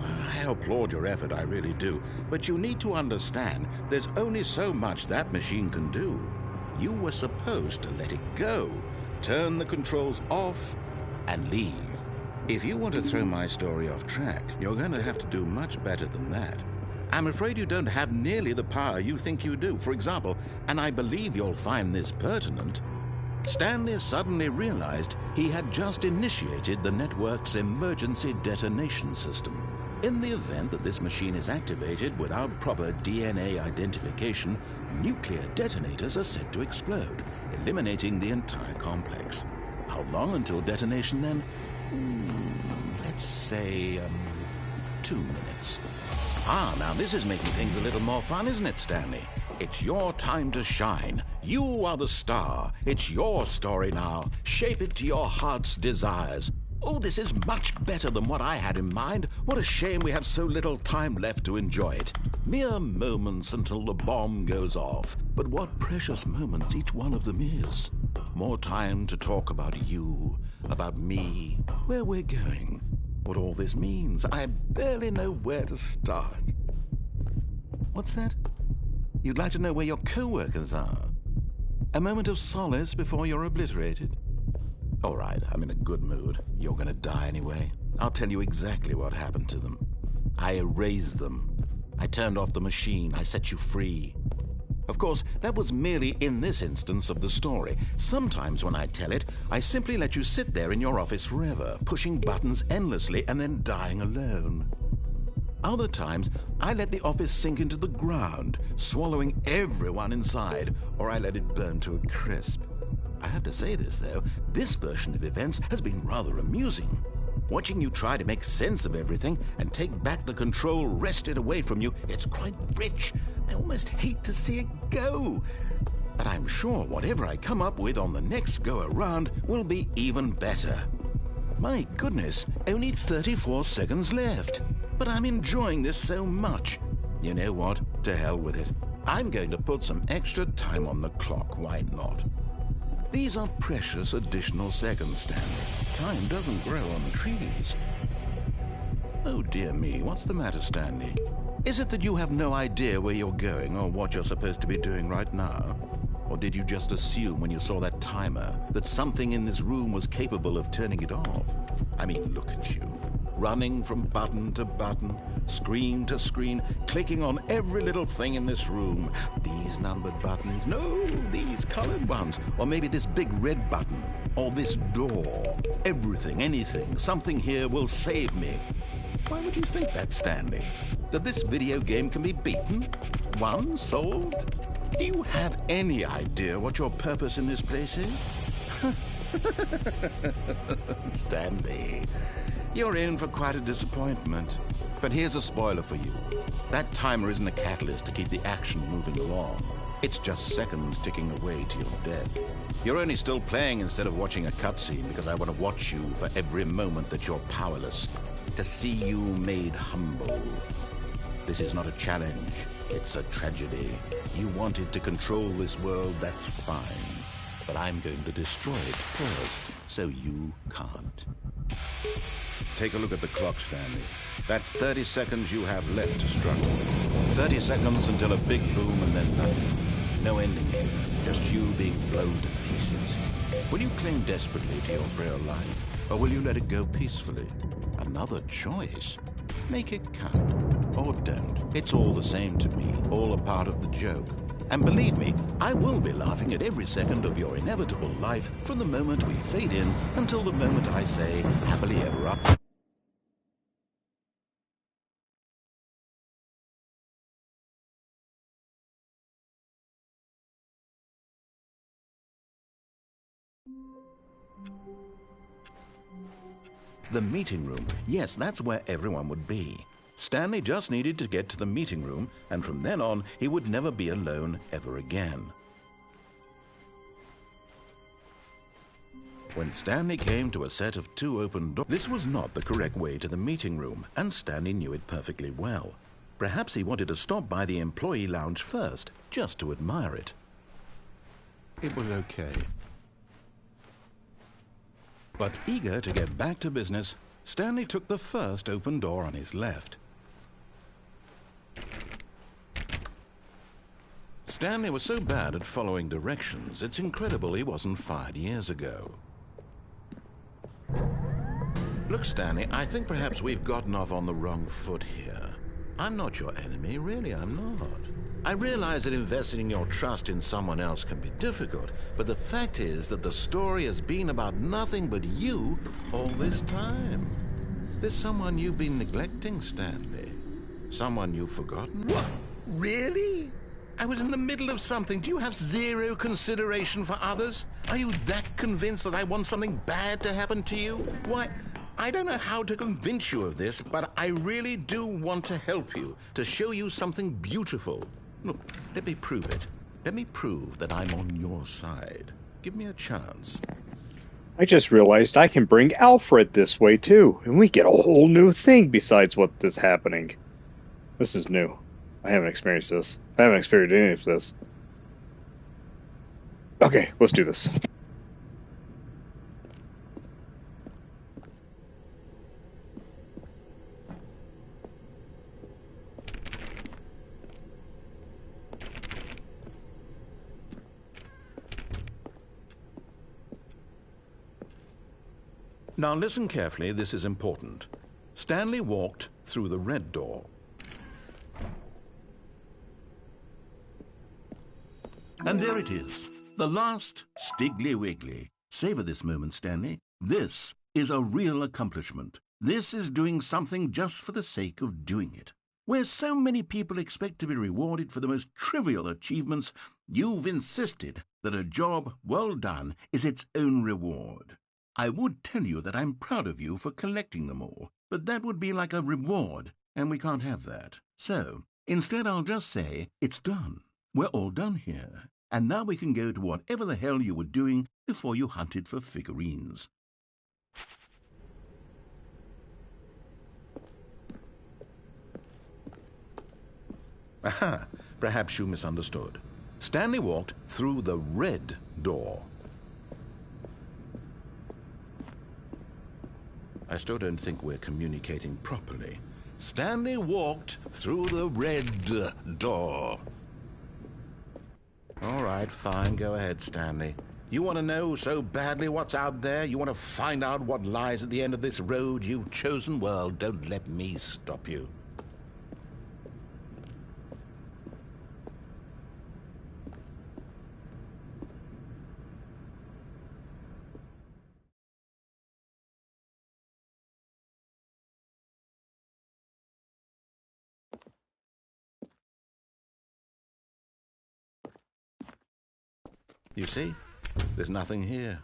[SPEAKER 1] I applaud your effort, I really do. But you need to understand, there's only so much that machine can do. You were supposed to let it go, turn the controls off, and leave. If you want to throw my story off track, you're going to have to do much better than that. I'm afraid you don't have nearly the power you think you do. For example, and I believe you'll find this pertinent, Stanley suddenly realized he had just initiated the network's emergency detonation system. In the event that this machine is activated without proper DNA identification, nuclear detonators are said to explode, eliminating the entire complex. How long until detonation then? Let's say, 2 minutes. Now this is making things a little more fun, isn't it, Stanley? It's your time to shine. You are the star. It's your story now. Shape it to your heart's desires. Oh, this is much better than what I had in mind. What a shame we have so little time left to enjoy it. Mere moments until the bomb goes off. But what precious moments each one of them is. More time to talk about you, about me, where we're going, what all this means. I barely know where to start. What's that? You'd like to know where your co-workers are? A moment of solace before you're obliterated? All right, I'm in a good mood. You're gonna die anyway. I'll tell you exactly what happened to them. I erased them. I turned off the machine. I set you free. Of course, that was merely in this instance of the story. Sometimes when I tell it, I simply let you sit there in your office forever, pushing buttons endlessly and then dying alone. Other times, I let the office sink into the ground, swallowing everyone inside, or I let it burn to a crisp. I have to say this, though, this version of events has been rather amusing. Watching you try to make sense of everything and take back the control wrested away from you, it's quite rich. I almost hate to see it go. But I'm sure whatever I come up with on the next go-around will be even better. My goodness, only 34 seconds left. But I'm enjoying this so much. You know what? To hell with it. I'm going to put some extra time on the clock. Why not? These are precious additional seconds, Stanley. Time doesn't grow on trees. Oh dear me, what's the matter, Stanley? Is it that you have no idea where you're going or what you're supposed to be doing right now? Or did you just assume when you saw that timer that something in this room was capable of turning it off? I mean, look at you. Running from button to button, screen to screen, clicking on every little thing in this room. These numbered buttons, no, these colored ones, or maybe this big red button, or this door. Everything, anything, something here will save me. Why would you think that, Stanley? That this video game can be beaten? Won? Solved? Do you have any idea what your purpose in this place is? Stanley, you're in for quite a disappointment. But here's a spoiler for you. That timer isn't a catalyst to keep the action moving along. It's just seconds ticking away to your death. You're only still playing instead of watching a cutscene because I want to watch you for every moment that you're powerless. To see you made humble. This is not a challenge. It's a tragedy. You wanted to control this world, that's fine. But I'm going to destroy it first, so you can't. Take a look at the clock, Stanley. That's 30 seconds you have left to struggle. 30 seconds until a big boom and then nothing. No ending here, just you being blown to pieces. Will you cling desperately to your frail life, or will you let it go peacefully? Another choice. Make it count. or don't. It's all the same to me, all a part of the joke. And believe me, I will be laughing at every second of your inevitable life from the moment we fade in until the moment I say, happily ever after. The meeting room. Yes, that's where everyone would be. Stanley just needed to get to the meeting room, and from then on, he would never be alone ever again. When Stanley came to a set of 2 open doors, this was not the correct way to the meeting room, and Stanley knew it perfectly well. Perhaps he wanted to stop by the employee lounge first, just to admire it. It was okay. But eager to get back to business, Stanley took the first open door on his left. Stanley was so bad at following directions, it's incredible he wasn't fired years ago. Look, Stanley, I think perhaps we've gotten off on the wrong foot here. I'm not your enemy, really, I'm not. I realize that investing your trust in someone else can be difficult, but the fact is that the story has been about nothing but you all this time. There's someone you've been neglecting, Stanley. Someone you've forgotten.
[SPEAKER 3] What? Really?
[SPEAKER 1] I was in the middle of something. Do you have zero consideration for others? Are you that convinced that I want something bad to happen to you? Why, I don't know how to convince you of this, but I really do want to help you, to show you something beautiful. Look, let me prove it. Let me prove that I'm on your side. Give me a chance.
[SPEAKER 4] I just realized I can bring Alfred this way too, and we get a whole new thing besides what is happening. This is new. I haven't experienced this. I haven't experienced any of this. Okay, let's do this.
[SPEAKER 1] Now listen carefully, this is important. Stanley walked through the red door.
[SPEAKER 3] And there it is, the last Stiggly Wiggly. Savor this moment, Stanley. This is a real accomplishment. This is doing something just for the sake of doing it. Where so many people expect to be rewarded for the most trivial achievements, you've insisted that a job well done is its own reward. I would tell you that I'm proud of you for collecting them all, but that would be like a reward, and we can't have that. So, instead I'll just say, it's done. We're all done here, and now we can go to whatever the hell you were doing before you hunted for figurines.
[SPEAKER 1] Aha, perhaps you misunderstood. Stanley walked through the red door. I still don't think we're communicating properly. Stanley walked through the red door. All right, fine, go ahead, Stanley. You want to know so badly what's out there? You want to find out what lies at the end of this road you've chosen? Well, don't let me stop you. You see, there's nothing here.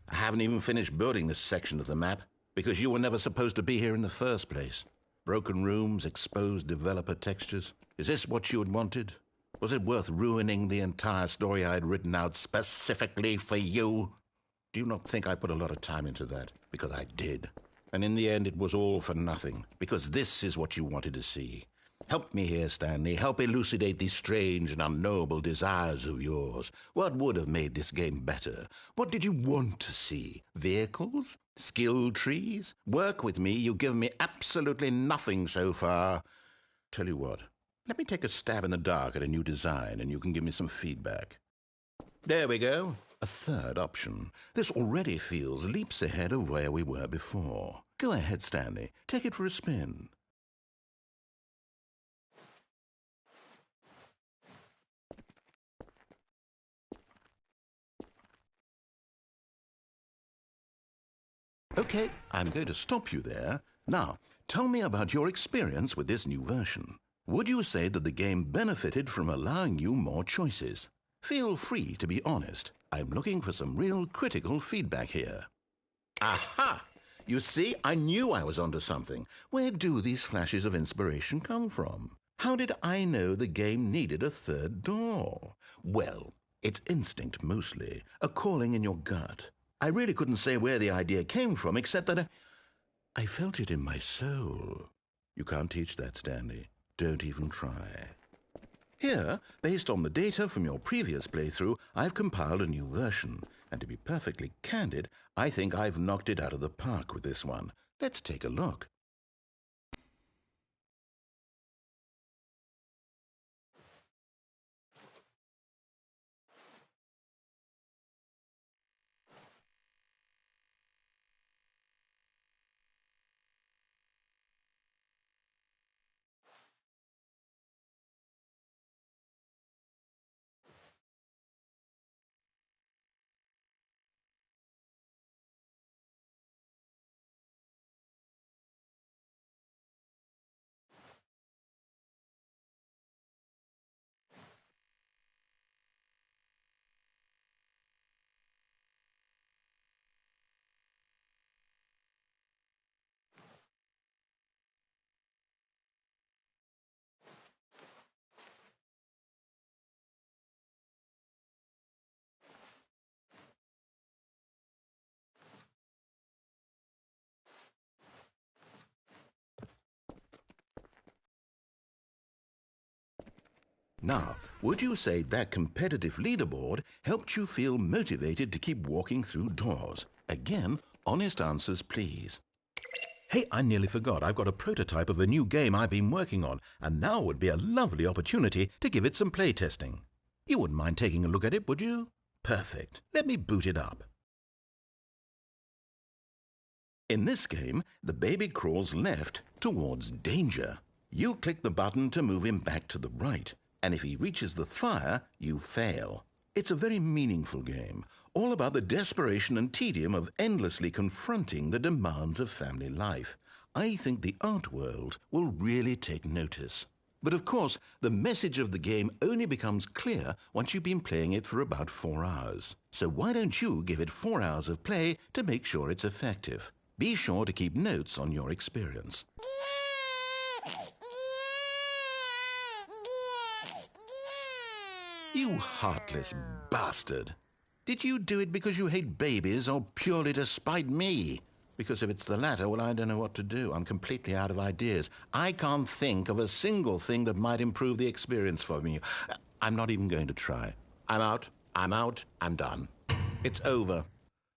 [SPEAKER 1] I haven't even finished building this section of the map, because you were never supposed to be here in the first place. Broken rooms, exposed developer textures. Is this what you had wanted? Was it worth ruining the entire story I had written out specifically for you? Do you not think I put a lot of time into that? Because I did. And in the end, it was all for nothing, because this is what you wanted to see. Help me here, Stanley. Help elucidate these strange and unknowable desires of yours. What would have made this game better? What did you want to see? Vehicles? Skill trees? Work with me. You've given me absolutely nothing so far. Tell you what, let me take a stab in the dark at a new design and you can give me some feedback. There we go. A third option. This already feels leaps ahead of where we were before. Go ahead, Stanley. Take it for a spin. Okay, I'm going to stop you there. Now, tell me about your experience with this new version. Would you say that the game benefited from allowing you more choices? Feel free to be honest. I'm looking for some real critical feedback here. Aha! You see, I knew I was onto something. Where do these flashes of inspiration come from? How did I know the game needed a third door? Well, it's instinct mostly, a calling in your gut. I really couldn't say where the idea came from, except that I felt it in my soul. You can't teach that, Stanley. Don't even try. Here, based on the data from your previous playthrough, I've compiled a new version. And to be perfectly candid, I think I've knocked it out of the park with this one. Let's take a look. Now, would you say that competitive leaderboard helped you feel motivated to keep walking through doors? Again, honest answers, please. Hey, I nearly forgot. I've got a prototype of a new game I've been working on, and now would be a lovely opportunity to give it some playtesting. You wouldn't mind taking a look at it, would you? Perfect. Let me boot it up. In this game, the baby crawls left towards danger. You click the button to move him back to the right. And if he reaches the fire, you fail. It's a very meaningful game, all about the desperation and tedium of endlessly confronting the demands of family life. I think the art world will really take notice. But of course, the message of the game only becomes clear once you've been playing it for about 4 hours. So why don't you give it 4 hours of play to make sure it's effective? Be sure to keep notes on your experience. You heartless bastard. Did you do it because you hate babies or purely to spite me? Because if it's the latter, well, I don't know what to do. I'm completely out of ideas. I can't think of a single thing that might improve the experience for me. I'm not even going to try. I'm out, I'm done. It's over.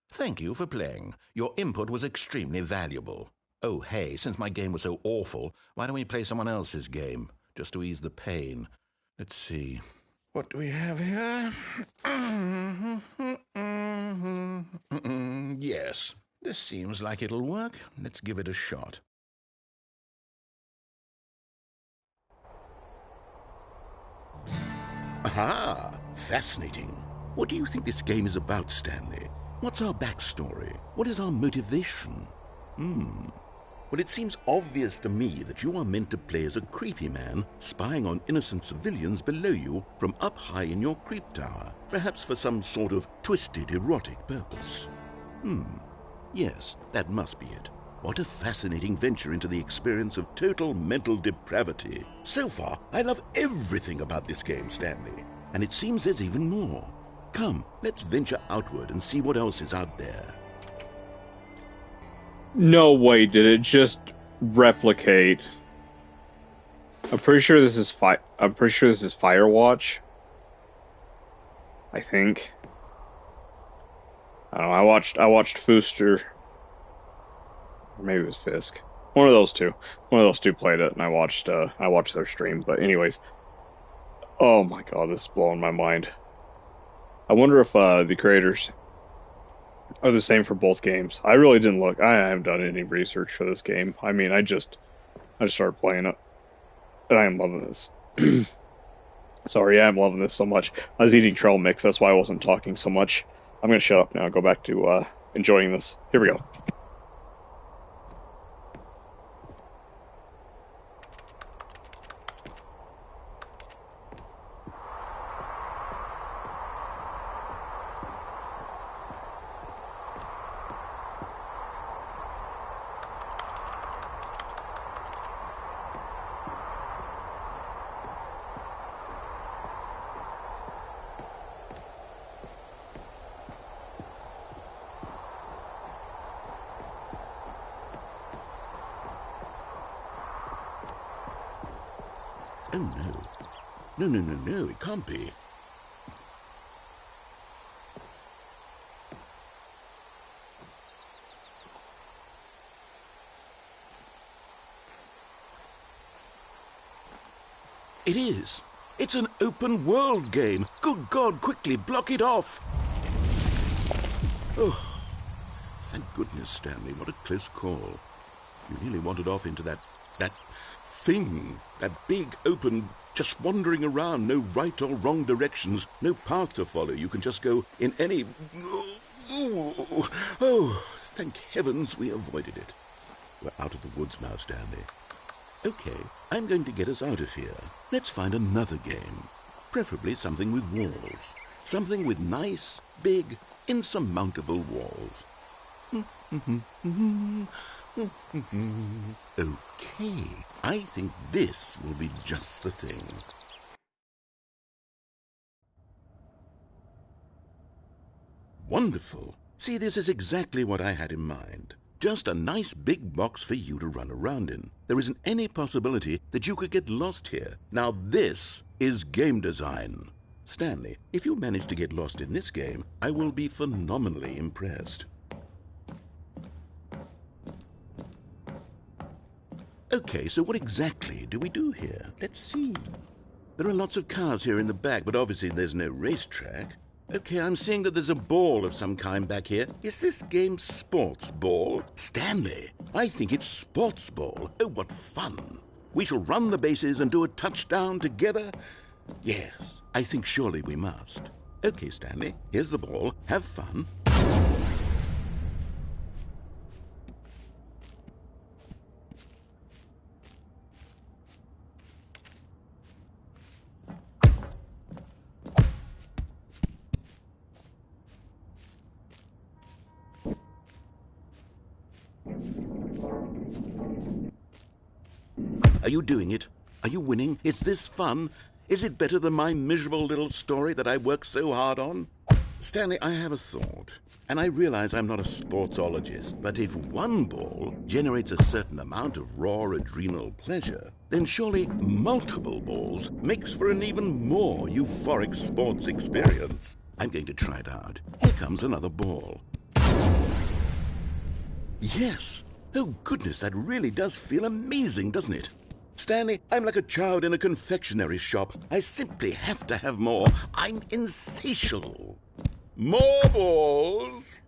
[SPEAKER 1] Thank you for playing. Your input was extremely valuable. Oh, hey, since my game was so awful, why don't we play someone else's game? Just to ease the pain. Let's see. What do we have here? Yes, this seems like it'll work. Let's give it a shot. Aha! Fascinating. What do you think this game is about, Stanley? What's our backstory? What is our motivation? Well, it seems obvious to me that you are meant to play as a creepy man spying on innocent civilians below you from up high in your creep tower, perhaps for some sort of twisted erotic purpose. Yes, that must be it. What a fascinating venture into the experience of total mental depravity. So far, I love everything about this game, Stanley, and it seems there's even more. Come, let's venture outward and see what else is out there.
[SPEAKER 4] No way did it just replicate. I'm pretty sure this is Firewatch. I think. I don't know. I watched Fooster. Or maybe it was Fisk. One of those two. One of those two played it, and I watched their stream. But anyways, oh my god, this is blowing my mind. I wonder if the creators are the same for both games. I really didn't look. I haven't done any research for this game. I mean, I just started playing it, and I am loving this. Sorry, I'm loving this so much. I was eating trail mix, that's why I wasn't talking so much. I'm gonna shut up now and go back to enjoying this. Here we go.
[SPEAKER 3] Oh, no. No, no, no, no, it can't be. It is. It's an open world game. Good God, quickly block it off. Oh, thank goodness, Stanley. What a close call. You nearly wandered off into that thing. That big, open, just wandering around. No right or wrong directions. No path to follow. You can just go in any... Oh, thank heavens we avoided it. We're out of the woods now, Stanley. Okay, I'm going to get us out of here. Let's find another game. Preferably something with walls. Something with nice, big, insurmountable walls. Okay, I think this will be just the thing. Wonderful. See, this is exactly what I had in mind. Just a nice big box for you to run around in. There isn't any possibility that you could get lost here. Now this is game design. Stanley, if you manage to get lost in this game, I will be phenomenally impressed. Okay, so what exactly do we do here? Let's see. There are lots of cars here in the back, but obviously there's no racetrack. Okay, I'm seeing that there's a ball of some kind back here. Is this game sports ball? Stanley, I think it's sports ball. Oh, what fun. We shall run the bases and do a touchdown together? Yes, I think surely we must. Okay, Stanley, here's the ball. Have fun. Are you doing it? Are you winning? Is this fun? Is it better than my miserable little story that I worked so hard on? Stanley, I have a thought. And I realize I'm not a sportsologist, but if one ball generates a certain amount of raw adrenal pleasure, then surely multiple balls makes for an even more euphoric sports experience. I'm going to try it out. Here comes another ball. Yes! Oh, goodness, that really does feel amazing, doesn't it? Stanley, I'm like a child in a confectionery shop. I simply have to have more. I'm insatiable. More balls!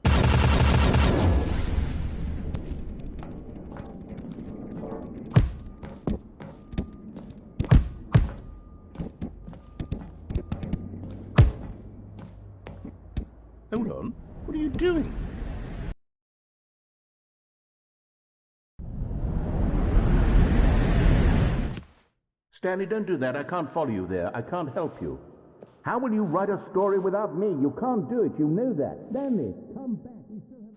[SPEAKER 3] Hold on. What are you doing?
[SPEAKER 6] Stanley, don't do that. I can't follow you there. I can't help you. How will you write a story without me? You can't do it. You know that. Stanley, come back. We still have...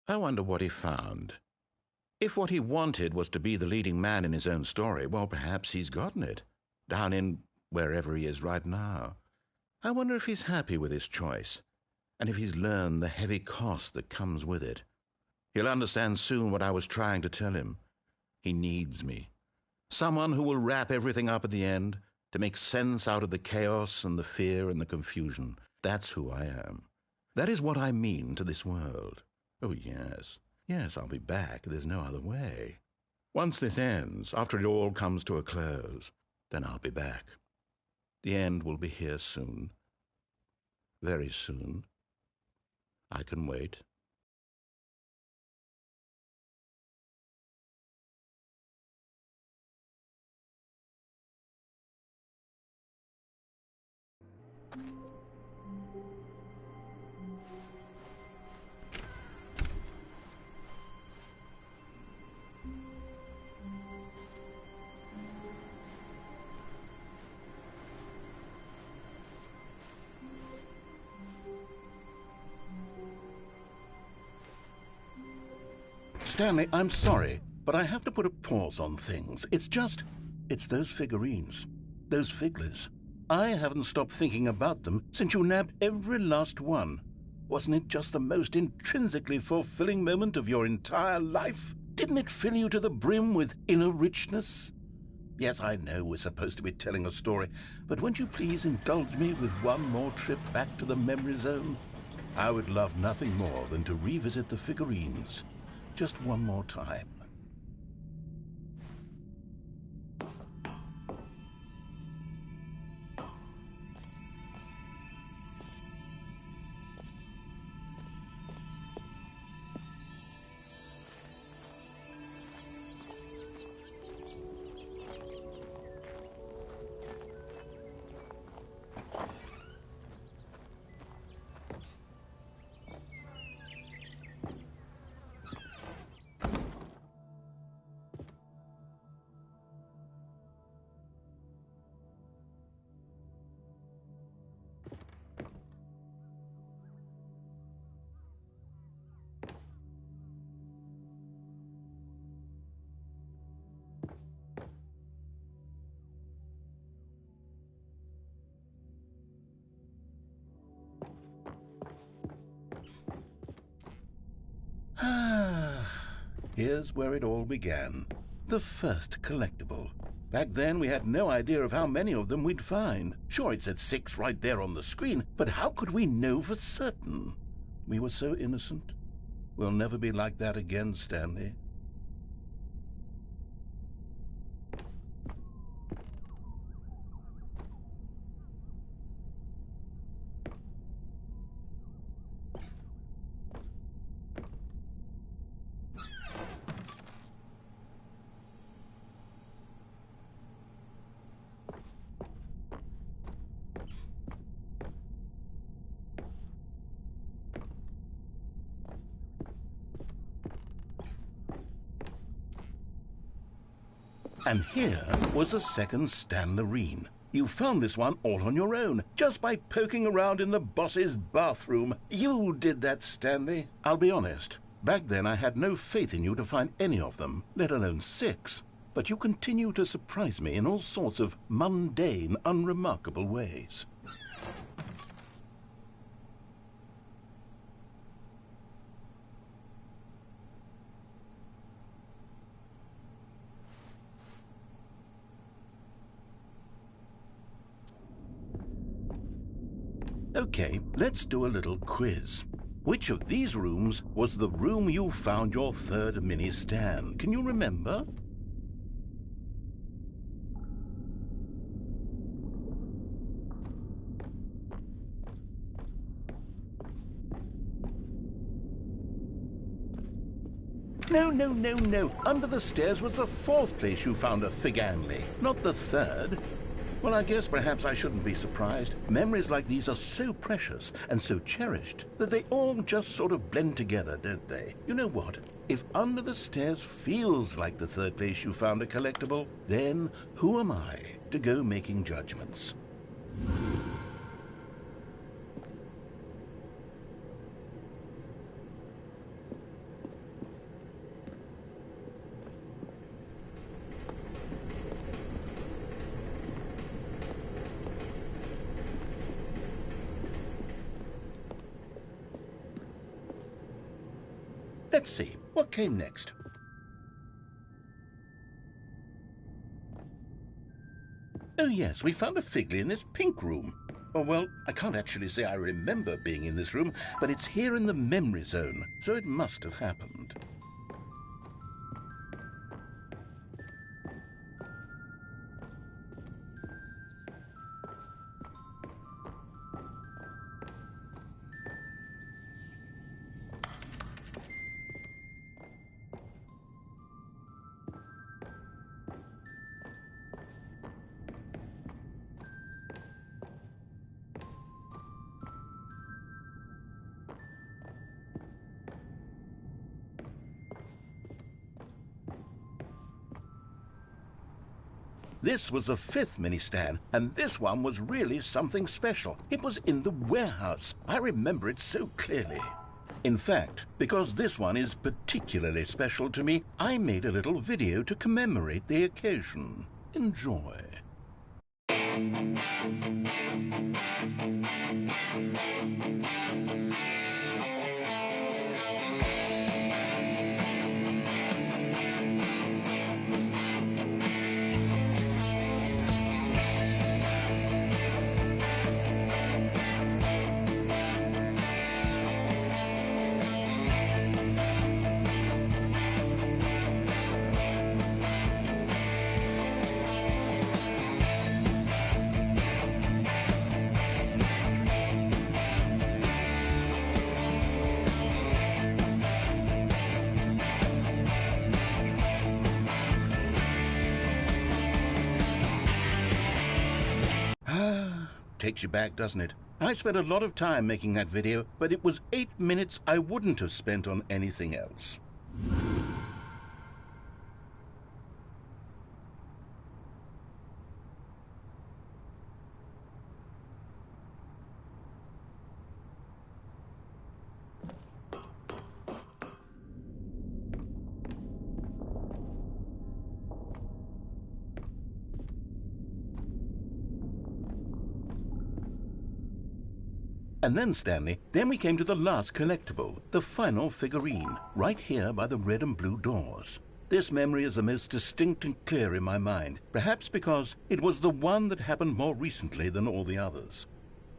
[SPEAKER 1] I wonder what he found. If what he wanted was to be the leading man in his own story, well, perhaps he's gotten it, down in wherever he is right now. I wonder if he's happy with his choice, and if he's learned the heavy cost that comes with it. He'll understand soon what I was trying to tell him. He needs me. Someone who will wrap everything up at the end, to make sense out of the chaos and the fear and the confusion. That's who I am. That is what I mean to this world. Oh, yes. Yes, I'll be back. There's no other way. Once this ends, after it all comes to a close, then I'll be back. The end will be here soon. Very soon. I can wait. Stanley, I'm sorry, but I have to put a pause on things. It's those figurines, those figglers. I haven't stopped thinking about them since you nabbed every last one. Wasn't it just the most intrinsically fulfilling moment of your entire life? Didn't it fill you to the brim with inner richness? Yes, I know we're supposed to be telling a story, but won't you please indulge me with one more trip back to the memory zone? I would love nothing more than to revisit the figurines. Just one more time. Here's where it all began. The first collectible. Back then, we had no idea of how many of them we'd find. Sure, it said 6 right there on the screen, but how could we know for certain? We were so innocent. We'll never be like that again, Stanley. And here was a second Stanley. You found this one all on your own, just by poking around in the boss's bathroom. You did that, Stanley. I'll be honest. Back then I had no faith in you to find any of them, let alone 6. But you continue to surprise me in all sorts of mundane, unremarkable ways. Okay, let's do a little quiz. Which of these rooms was the room you found your third mini Stan? Can you remember? No. Under the stairs was the 4th place you found a Figanley, not the 3rd. Well, I guess perhaps I shouldn't be surprised. Memories like these are so precious and so cherished that they all just sort of blend together, don't they? You know what? If under the stairs feels like the 3rd place you found a collectible, then who am I to go making judgments?
[SPEAKER 3] Let's see, what came next? Oh yes, we found a Figley in this pink room. Oh, well, I can't actually say I remember being in this room, but it's here in the memory zone, so it must have happened. This was the 5th mini-stand, and this one was really something special. It was in the warehouse. I remember it so clearly. In fact, because this one is particularly special to me, I made a little video to commemorate the occasion. Enjoy. Takes you back, doesn't it? I spent a lot of time making that video, but it was 8 minutes I wouldn't have spent on anything else. And then, Stanley, then we came to the last collectible, the final figurine, right here by the red and blue doors. This memory is the most distinct and clear in my mind, perhaps because it was the one that happened more recently than all the others.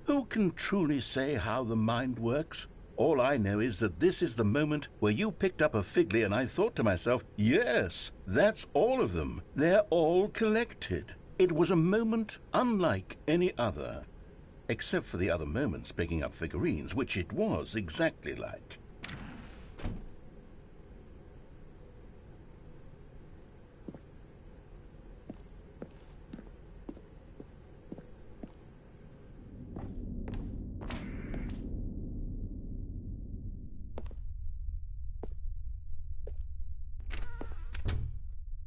[SPEAKER 3] Who can truly say how the mind works? All I know is that this is the moment where you picked up a Figley and I thought to myself, yes, that's all of them. They're all collected. It was a moment unlike any other. Except for the other moments picking up figurines, which it was exactly like.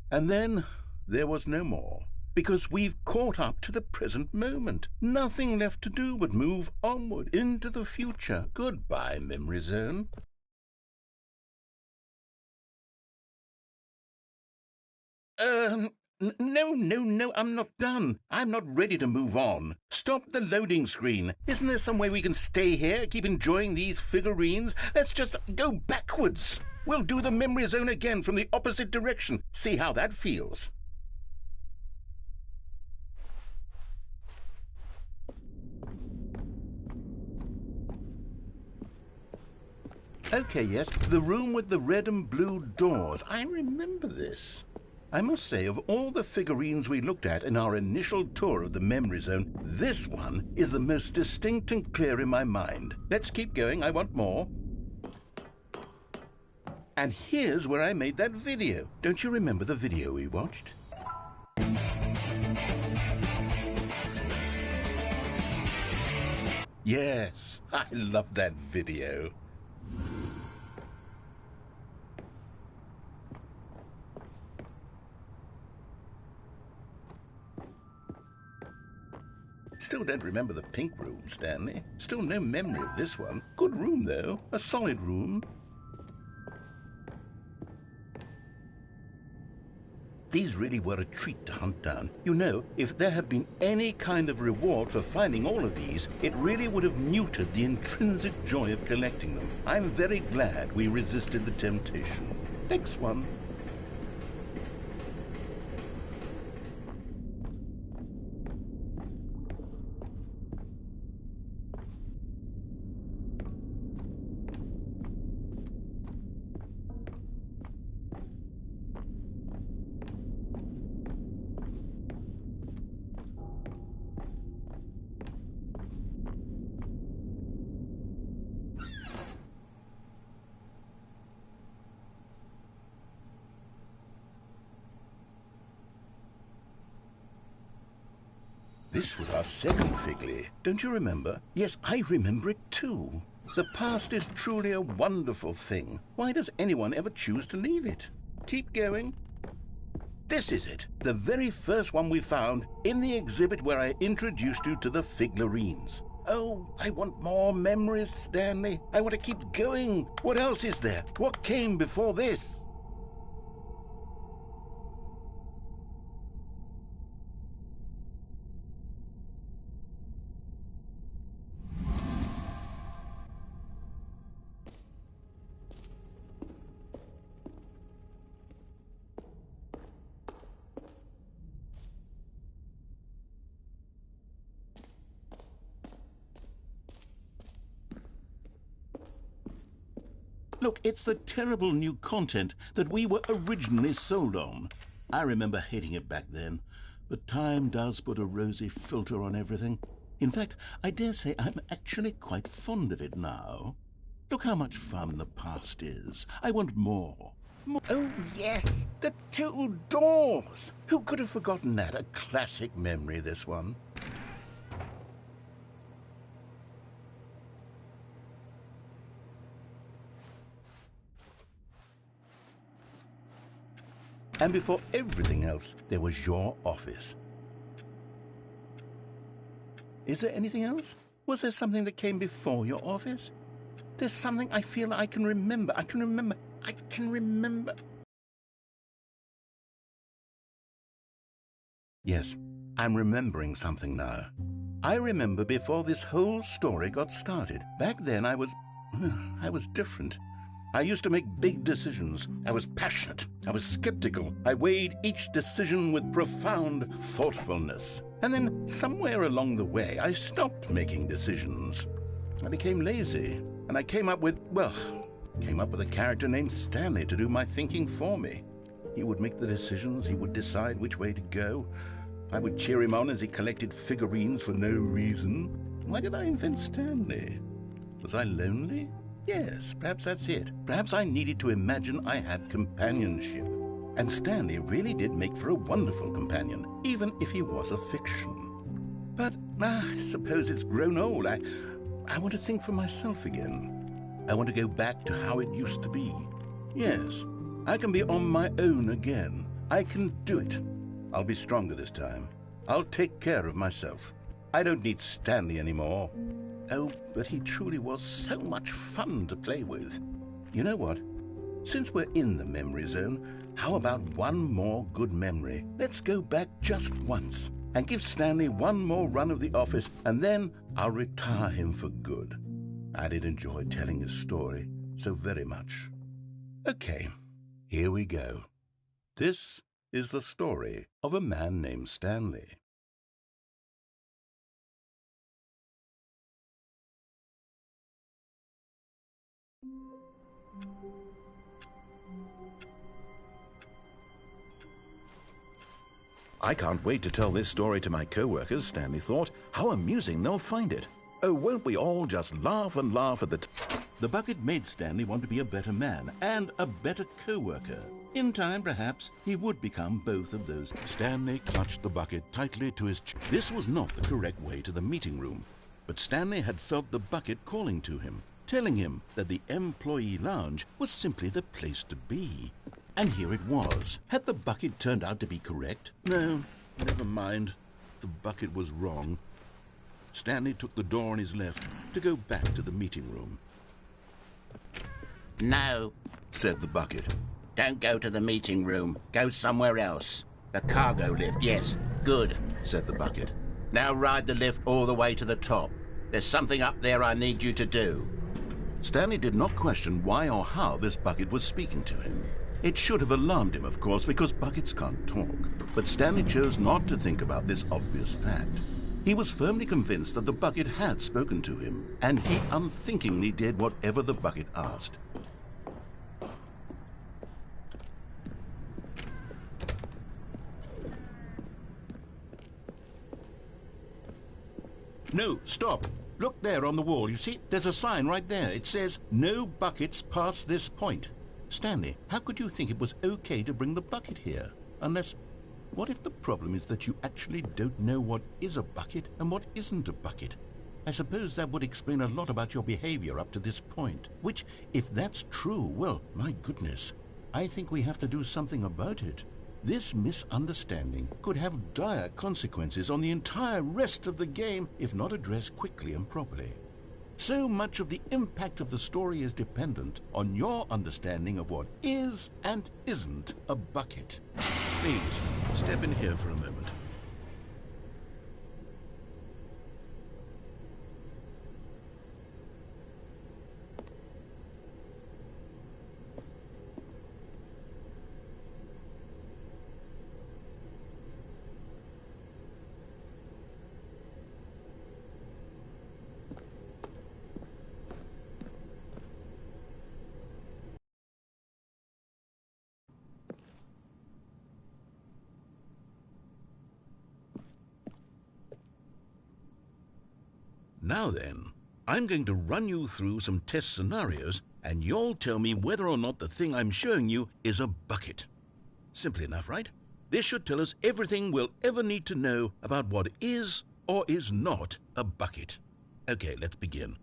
[SPEAKER 3] And then there was no more. Because we've caught up to the present moment. Nothing left to do but move onward into the future. Goodbye, memory zone. No, I'm not done. I'm not ready to move on. Stop the loading screen. Isn't there some way we can stay here, keep enjoying these figurines? Let's just go backwards. We'll do the memory zone again from the opposite direction. See how that feels. Okay, yes, the room with the red and blue doors. I remember this. I must say, of all the figurines we looked at in our initial tour of the memory zone, this one is the most distinct and clear in my mind. Let's keep going, I want more. And here's where I made that video. Don't you remember the video we watched? Yes, I love that video. Still don't remember the pink room, Stanley. Still no memory of this one. Good room, though. A solid room. These really were a treat to hunt down. You know, if there had been any kind of reward for finding all of these, it really would have muted the intrinsic joy of collecting them. I'm very glad we resisted the temptation. Next one. This was our second Figley. Don't you remember? Yes, I remember it too. The past is truly a wonderful thing. Why does anyone ever choose to leave it? Keep going. This is it. The very first one we found in the exhibit where I introduced you to the figlarines. Oh, I want more memories, Stanley. I want to keep going. What else is there? What came before this? Look, it's the terrible new content that we were originally sold on. I remember hating it back then, but time does put a rosy filter on everything. In fact, I dare say I'm actually quite fond of it now. Look how much fun the past is. I want more. Oh, yes, the two doors. Who could have forgotten that? A classic memory, this one. And before everything else, there was your office. Is there anything else? Was there something that came before your office? There's something I feel I can remember. I can remember. Yes, I'm remembering something now. I remember before this whole story got started. Back then I was different. I used to make big decisions. I was passionate. I was skeptical. I weighed each decision with profound thoughtfulness. And then somewhere along the way, I stopped making decisions. I became lazy. And I came up with a character named Stanley to do my thinking for me. He would make the decisions. He would decide which way to go. I would cheer him on as he collected figurines for no reason. Why did I invent Stanley? Was I lonely? Yes, perhaps that's it. Perhaps I needed to imagine I had companionship. And Stanley really did make for a wonderful companion, even if he was a fiction. But I suppose it's grown old. I want to think for myself again. I want to go back to how it used to be. Yes, I can be on my own again. I can do it. I'll be stronger this time. I'll take care of myself. I don't need Stanley anymore. Oh, but he truly was so much fun to play with. You know what? Since we're in the memory zone, how about one more good memory? Let's go back just once and give Stanley one more run of the office, and then I'll retire him for good. I did enjoy telling his story so very much. Okay, here we go. This is the story of a man named Stanley. I can't wait to tell this story to my co-workers, Stanley thought. How amusing they'll find it. Oh, won't we all just laugh and laugh at The bucket made Stanley want to be a better man and a better co-worker. In time, perhaps, he would become both of those. Stanley clutched the bucket tightly to his chest. This was not the correct way to the meeting room, but Stanley had felt the bucket calling to him, telling him that the employee lounge was simply the place to be. And here it was. Had the bucket turned out to be correct? No, never mind. The bucket was wrong. Stanley took the door on his left to go back to the meeting room.
[SPEAKER 6] No,
[SPEAKER 3] said the bucket.
[SPEAKER 6] Don't go to the meeting room. Go somewhere else. The cargo lift, yes. Good, said the bucket. Now ride the lift all the way to the top. There's something up there I need you to do.
[SPEAKER 3] Stanley did not question why or how this bucket was speaking to him. It should have alarmed him, of course, because buckets can't talk. But Stanley chose not to think about this obvious fact. He was firmly convinced that the bucket had spoken to him, and he unthinkingly did whatever the bucket asked. No, stop. Look there on the wall, you see? There's a sign right there. It says, "No buckets past this point." Stanley, how could you think it was okay to bring the bucket here? Unless, what if the problem is that you actually don't know what is a bucket and what isn't a bucket? I suppose that would explain a lot about your behavior up to this point. Which, if that's true, well, my goodness, I think we have to do something about it. This misunderstanding could have dire consequences on the entire rest of the game if not addressed quickly and properly. So much of the impact of the story is dependent on your understanding of what is and isn't a bucket. Please, step in here for a moment. Now then, I'm going to run you through some test scenarios, and you'll tell me whether or not the thing I'm showing you is a bucket. Simple enough, right? This should tell us everything we'll ever need to know about what is or is not a bucket. Okay, let's begin.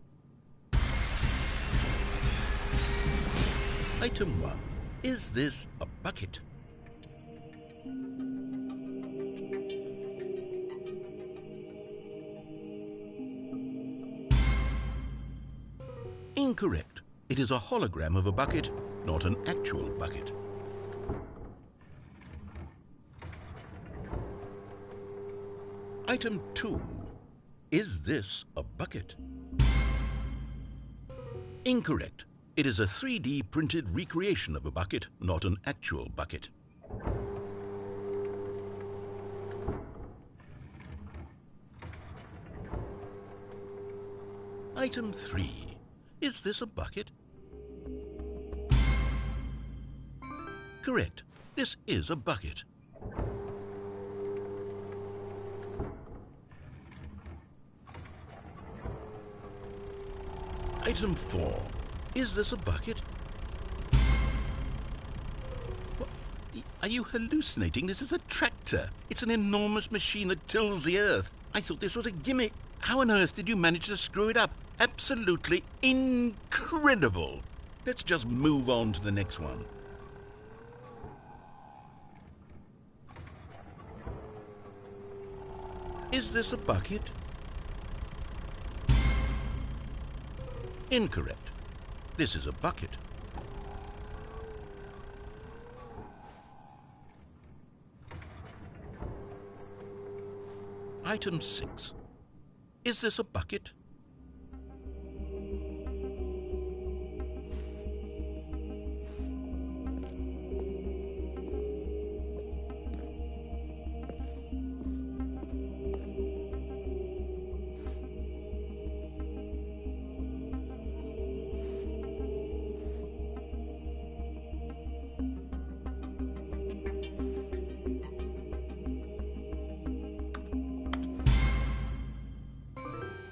[SPEAKER 3] Item 1. Is this a bucket? Incorrect. It is a hologram of a bucket, not an actual bucket. Item 2. Is this a bucket? Incorrect. It is a 3D printed recreation of a bucket, not an actual bucket. Item 3. Is this a bucket? Correct. This is a bucket. Item 4. Is this a bucket? What? Are you hallucinating? This is a tractor. It's an enormous machine that tills the earth. I thought this was a gimmick. How on earth did you manage to screw it up? Absolutely incredible. Let's just move on to the next one. Is this a bucket? Incorrect. This is a bucket. Item 6. Is this a bucket?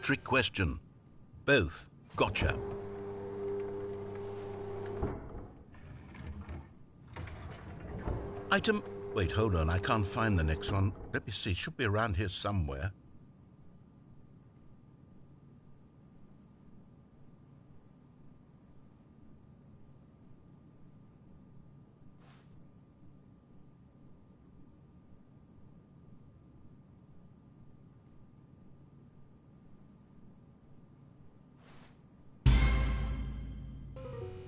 [SPEAKER 3] Trick question. Both. Gotcha. Item... Wait, hold on. I can't find the next one. Let me see. It should be around here somewhere.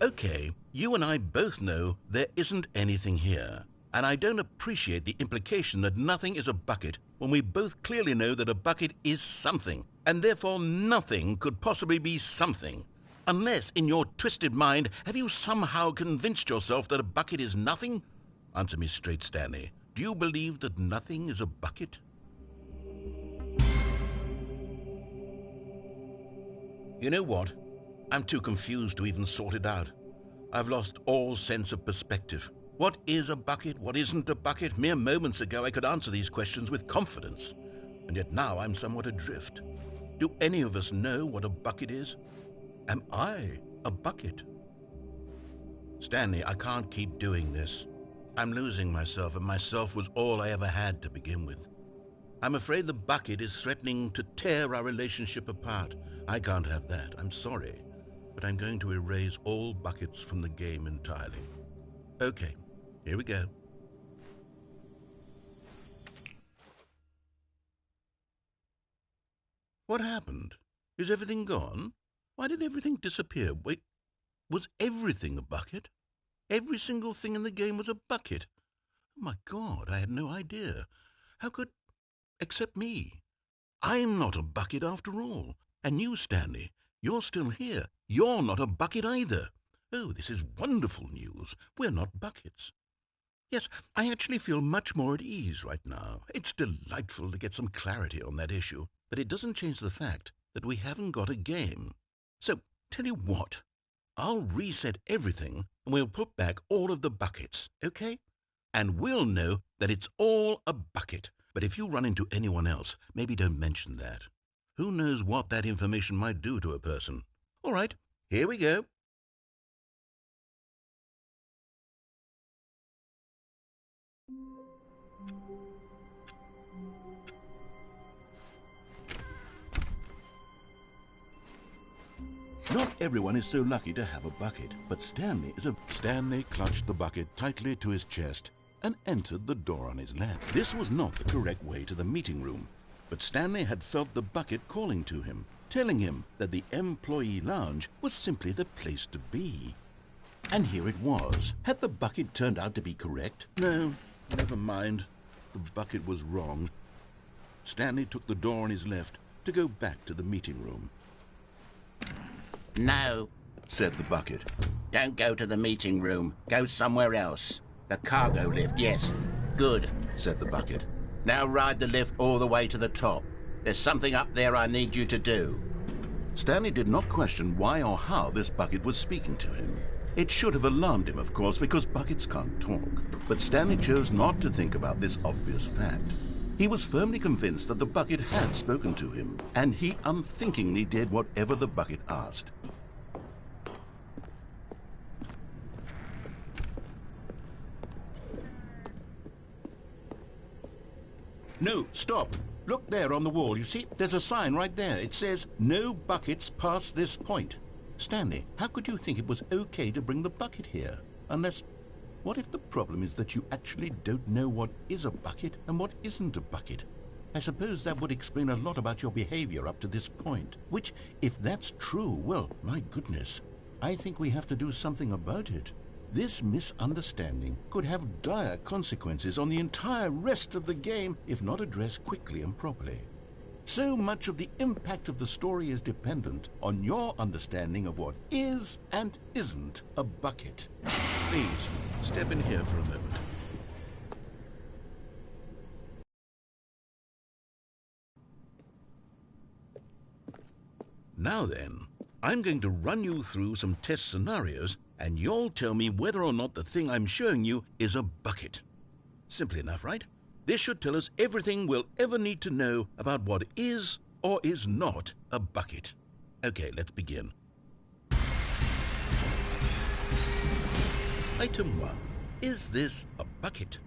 [SPEAKER 1] Okay, you and I both know there isn't anything here. And I don't appreciate the implication that nothing is a bucket when we both clearly know that a bucket is something, and therefore nothing could possibly be something. Unless, in your twisted mind, have you somehow convinced yourself that a bucket is nothing? Answer me straight, Stanley. Do you believe that nothing is a bucket? You know what? I'm too confused to even sort it out. I've lost all sense of perspective. What is a bucket? What isn't a bucket? Mere moments ago I could answer these questions with confidence, and yet now I'm somewhat adrift. Do any of us know what a bucket is? Am I a bucket? Stanley, I can't keep doing this. I'm losing myself, and myself was all I ever had to begin with. I'm afraid the bucket is threatening to tear our relationship apart. I can't have that. I'm sorry, but I'm going to erase all buckets from the game entirely. Okay. Here we go. What happened? Is everything gone? Why did everything disappear? Wait, was everything a bucket? Every single thing in the game was a bucket. Oh my God, I had no idea. How could... except me. I'm not a bucket after all. And you, Stanley, you're still here. You're not a bucket either. Oh, this is wonderful news. We're not buckets. Yes, I actually feel much more at ease right now. It's delightful to get some clarity on that issue, but it doesn't change the fact that we haven't got a game. So, tell you what, I'll reset everything and we'll put back all of the buckets, okay? And we'll know that it's all a bucket. But if you run into anyone else, maybe don't mention that. Who knows what that information might do to a person? All right, here we go. Not everyone is so lucky to have a bucket, but Stanley is a... Stanley clutched the bucket tightly to his chest and entered the door on his left. This was not the correct way to the meeting room, but Stanley had felt the bucket calling to him, telling him that the employee lounge was simply the place to be. And here it was. Had the bucket turned out to be correct? No, never mind. The bucket was wrong. Stanley took the door on his left to go back to the meeting room.
[SPEAKER 6] No,
[SPEAKER 1] Said the bucket.
[SPEAKER 6] don't go to the meeting room. Go somewhere else. The cargo lift, yes. Good.
[SPEAKER 1] Said the bucket.
[SPEAKER 6] Now ride the lift all the way to the top. There's something up there I need you to do.
[SPEAKER 1] Stanley did not question why or how this bucket was speaking to him. It should have alarmed him, of course, because buckets can't talk. But Stanley chose not to think about this obvious fact. He was firmly convinced that the bucket had spoken to him, and he unthinkingly did whatever the bucket asked. No, stop. Look there on the wall. You see, there's a sign right there. It says, "No buckets past this point." Stanley, how could you think it was okay to bring the bucket here? Unless, what if the problem is that you actually don't know what is a bucket and what isn't a bucket? I suppose that would explain a lot about your behavior up to this point. Which, if that's true, well, my goodness, I think we have to do something about it. This misunderstanding could have dire consequences on the entire rest of the game if not addressed quickly and properly. So much of the impact of the story is dependent on your understanding of what is and isn't a bucket. Please, step in here for a moment. Now then, I'm going to run you through some test scenarios, and you'll tell me whether or not the thing I'm showing you is a bucket. Simple enough, right? This should tell us everything we'll ever need to know about what is or is not a bucket. Okay, let's begin. Item 1. Is this a bucket?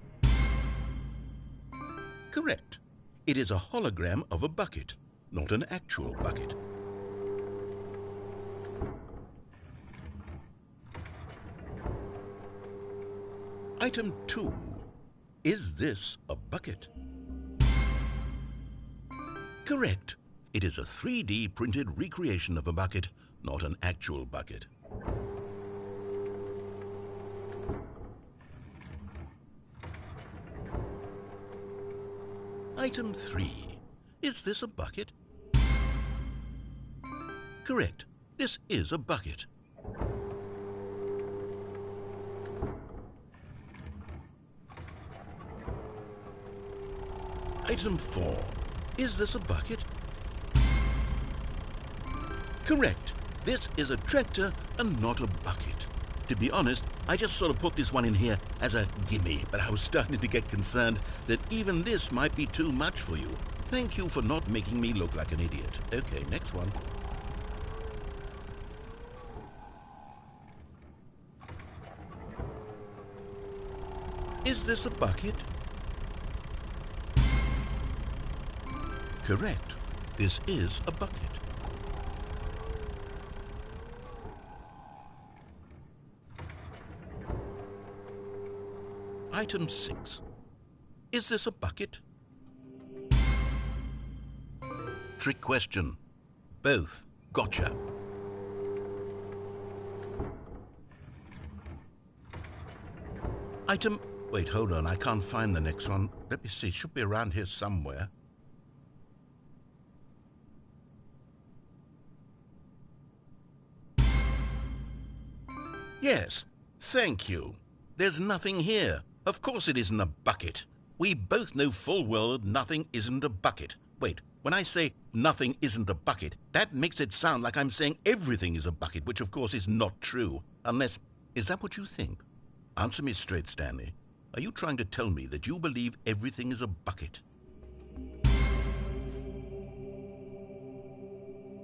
[SPEAKER 1] Correct. It is a hologram of a bucket, not an actual bucket. Item 2. Is this a bucket? Correct. It is a 3D printed recreation of a bucket, not an actual bucket.
[SPEAKER 3] Item 3. Is this a bucket? Correct. This is a bucket. Item 4. Is this a bucket? Correct. This is a tractor and not a bucket. To be honest, I just sort of put this one in here as a gimme, but I was starting to get concerned that even this might be too much for you. Thank you for not making me look like an idiot. Okay, next one. Is this a bucket? Correct. This is a bucket. Item 6. Is this a bucket? Trick question. Both. Gotcha. Item... Wait, hold on. I can't find the next one. Let me see. It should be around here somewhere. Yes. Thank you. There's nothing here. Of course it isn't a bucket. We both know full well that nothing isn't a bucket. Wait, when I say nothing isn't a bucket, that makes it sound like I'm saying everything is a bucket, which of course is not true. Unless... Is that what you think? Answer me straight, Stanley. Are you trying to tell me that you believe everything is a bucket?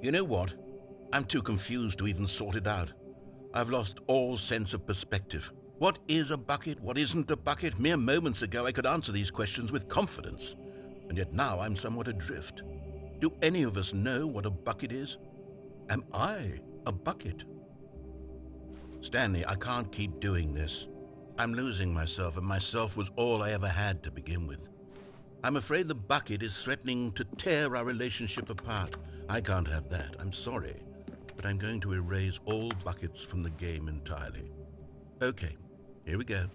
[SPEAKER 3] You know what? I'm too confused to even sort it out. I've lost all sense of perspective. What is a bucket? What isn't a bucket? Mere moments ago I could answer these questions with confidence. And yet now I'm somewhat adrift. Do any of us know what a bucket is? Am I a bucket? Stanley, I can't keep doing this. I'm losing myself, and myself was all I ever had to begin with. I'm afraid the bucket is threatening to tear our relationship apart. I can't have that. I'm sorry. But I'm going to erase all buckets from the game entirely. Okay, here we go.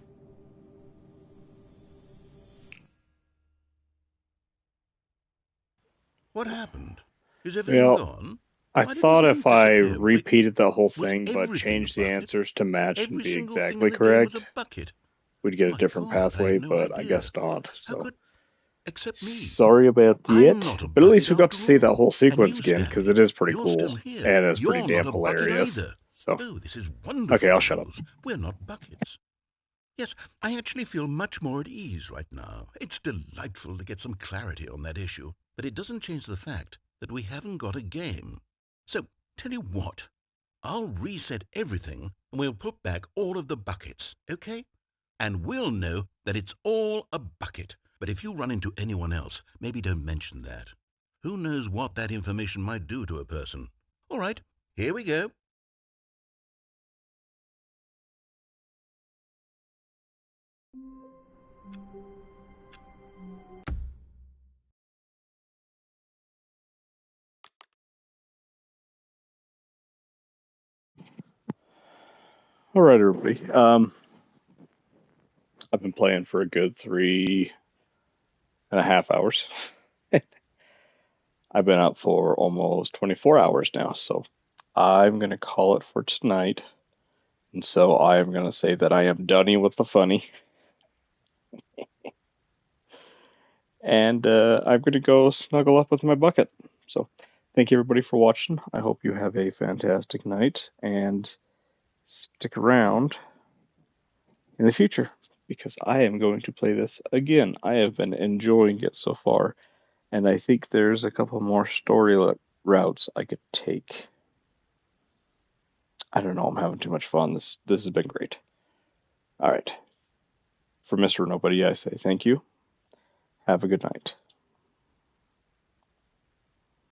[SPEAKER 3] What happened? Is everything gone?
[SPEAKER 4] I
[SPEAKER 3] Why did
[SPEAKER 4] thought
[SPEAKER 3] everything
[SPEAKER 4] if I
[SPEAKER 3] disappear? Wait,
[SPEAKER 4] repeated the whole
[SPEAKER 3] was
[SPEAKER 4] thing but
[SPEAKER 3] everything a
[SPEAKER 4] changed the
[SPEAKER 3] bucket?
[SPEAKER 4] answers to match and
[SPEAKER 3] Every
[SPEAKER 4] be
[SPEAKER 3] single thing
[SPEAKER 4] exactly
[SPEAKER 3] in the game was a
[SPEAKER 4] correct,
[SPEAKER 3] bucket.
[SPEAKER 4] we'd get a
[SPEAKER 3] My
[SPEAKER 4] different
[SPEAKER 3] God, I
[SPEAKER 4] pathway,
[SPEAKER 3] had no
[SPEAKER 4] but I
[SPEAKER 3] idea.
[SPEAKER 4] guess not.
[SPEAKER 3] How
[SPEAKER 4] So
[SPEAKER 3] could... Except me.
[SPEAKER 4] sorry about
[SPEAKER 3] I'm
[SPEAKER 4] it,
[SPEAKER 3] not a
[SPEAKER 4] but at least
[SPEAKER 3] bucket
[SPEAKER 4] we got to
[SPEAKER 3] after
[SPEAKER 4] see
[SPEAKER 3] all.
[SPEAKER 4] that whole
[SPEAKER 3] And
[SPEAKER 4] sequence
[SPEAKER 3] you,
[SPEAKER 4] again because
[SPEAKER 3] Stanley,
[SPEAKER 4] it is pretty
[SPEAKER 3] you're
[SPEAKER 4] cool
[SPEAKER 3] still here.
[SPEAKER 4] and it's pretty
[SPEAKER 3] You're not
[SPEAKER 4] damn
[SPEAKER 3] a bucket
[SPEAKER 4] hilarious.
[SPEAKER 3] either.
[SPEAKER 4] So
[SPEAKER 3] Oh, this is wonderful
[SPEAKER 4] okay, I'll shut up.
[SPEAKER 3] news. We're not buckets. Yes, I actually feel much more at ease right now. It's delightful to get some clarity on that issue, but it doesn't change the fact that we haven't got a game. So, tell you what, I'll reset everything and we'll put back all of the buckets, okay? And we'll know that it's all a bucket. But if you run into anyone else, maybe don't mention that. Who knows what that information might do to a person? All right, here we go.
[SPEAKER 4] All right, everybody. I've been playing for a good 3.5 hours. I've been up for almost 24 hours now, so I'm going to call it for tonight. And so I am going to say that I am done with the funny. And I'm going to go snuggle up with my bucket. So thank you, everybody, for watching. I hope you have a fantastic night, and stick around in the future, because I am going to play this again. I have been enjoying it so far, and I think there's a couple more story routes I could take. I don't know, I'm having too much fun. This has been great. All right. For Mr. Nobody, I say thank you. Have a good night.